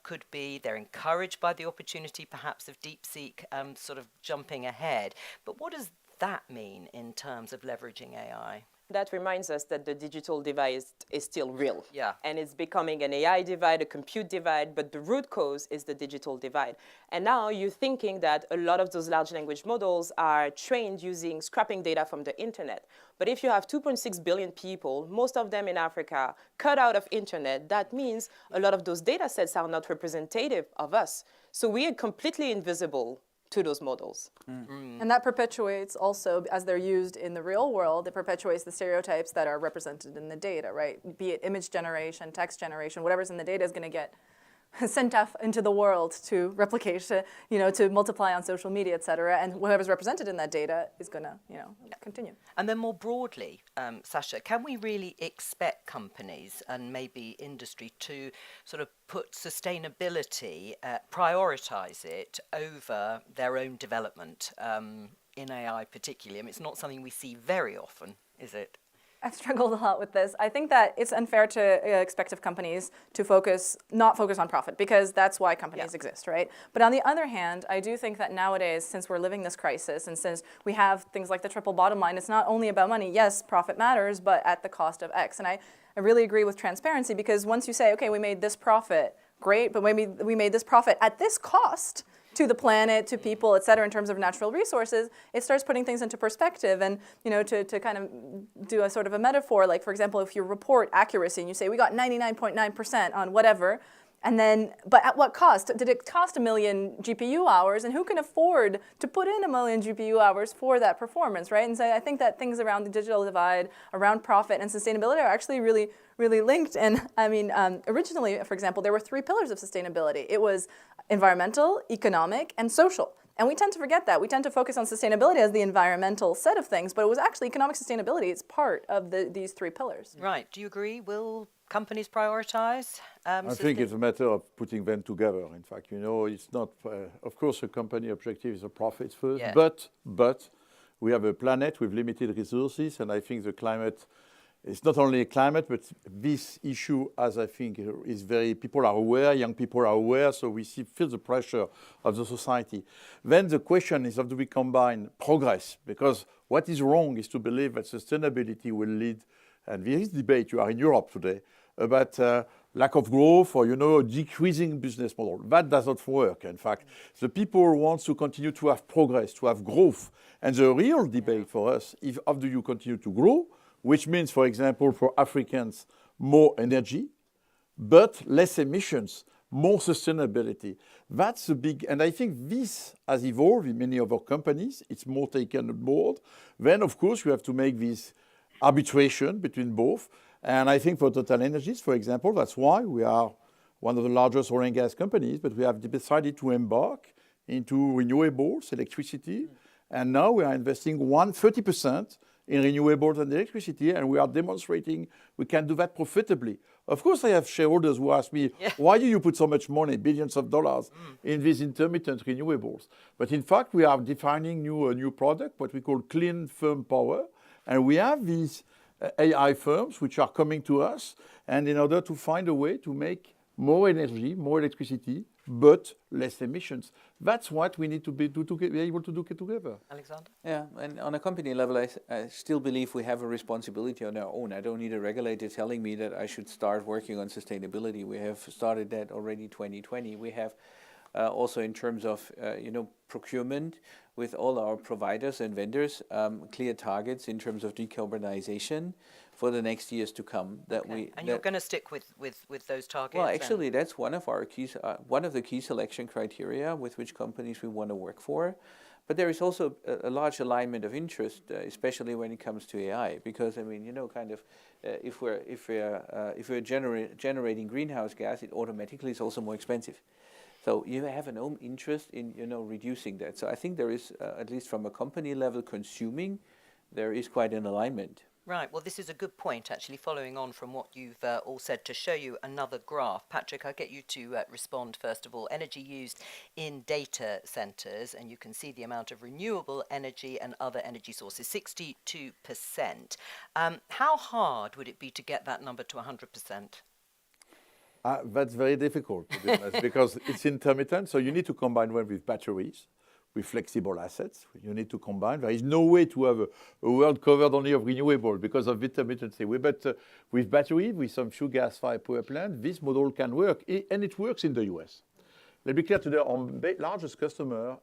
could be. They're encouraged by the opportunity, perhaps, of DeepSeek sort of jumping ahead. But what does that mean in terms of leveraging AI? That reminds us that the digital divide is still real. Yeah. And it's becoming an AI divide, a compute divide, but the root cause is the digital divide. And now you're thinking that a lot of those large language models are trained using scrapping data from the internet. But if you have 2.6 billion people, most of them in Africa, cut out of internet, that means a lot of those data sets are not representative of us. So we are completely invisible to those models. And that perpetuates also, as they're used in the real world, it perpetuates the stereotypes that are represented in the data, right? Be it image generation, text generation, whatever's in the data is going to get sent off into the world to replicate, to multiply on social media, et cetera, and whatever's represented in that data is going to, continue. And then more broadly, Sasha, can we really expect companies and maybe industry to sort of put sustainability, prioritize it over their own development in AI particularly? I mean, it's not something we see very often, is it? I've struggled a lot with this. I think that it's unfair to expect of companies to not focus on profit, because that's why companies exist, right? But on the other hand, I do think that nowadays, since we're living this crisis and since we have things like the triple bottom line, it's not only about money. Yes, profit matters, but at the cost of X. And I really agree with transparency, because once you say, okay, we made this profit, great, but maybe we made this profit at this cost to the planet, to people, et cetera, in terms of natural resources, it starts putting things into perspective. And to kind of do a sort of a metaphor, like, for example, if you report accuracy and you say we got 99.9% on whatever, and then, but at what cost? Did it cost 1 million GPU hours? And who can afford to put in 1 million GPU hours for that performance, right? And so I think that things around the digital divide, around profit and sustainability are actually really, really linked. And I mean, originally, for example, there were 3 pillars of sustainability. It was environmental, economic, and social. And we tend to forget that. We tend to focus on sustainability as the environmental set of things, but it was actually economic sustainability. It's part of these 3 pillars. Right. Do you agree? Will companies prioritize? I think it's a matter of putting them together. In fact, it's not, of course, a company objective is a profit first, but we have a planet with limited resources, and I think the climate, it's not only a climate, but this issue, as I think, is people are aware, young people are aware, so we feel the pressure of the society. Then the question is, how do we combine progress? Because What is wrong is to believe that sustainability will lead, and there is debate, you are in Europe today, about lack of growth or, decreasing business model. That does not work. In fact, the people want to continue to have progress, to have growth. And the real debate for us is how do you continue to grow, which means, for example, for Africans, more energy, but less emissions, more sustainability. That's a big, and I think this has evolved in many other companies. It's more taken on board. Then, of course, you have to make this arbitration between both. And I think for Total Energies, for example, that's why we are one of the largest oil and gas companies, but we have decided to embark into renewables, electricity, and now we are investing 30% in renewables and electricity, and we are demonstrating we can do that profitably. Of course, I have shareholders who ask me, why do you put so much money, billions of dollars, in these intermittent renewables? But in fact, we are defining a new product, what we call clean firm power, and we have these AI firms which are coming to us, and in order to find a way to make more energy, more electricity, but less emissions. That's what we need to be able to do together. Alexander? Yeah, and on a company level, I still believe we have a responsibility on our own. I don't need a regulator telling me that I should start working on sustainability. We have started that already 2020. We have also in terms of procurement with all our providers and vendors, clear targets in terms of decarbonization for the next years to come. You're going to stick with those targets? Well, actually, that's one of our keys, one of the key selection criteria with which companies we want to work for. But there is also a large alignment of interest, especially when it comes to AI, because if we're generating greenhouse gas, it automatically is also more expensive. So you have an own interest in reducing that. So I think there is, at least from a company level consuming, there is quite an alignment. Right, well this is a good point actually, following on from what you've all said, to show you another graph. Patrick, I'll get you to respond first of all. Energy used in data centres, and you can see the amount of renewable energy and other energy sources, 62%. How hard would it be to get that number to 100%? That's very difficult, to be honest, because it's intermittent, so you need to combine one with batteries, with flexible assets. You need to combine. There is no way to have a world covered only of renewable because of intermittency. But with battery, with some few gas-fired power plants, this model can work, and it works in the US. Let's be clear today, our largest customer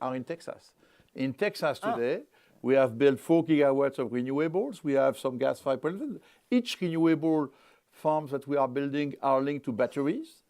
are in Texas. In Texas today, we have built 4 gigawatts of renewables. We have some gas-fired power plants. Each renewable farms that we are building are linked to batteries.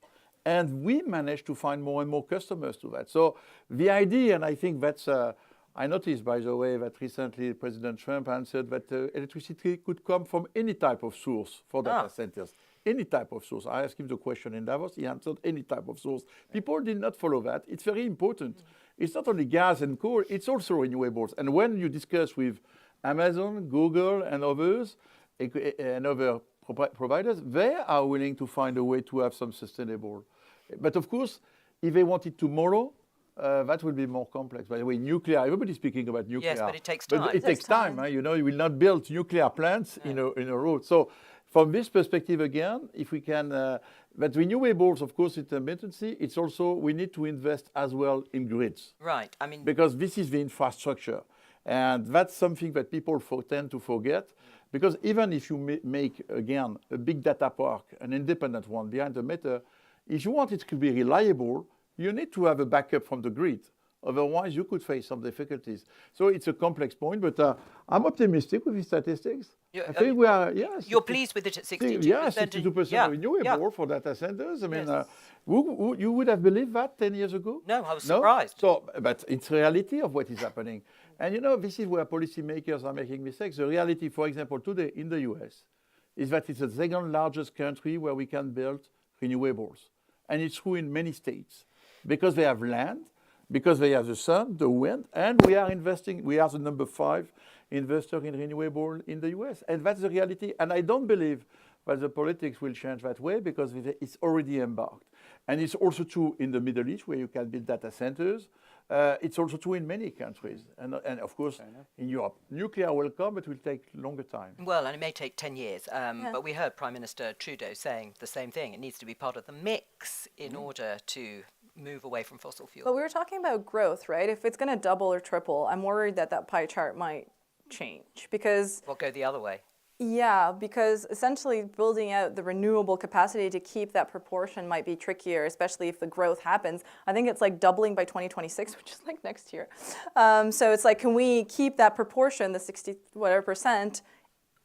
And we managed to find more and more customers to that. So the idea, and I think that's, I noticed, by the way, that recently President Trump answered that electricity could come from any type of source for data centers. Any type of source. I asked him the question in Davos, he answered any type of source. People did not follow that. It's very important. It's not only gas and coal, it's also renewables. And when you discuss with Amazon, Google, and others, and other providers, they are willing to find a way to have some sustainable. But of course, if they want it tomorrow, that will be more complex. By the way, nuclear, everybody's speaking about nuclear. Yes, but it takes time. But it takes time. You will not build nuclear plants in a row. So from this perspective, again, if we can, but renewables, of course, intermittency, it's also, we need to invest as well in grids. Right, because this is the infrastructure. And that's something that people tend to forget. Because even if you make, again, a big data park, an independent one behind the meter, if you want it to be reliable, you need to have a backup from the grid. Otherwise, you could face some difficulties. So it's a complex point, but I'm optimistic with the statistics. I think we are, yes. You're pleased with it at 62%? Yeah, 62% renewable for data centers. I mean, you would have believed that 10 years ago? No, I was surprised. So, but it's reality of what is happening. And this is where policymakers are making mistakes. The reality, for example, today in the US, is that it's the second largest country where we can build renewables. And it's true in many states. Because they have land, because they have the sun, the wind, and we are investing, we are the number 5 investor in renewable in the US. And that's the reality. And I don't believe that the politics will change that way because it's already embarked. And it's also true in the Middle East where you can build data centers. It's also true in many countries. And of course, in Europe. Nuclear will come, but it will take longer time. Well, and it may take 10 years. But we heard Prime Minister Trudeau saying the same thing. It needs to be part of the mix in order to move away from fossil fuel. But we were talking about growth, right? If it's going to double or triple, I'm worried that pie chart might change because Well, go the other way. yeah, because essentially building out the renewable capacity to keep that proportion might be trickier, especially if the growth happens. I think it's like doubling by 2026, which is like next year. So it's like, can we keep that proportion, the 60 whatever percent,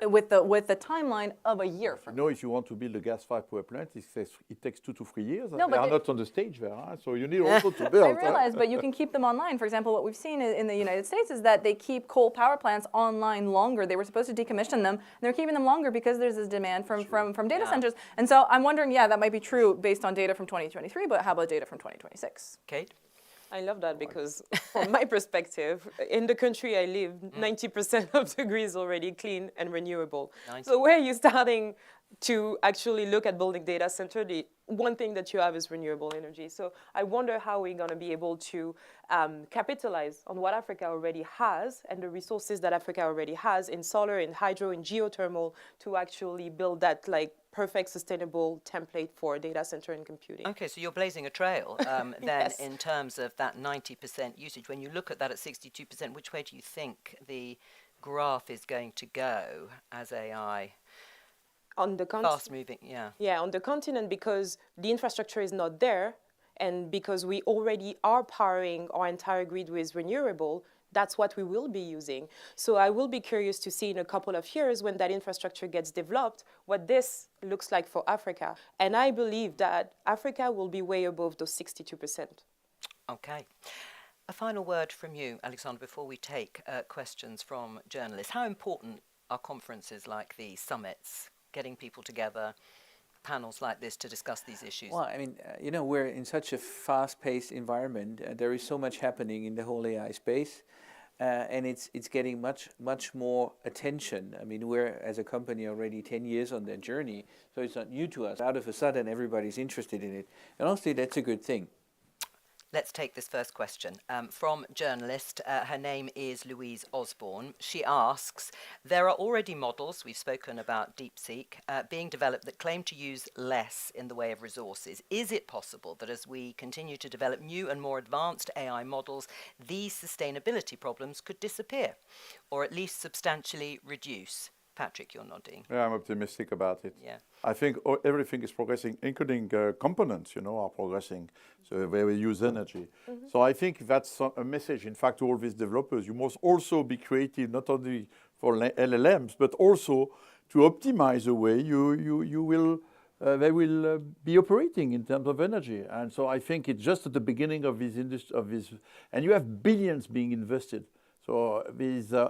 with the timeline of a year from now? You know, if you want to build a gas-fired power plant, it takes 2 to 3 years. No, They but are not on the stage there, so you need also to build. I realize, but you can keep them online. For example, what we've seen in the United States is that they keep coal power plants online longer. They were supposed to decommission them, and they're keeping them longer because there's this demand from data centers. And so I'm wondering, yeah, that might be true based on data from 2023, but how about data from 2026? Kate? I love that because from my perspective, in the country I live, 90% of the grid is already clean and renewable. 90. So where are you starting to actually look at building data center? The one thing that you have is renewable energy. So I wonder how we're going to be able to capitalize on what Africa already has and the resources that Africa already has in solar, in hydro, in geothermal to actually build that like perfect sustainable template for data center and computing. Okay, so you're blazing a trail then Yes. in terms of that 90% usage. When you look at that at 62%, which way do you think the graph is going to go as AI? On the Fast moving, yeah. Yeah, on the continent because the infrastructure is not there and because we already are powering our entire grid with renewable, that's what we will be using. So I will be curious to see in a couple of years when that infrastructure gets developed, what this looks like for Africa. And I believe that Africa will be way above those 62%. Okay. A final word from you, Alexander, before we take questions from journalists. How important are conferences like these, summits, getting people together, panels like this to discuss these issues? Well, I mean, you know, we're in such a fast-paced environment. There is so much happening in the whole AI space, and it's getting much more attention. I mean, we're, as a company, already 10 years on that journey, so it's not new to us. Out of a sudden, everybody's interested in it. And honestly, that's a good thing. Let's take this first question from journalist. Her name is Louise Osborne. She asks, there are already models, we've spoken about DeepSeek, being developed that claim to use less in the way of resources. Is it possible that as we continue to develop new and more advanced AI models, these sustainability problems could disappear or at least substantially reduce? Patrick, you're nodding. Yeah, I'm optimistic about it. Yeah. I think everything is progressing, including components, are progressing, so where we use energy. So I think that's a message, in fact, to all these developers. You must also be creative, not only for LLMs, but also to optimize the way they will be operating in terms of energy. And so I think it's just at the beginning of this industry, and you have billions being invested. So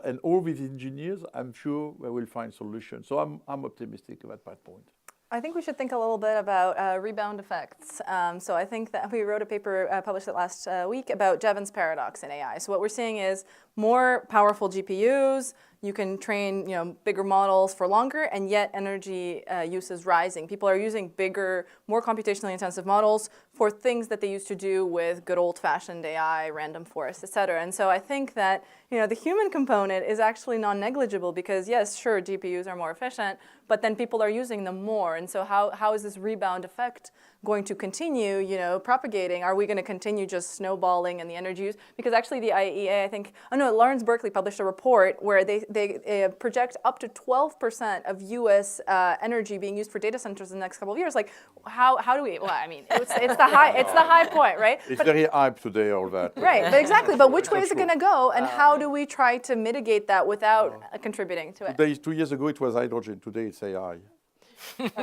and all these engineers, I'm sure we will find solutions. So I'm optimistic about that point. I think we should think a little bit about rebound effects. So I think that we wrote a paper, published it last week, about Jevons paradox in AI. So what we're seeing is more powerful GPUs, you can train bigger models for longer, and yet energy use is rising. People are using bigger, more computationally intensive models for things that they used to do with good old-fashioned AI, random forest, et cetera. And so I think that the human component is actually non-negligible because, yes, sure, GPUs are more efficient, but then people are using them more. And so how is this rebound effect going to continue, propagating? Are we going to continue just snowballing in the energy use? Because actually the IEA, Lawrence Berkeley published a report where they project up to 12% of U.S. energy being used for data centers in the next couple of years. Like, how do we? Well, I mean, it's the high point, right? It's very hype today, all that. Right, but exactly. But which way is it going to go, and how do we try to mitigate that without contributing to it? Today, 2 years ago, it was hydrogen. Today, it's AI.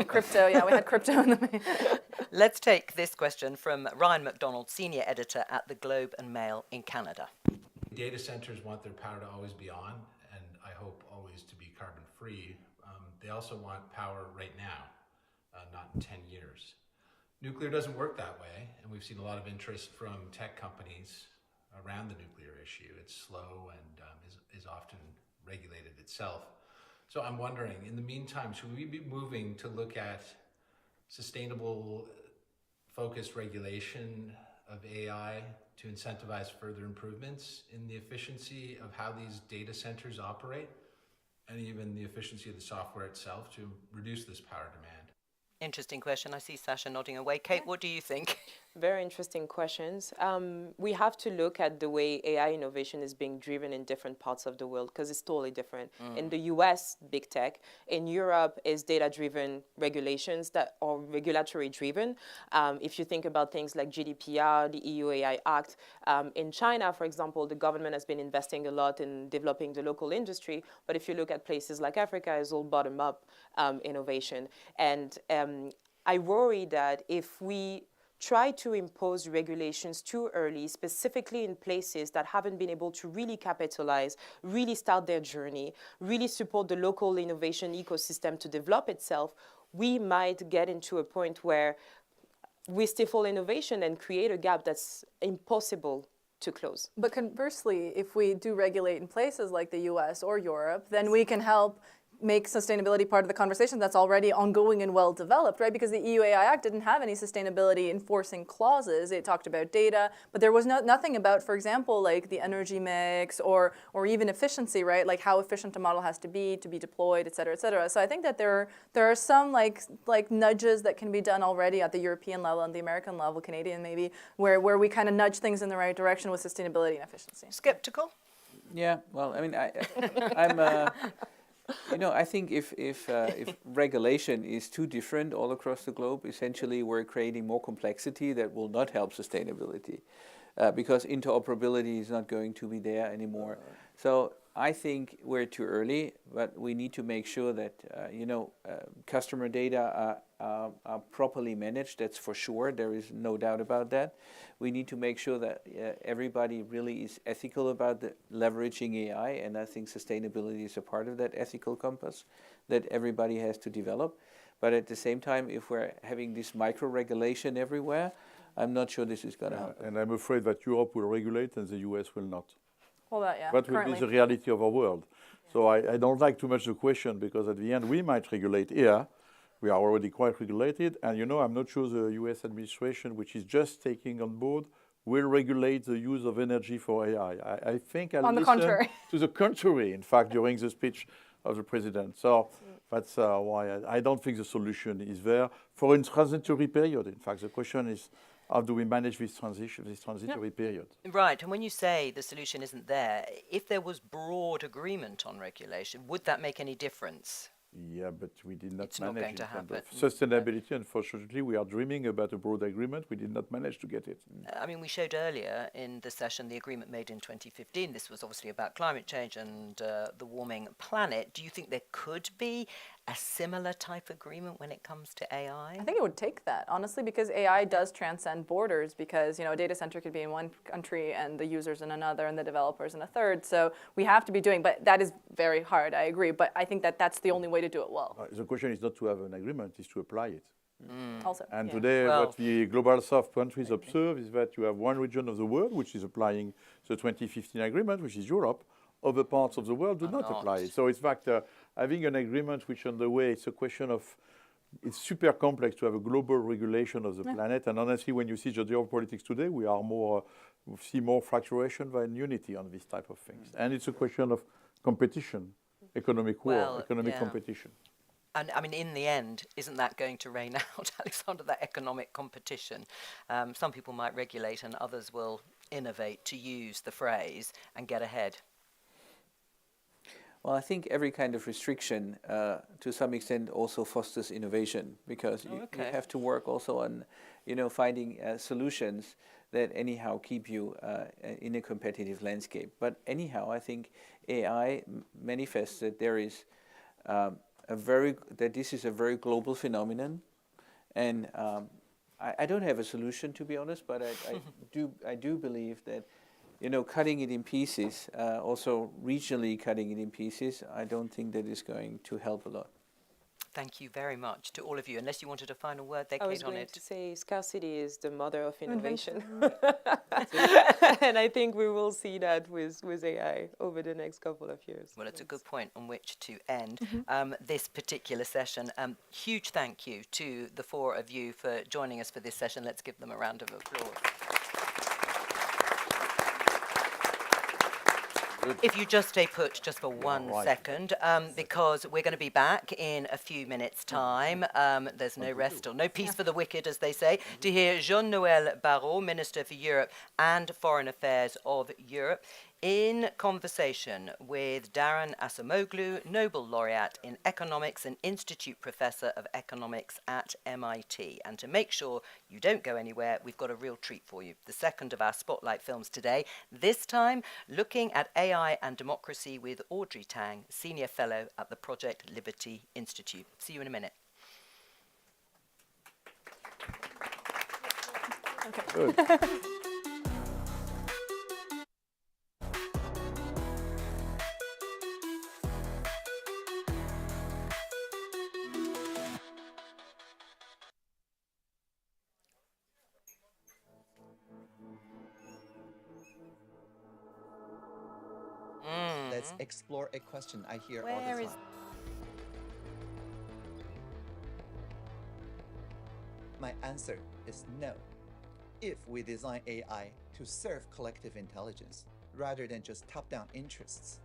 Crypto, yeah, we had crypto in the. Let's take this question from Ryan McDonald, senior editor at the Globe and Mail in Canada. Data centers want their power to always be on, and I hope always to be carbon free. They also want power right now, not in 10 years. Nuclear doesn't work that way, and we've seen a lot of interest from tech companies around the nuclear issue. It's slow and is often regulated itself. So I'm wondering, in the meantime, should we be moving to look at sustainable, focused regulation of AI to incentivize further improvements in the efficiency of how these data centers operate, and even the efficiency of the software itself to reduce this power demand? Interesting question. I see Sasha nodding away. Kate, what do you think? Very interesting questions. We have to look at the way AI innovation is being driven in different parts of the world because it's totally different. In the US, big tech. In Europe, is data-driven regulations that are regulatory-driven. If you think about things like GDPR, the EU AI Act. In China, for example, the government has been investing a lot in developing the local industry. But if you look at places like Africa, it's all bottom-up innovation. And I worry that if we try to impose regulations too early, specifically in places that haven't been able to really capitalize, really start their journey, really support the local innovation ecosystem to develop itself, we might get into a point where we stifle innovation and create a gap that's impossible to close. But conversely, if we do regulate in places like the US or Europe, then we can help make sustainability part of the conversation that's already ongoing and well developed, right? Because the EU AI Act didn't have any sustainability enforcing clauses. It talked about data, but there was nothing about, for example, like the energy mix or even efficiency, right? Like how efficient a model has to be deployed, et cetera, et cetera. So I think that there are some like nudges that can be done already at the European level and the American level, Canadian maybe, where we kind of nudge things in the right direction with sustainability and efficiency. Skeptical? Yeah, well, I mean, I'm... You know, I think if regulation is too different all across the globe, essentially we're creating more complexity that will not help sustainability because interoperability is not going to be there anymore. So I think we're too early, but we need to make sure that, customer data are properly managed. That's for sure. There is no doubt about that. We need to make sure that everybody really is ethical about leveraging AI, and I think sustainability is a part of that ethical compass that everybody has to develop. But at the same time, if we're having this micro-regulation everywhere, I'm not sure this is going to happen. And I'm afraid that Europe will regulate and the US will not. Well, that will be the reality of our world. So I don't like too much the question because at the end we might regulate here. We are already quite regulated. And I'm not sure the US administration, which is just taking on board, will regulate the use of energy for AI. I think I'll listen to the contrary, in fact, during the speech of the president. So that's why I don't think the solution is there for a transitory period. In fact, the question is, how do we manage this transitory period? Right, and when you say the solution isn't there, if there was broad agreement on regulation, would that make any difference? Yeah, but we did not it's manage not going in to terms happen. of sustainability. Unfortunately, we are dreaming about a broad agreement. We did not manage to get it. I mean, we showed earlier in the session the agreement made in 2015. This was obviously about climate change and the warming planet. Do you think there could be a similar type agreement when it comes to AI? I think it would take that, honestly, because AI does transcend borders because, a data center could be in one country and the users in another and the developers in a third. So we have to be doing, but that is very hard, I agree. But I think that that's the only way to do it well. The question is not to have an agreement, it's to apply it. Also, and today what the Global South countries observe is that you have one region of the world which is applying the 2015 agreement, which is Europe. Other parts of the world do not apply it. So in fact, having an agreement which on the way, it's a question of, it's super complex to have a global regulation of the planet. And honestly, when you see the geopolitics today, we see more fracturation than unity on this type of things. And it's a question of competition, economic war, economic competition. And I mean, in the end, isn't that going to rain out, Alexander, that economic competition? Some people might regulate and others will innovate, to use the phrase, and get ahead. Well, I think every kind of restriction, to some extent, also fosters innovation because you have to work also on, finding solutions that anyhow keep you in a competitive landscape. But anyhow, I think AI manifests that there is that this is a very global phenomenon, and I don't have a solution, to be honest, but I do believe that. Cutting it in pieces, also regionally cutting it in pieces, I don't think that is going to help a lot. Thank you very much to all of you. Unless you wanted a final word there, Kate, on it. I was going to say scarcity is the mother of innovation. And I think we will see that with AI over the next couple of years. Well, it's a good point on which to end this particular session. Huge thank you to the four of you for joining us for this session. Let's give them a round of applause. If you just stay put just for 1 second, because we're going to be back in a few minutes' time. There's no rest or no peace for the wicked, as they say, to hear Jean-Noël Barrot, Minister for Europe and Foreign Affairs of Europe, in conversation with Daron Acemoglu, Nobel Laureate in Economics and Institute Professor of Economics at MIT. And to make sure you don't go anywhere, we've got a real treat for you. The second of our Spotlight films today, this time looking at AI and democracy with Audrey Tang, Senior Fellow at the Project Liberty Institute. See you in a minute. Okay. Let's explore a question I hear all the time. My answer is no. If we design AI to serve collective intelligence rather than just top-down interests,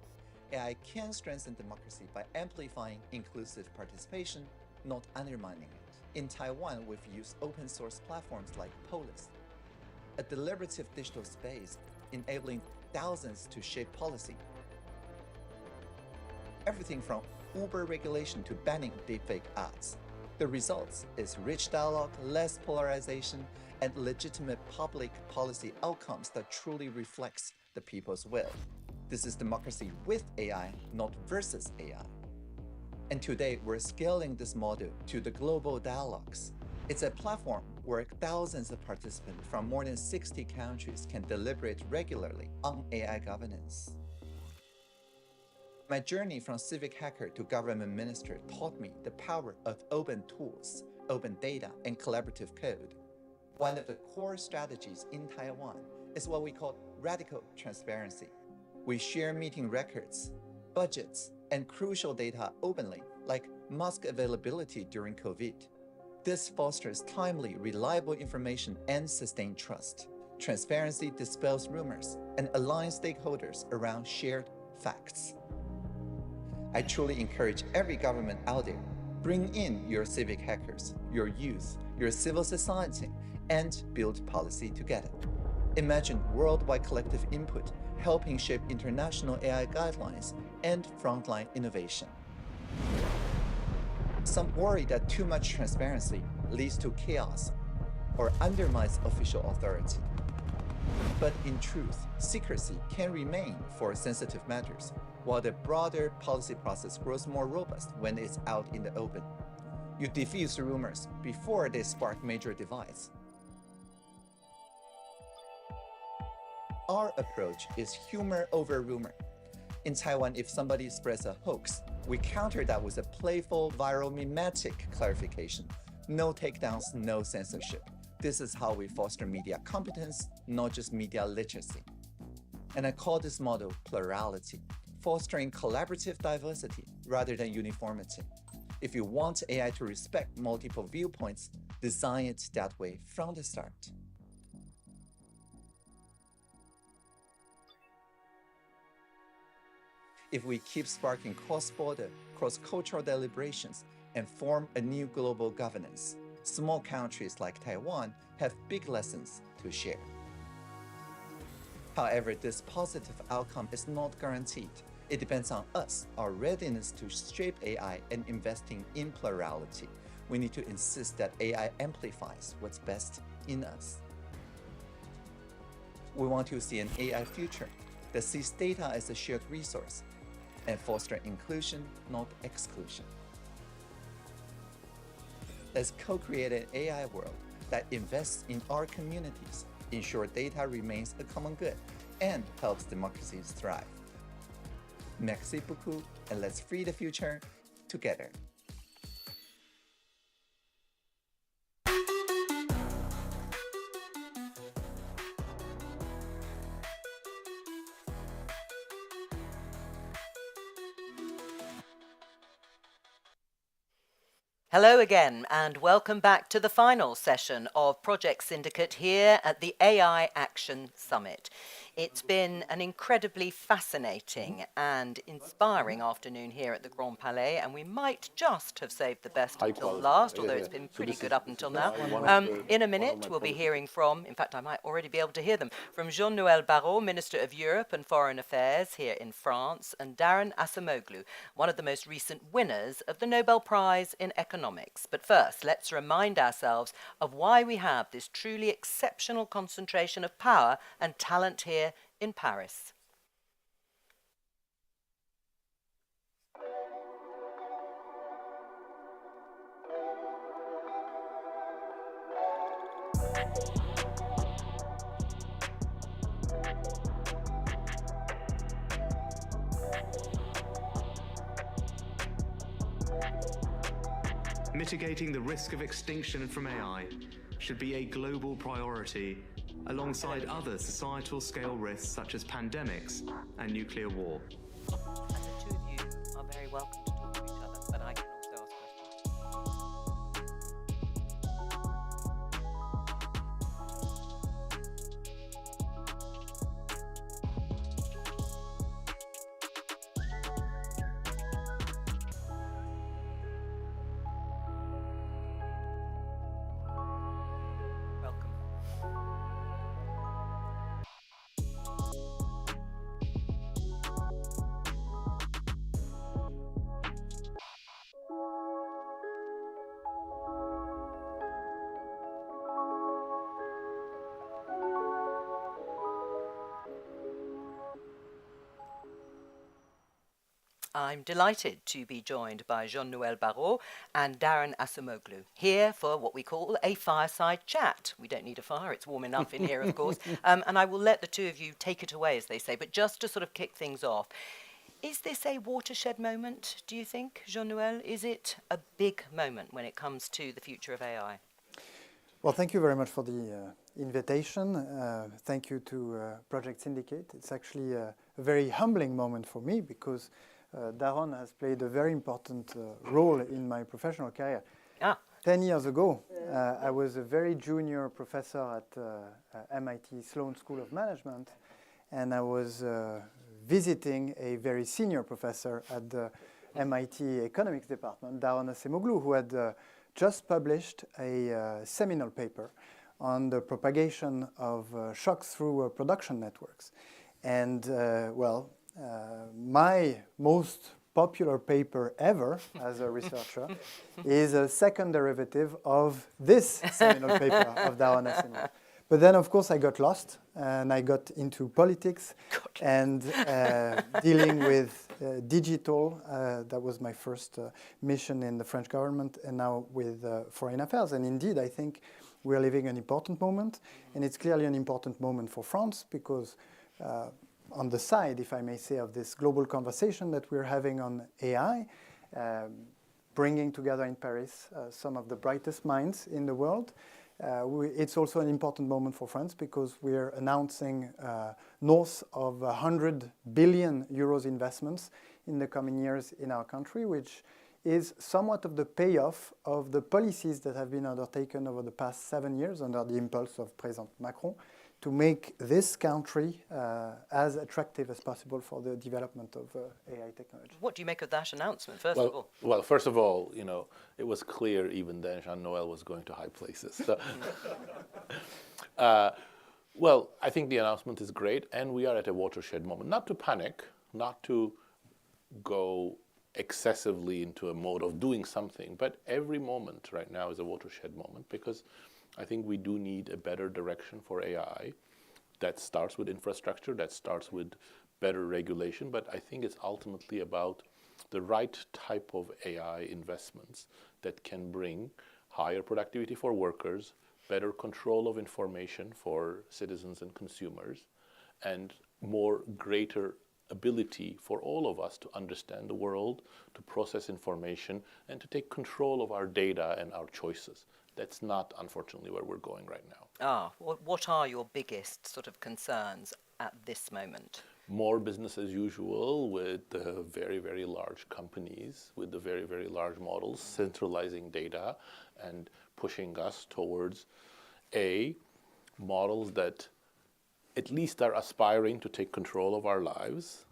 AI can strengthen democracy by amplifying inclusive participation, not undermining it. In Taiwan, we've used open source platforms like Polis, a deliberative digital space enabling thousands to shape policy. Everything from Uber regulation to banning deepfake ads. The results is rich dialogue, less polarization, and legitimate public policy outcomes that truly reflects the people's will. This is democracy with AI, not versus AI. And today, we're scaling this model to the global dialogues. It's a platform where thousands of participants from more than 60 countries can deliberate regularly on AI governance. My journey from civic hacker to government minister taught me the power of open tools, open data, and collaborative code. One of the core strategies in Taiwan is what we call radical transparency. We share meeting records, budgets, and crucial data openly, like mask availability during COVID. This fosters timely, reliable information and sustained trust. Transparency dispels rumors and aligns stakeholders around shared facts. I truly encourage every government out there, bring in your civic hackers, your youth, your civil society, and build policy together. Imagine worldwide collective input helping shape international AI guidelines and frontline innovation. Some worry that too much transparency leads to chaos or undermines official authority. But in truth, secrecy can remain for sensitive matters, while the broader policy process grows more robust when it's out in the open. You diffuse rumors before they spark major divides. Our approach is humor over rumor. In Taiwan, if somebody spreads a hoax, we counter that with a playful, viral, mimetic clarification. No takedowns, no censorship. This is how we foster media competence, not just media literacy. And I call this model plurality, fostering collaborative diversity rather than uniformity. If you want AI to respect multiple viewpoints, design it that way from the start. If we keep sparking cross-border, cross-cultural deliberations and form a new global governance, small countries like Taiwan have big lessons to share. However, this positive outcome is not guaranteed. It depends on us, our readiness to shape AI and investing in plurality. We need to insist that AI amplifies what's best in us. We want to see an AI future that sees data as a shared resource and foster inclusion, not exclusion. Let's co-create an AI world that invests in our communities, ensure data remains a common good, and helps democracies thrive. Merci beaucoup, and let's free the future together. Hello again, and welcome back to the final session of Project Syndicate here at the AI Action Summit. It's been an incredibly fascinating and inspiring afternoon here at the Grand Palais, and we might just have saved the best until last, although it's been pretty good up until now. In a minute, we'll be hearing from, in fact, I might already be able to hear them, from Jean-Noël Barrot, Minister of Europe and Foreign Affairs here in France, and Daron Acemoglu, one of the most recent winners of the Nobel Prize in Economics. But first, let's remind ourselves of why we have this truly exceptional concentration of power and talent here in Paris. Mitigating the risk of extinction from AI should be a global priority alongside other societal scale risks such as pandemics and nuclear war. And the two of you are very welcome to talk to each other, but I can also ask questions. I'm delighted to be joined by Jean-Noël Barrot and Daron Acemoglu here for what we call a fireside chat. We don't need a fire, it's warm enough in here, of course. And I will let the two of you take it away, as they say. But just to sort of kick things off, is this a watershed moment, do you think, Jean-Noël? Is it a big moment when it comes to the future of AI? Well, thank you very much for the invitation. Thank you to Project Syndicate. It's actually a very humbling moment for me because Daron has played a very important role in my professional career. 10 years ago, I was a very junior professor at MIT Sloan School of Management, and I was visiting a very senior professor at the MIT Economics Department, Daron Acemoglu, who had just published a seminal paper on the propagation of shocks through production networks. And, my most popular paper ever as a researcher is a second derivative of this seminal paper of Daron Acemoglu. But then, of course, I got lost, and I got into politics and dealing with digital. That was my first mission in the French government, and now with foreign affairs. And indeed, I think we're living an important moment, and it's clearly an important moment for France because on the side, if I may say, of this global conversation that we're having on AI, bringing together in Paris some of the brightest minds in the world. It's also an important moment for France because we're announcing north of 100 billion euros investments in the coming years in our country, which is somewhat of the payoff of the policies that have been undertaken over the past 7 years under the impulse of President Macron to make this country as attractive as possible for the development of AI technology. What do you make of that announcement, first of all? Well, first of all, you know, it was clear even then Jean-Noël was going to high places. So, well, I think the announcement is great, and we are at a watershed moment. Not to panic, not to go excessively into a mode of doing something, but every moment right now is a watershed moment because I think we do need a better direction for AI that starts with infrastructure, that starts with better regulation, but I think it's ultimately about the right type of AI investments that can bring higher productivity for workers, better control of information for citizens and consumers, and more greater ability for all of us to understand the world, to process information, and to take control of our data and our choices. That's not, unfortunately, where we're going right now. What are your biggest sort of concerns at this moment? More business as usual with the very, very large companies, with the very, very large models, centralizing data and pushing us towards models that at least are aspiring to take control of our lives,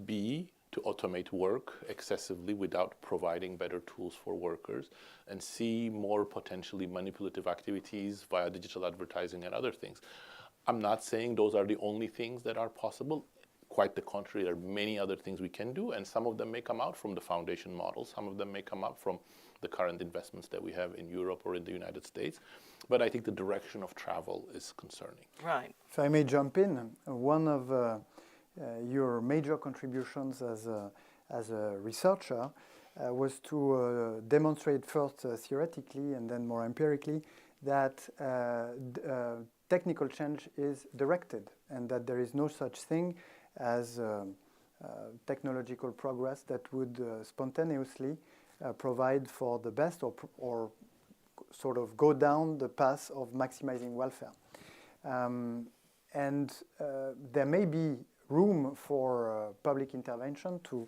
B, to automate work excessively without providing better tools for workers, and C, more potentially manipulative activities via digital advertising and other things. I'm not saying those are the only things that are possible. Quite the contrary, there are many other things we can do, and some of them may come out from the foundation model, some of them may come out from the current investments that we have in Europe or in the United States. But I think the direction of travel is concerning. Right. If I may jump in, one of your major contributions as a researcher was to demonstrate first theoretically and then more empirically that technical change is directed and that there is no such thing as technological progress that would spontaneously provide for the best or sort of go down the path of maximizing welfare. And there may be room for public intervention to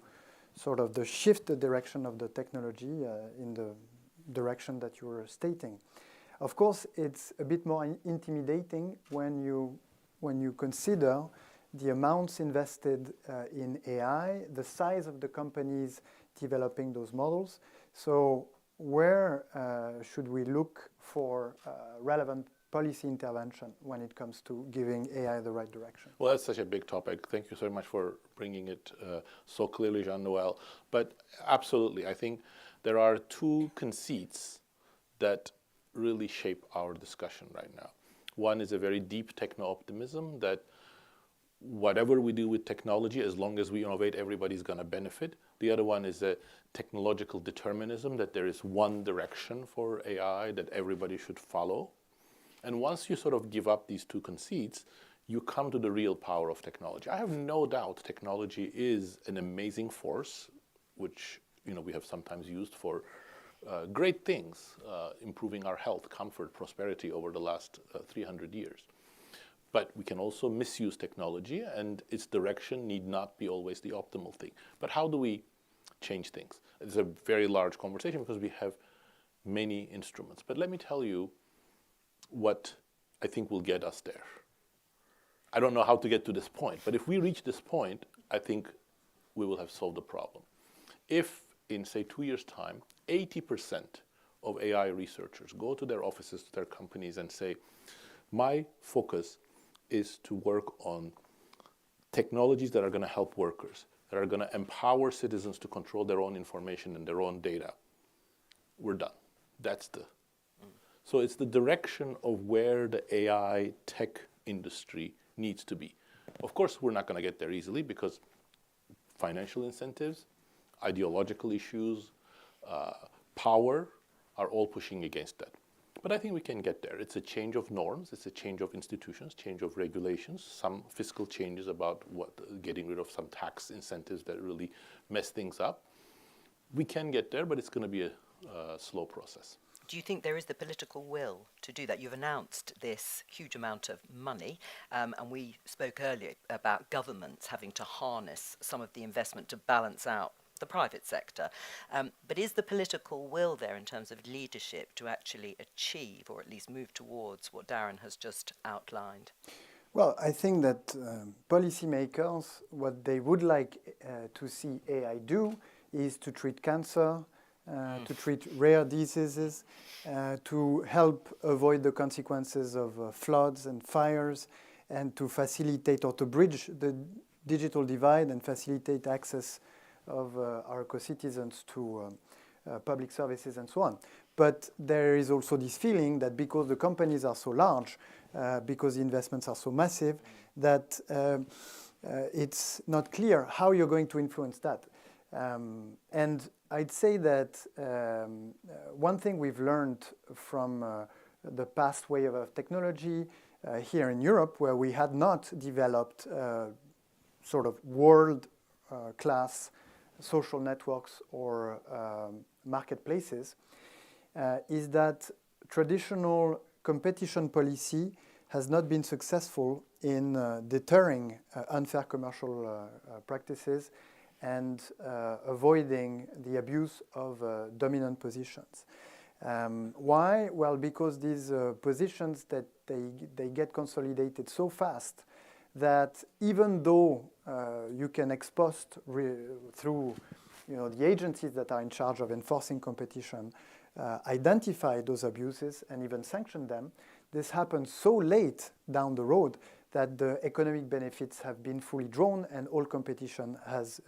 sort of shift the direction of the technology in the direction that you were stating. Of course, it's a bit more intimidating when you consider the amounts invested in AI, the size of the companies developing those models. So where should we look for relevant policy intervention when it comes to giving AI the right direction? Well, that's such a big topic. Thank you so much for bringing it so clearly, Jean-Noël. But absolutely, I think there are two conceits that really shape our discussion right now. One is a very deep techno-optimism that whatever we do with technology, as long as we innovate, everybody's going to benefit. The other one is a technological determinism, that there is one direction for AI that everybody should follow. And once you sort of give up these two conceits, you come to the real power of technology. I have no doubt technology is an amazing force, which we have sometimes used for great things, improving our health, comfort, prosperity over the last 300 years. But we can also misuse technology, and its direction need not be always the optimal thing. But how do we change things? It's a very large conversation because we have many instruments. But let me tell you what I think will get us there. I don't know how to get to this point, but if we reach this point, I think we will have solved the problem. If in, say, 2 years' time, 80% of AI researchers go to their offices, to their companies and say, my focus is to work on technologies that are going to help workers, that are going to empower citizens to control their own information and their own data, we're done. That's the... So it's the direction of where the AI tech industry needs to be. Of course, we're not going to get there easily because financial incentives, ideological issues, power are all pushing against that. But I think we can get there. It's a change of norms. It's a change of institutions, change of regulations, some fiscal changes about getting rid of some tax incentives that really mess things up. We can get there, but it's going to be a slow process. Do you think there is the political will to do that? You've announced this huge amount of money, and we spoke earlier about governments having to harness some of the investment to balance out the private sector. But is the political will there in terms of leadership to actually achieve or at least move towards what Darren has just outlined? Well, I think that policymakers, what they would like to see AI do is to treat cancer, to treat rare diseases, to help avoid the consequences of floods and fires, and to facilitate or to bridge the digital divide and facilitate access of our co-citizens to public services and so on. But there is also this feeling that because the companies are so large, because the investments are so massive, that it's not clear how you're going to influence that. And I'd say that one thing we've learned from the past wave of technology here in Europe, where we had not developed sort of world-class social networks or marketplaces, is that traditional competition policy has not been successful in deterring unfair commercial practices and avoiding the abuse of dominant positions. Why? Well, because these positions that they get consolidated so fast that even though you can ex post through the agencies that are in charge of enforcing competition, identify those abuses and even sanction them, this happens so late down the road that the economic benefits have been fully drawn and all competition has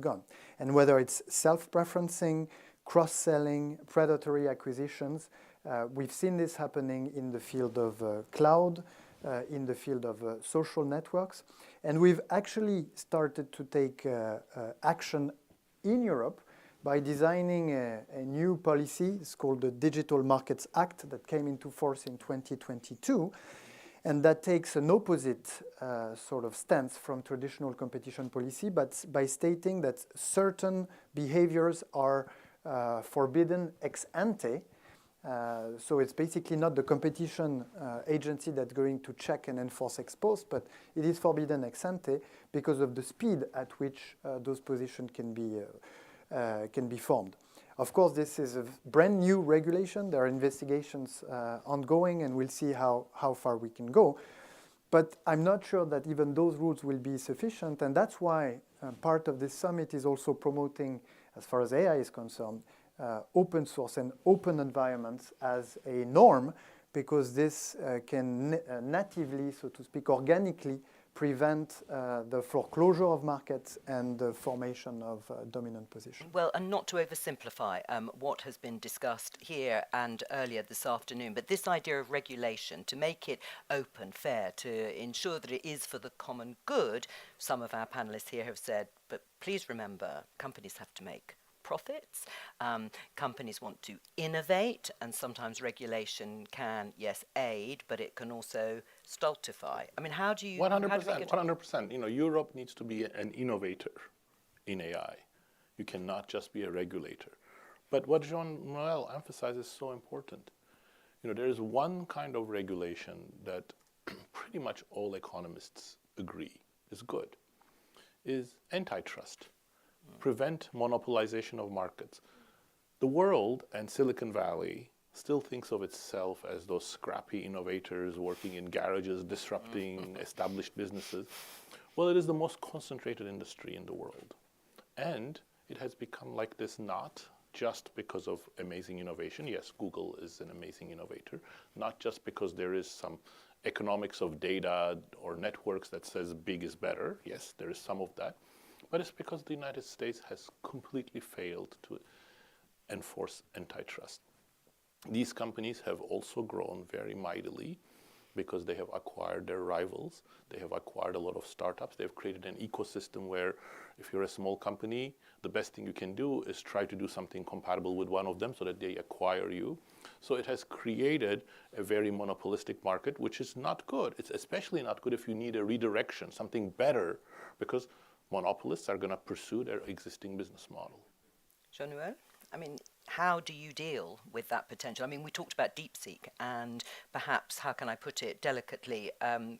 gone. And whether it's self-preferencing, cross-selling, predatory acquisitions, we've seen this happening in the field of cloud, in the field of social networks. And we've actually started to take action in Europe by designing a new policy. It's called the Digital Markets Act that came into force in 2022. And that takes an opposite sort of stance from traditional competition policy, but by stating that certain behaviors are forbidden ex ante. So it's basically not the competition agency that's going to check and enforce ex post, but it is forbidden ex ante because of the speed at which those positions can be formed. Of course, this is a brand new regulation. There are investigations ongoing, and we'll see how far we can go. But I'm not sure that even those rules will be sufficient, and that's why part of this summit is also promoting, as far as AI is concerned, open source and open environments as a norm, because this can natively, so to speak, organically prevent the foreclosure of markets and the formation of dominant positions. Well, and not to oversimplify what has been discussed here and earlier this afternoon, but this idea of regulation, to make it open, fair, to ensure that it is for the common good, some of our panelists here have said, but please remember, companies have to make profits. Companies want to innovate, and sometimes regulation can, yes, aid, but it can also stultify. I mean, how do you... 100%, 100%. You know, Europe needs to be an innovator in AI. You cannot just be a regulator. But what Jean-Noël emphasizes is so important. You know, there is one kind of regulation that pretty much all economists agree is good, is antitrust. Prevent monopolization of markets. The world and Silicon Valley still thinks of itself as those scrappy innovators working in garages, disrupting established businesses. Well, it is the most concentrated industry in the world. And it has become like this not just because of amazing innovation. Yes, Google is an amazing innovator. Not just because there is some economics of data or networks that says big is better. Yes, there is some of that. But it's because the United States has completely failed to enforce antitrust. These companies have also grown very mightily because they have acquired their rivals. They have acquired a lot of startups. They've created an ecosystem where if you're a small company, the best thing you can do is try to do something compatible with one of them so that they acquire you. So it has created a very monopolistic market, which is not good. It's especially not good if you need a redirection, something better, because monopolists are going to pursue their existing business model. Jean-Noël, I mean, how do you deal with that potential? I mean, we talked about DeepSeek and perhaps, how can I put it delicately,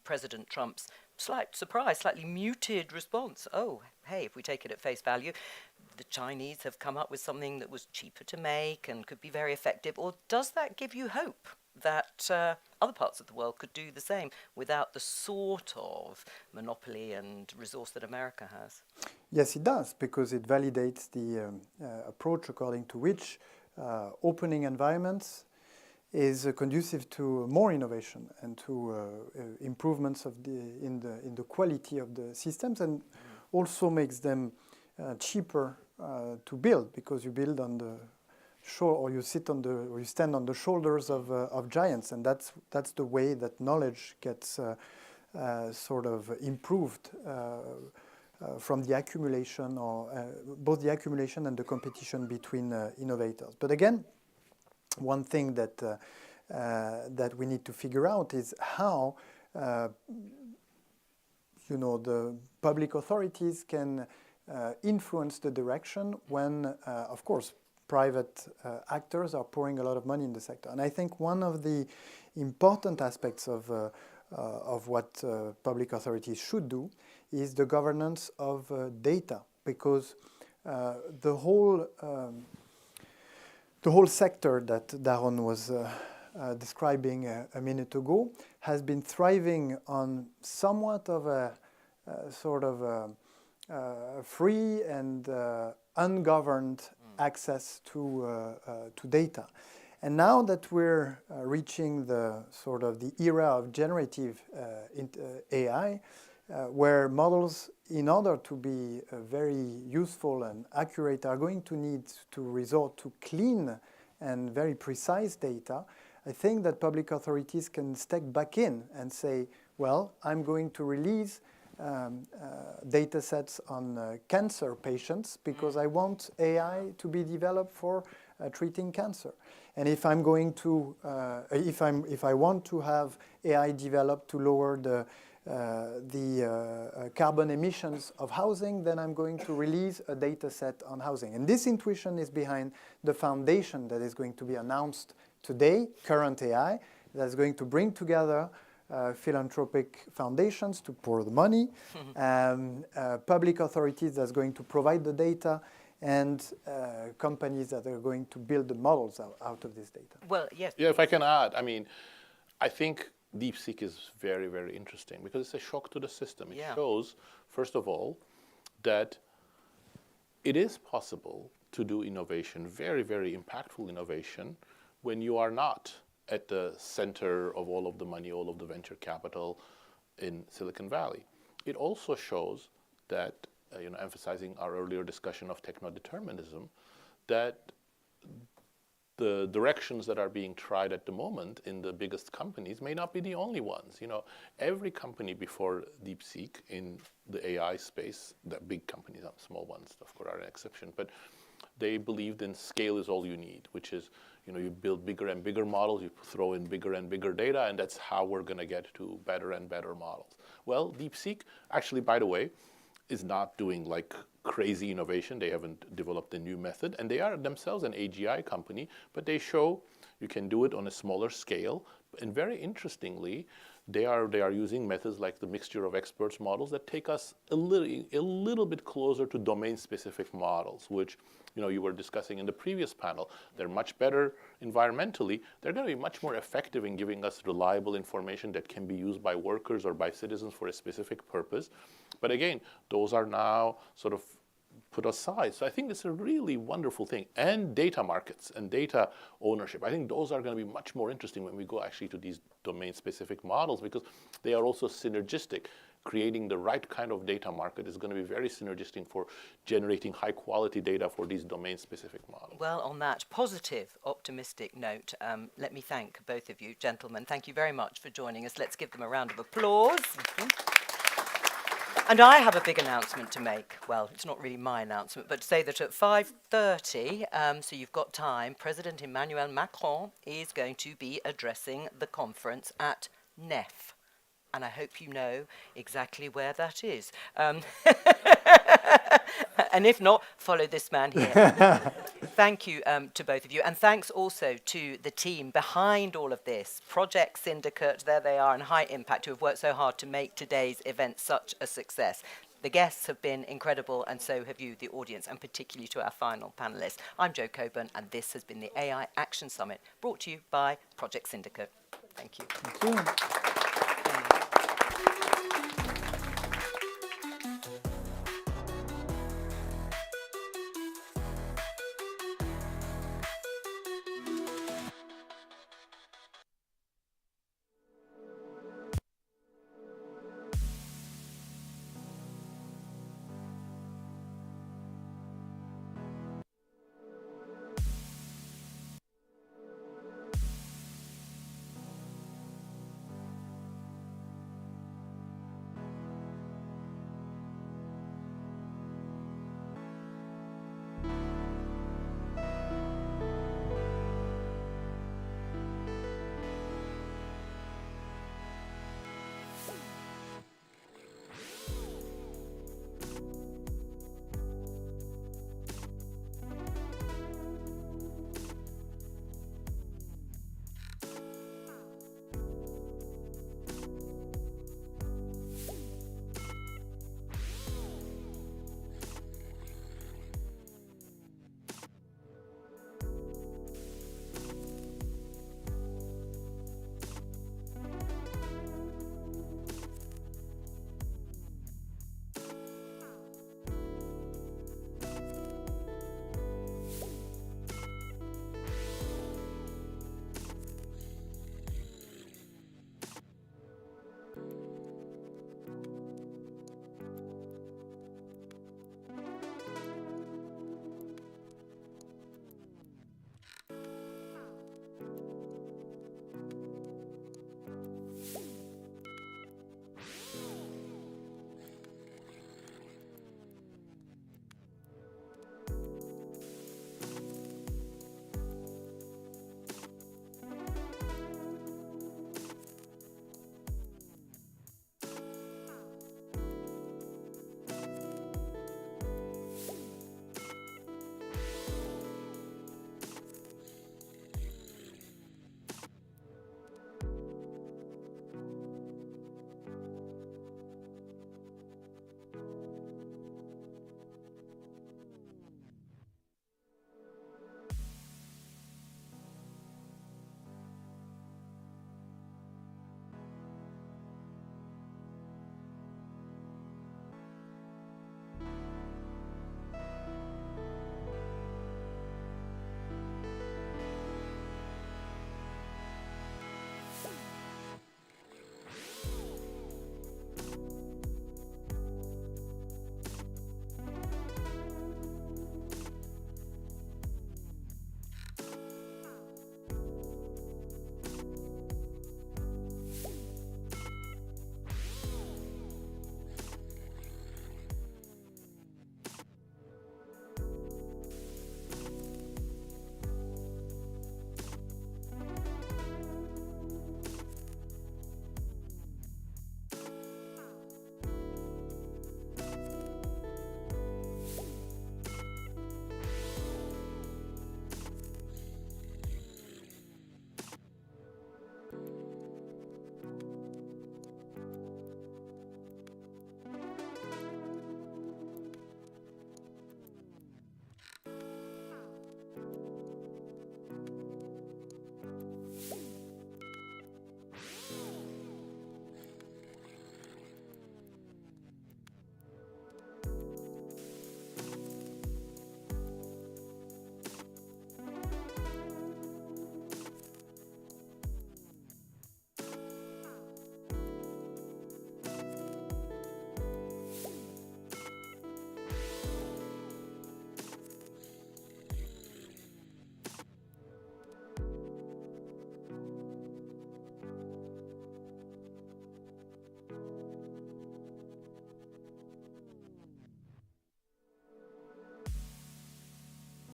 President Trump's slight surprise, slightly muted response. Oh, hey, if we take it at face value, the Chinese have come up with something that was cheaper to make and could be very effective. Or does that give you hope that other parts of the world could do the same without the sort of monopoly and resource that America has? Yes, it does, because it validates the approach according to which opening environments is conducive to more innovation and to improvements of in the quality of the systems, and also makes them cheaper to build, because you build on the shore, or you sit on or you stand on the shoulders of giants, and that's the way that knowledge gets sort of improved from the accumulation, or both the accumulation and the competition between innovators. But again, one thing that that we need to figure out is how the public authorities can influence the direction when, of course, private actors are pouring a lot of money in the sector. And I think one of the important aspects of what public authorities should do is the governance of data, because the whole sector that Daron was describing a minute ago, has been thriving on somewhat of a sort of free and ungoverned access to data. And now that we're reaching the sort of the era of generative AI, where models, in order to be very useful and accurate, are going to need to resort to clean and very precise data, I think that public authorities can step back in and say, well, I'm going to release data sets on cancer patients because I want AI to be developed for treating cancer. And if I'm going to, if I want to have AI developed to lower the carbon emissions of housing, then I'm going to release a data set on housing. And this intuition is behind the foundation that is going to be announced today, Current AI, that's going to bring together philanthropic foundations to pour the money, public authorities that's going to provide the data, and companies that are going to build the models out of this data. Well, yes. Yeah, if I can add, I mean, I think DeepSeek is very, very interesting because it's a shock to the system. It shows, first of all, that it is possible to do innovation, very, very impactful innovation, when you are not at the center of all of the money, all of the venture capital in Silicon Valley. It also shows that, emphasizing our earlier discussion of techno-determinism, that the directions that are being tried at the moment in the biggest companies may not be the only ones. Every company before DeepSeek in the AI space, the big companies, not small ones, of course, are an exception, but they believed in scale is all you need, which is, you build bigger and bigger models, you throw in bigger and bigger data, and that's how we're going to get to better and better models. Well, DeepSeek, actually, by the way, is not doing like crazy innovation. They haven't developed a new method, and they are themselves an AGI company, but they show you can do it on a smaller scale. And very interestingly, they are using methods like the mixture of experts models that take us a little bit closer to domain-specific models, which you were discussing in the previous panel. They're much better environmentally. They're going to be much more effective in giving us reliable information that can be used by workers or by citizens for a specific purpose. But again, those are now sort of put aside. So I think it's a really wonderful thing. And data markets and data ownership, I think those are going to be much more interesting when we go actually to these domain-specific models, because they are also synergistic. Creating the right kind of data market is going to be very synergistic for generating high-quality data for these domain-specific models. Well, on that positive, optimistic note, let me thank both of you, gentlemen. Thank you very much for joining us. Let's give them a round of applause. And I have a big announcement to make. Well, it's not really my announcement, but to say that at 5:30, so you've got time, President Emmanuel Macron is going to be addressing the conference at NEF. And I hope you know exactly where that is. And if not, follow this man here. Thank you to both of you. And thanks also to the team behind all of this. Project Syndicate, there they are, and High Impact, who have worked so hard to make today's event such a success. The guests have been incredible, and so have you, the audience, and particularly to our final panelists. I'm Jo Coburn, and this has been the AI Action Summit, brought to you by Project Syndicate. Thank you. Thank you.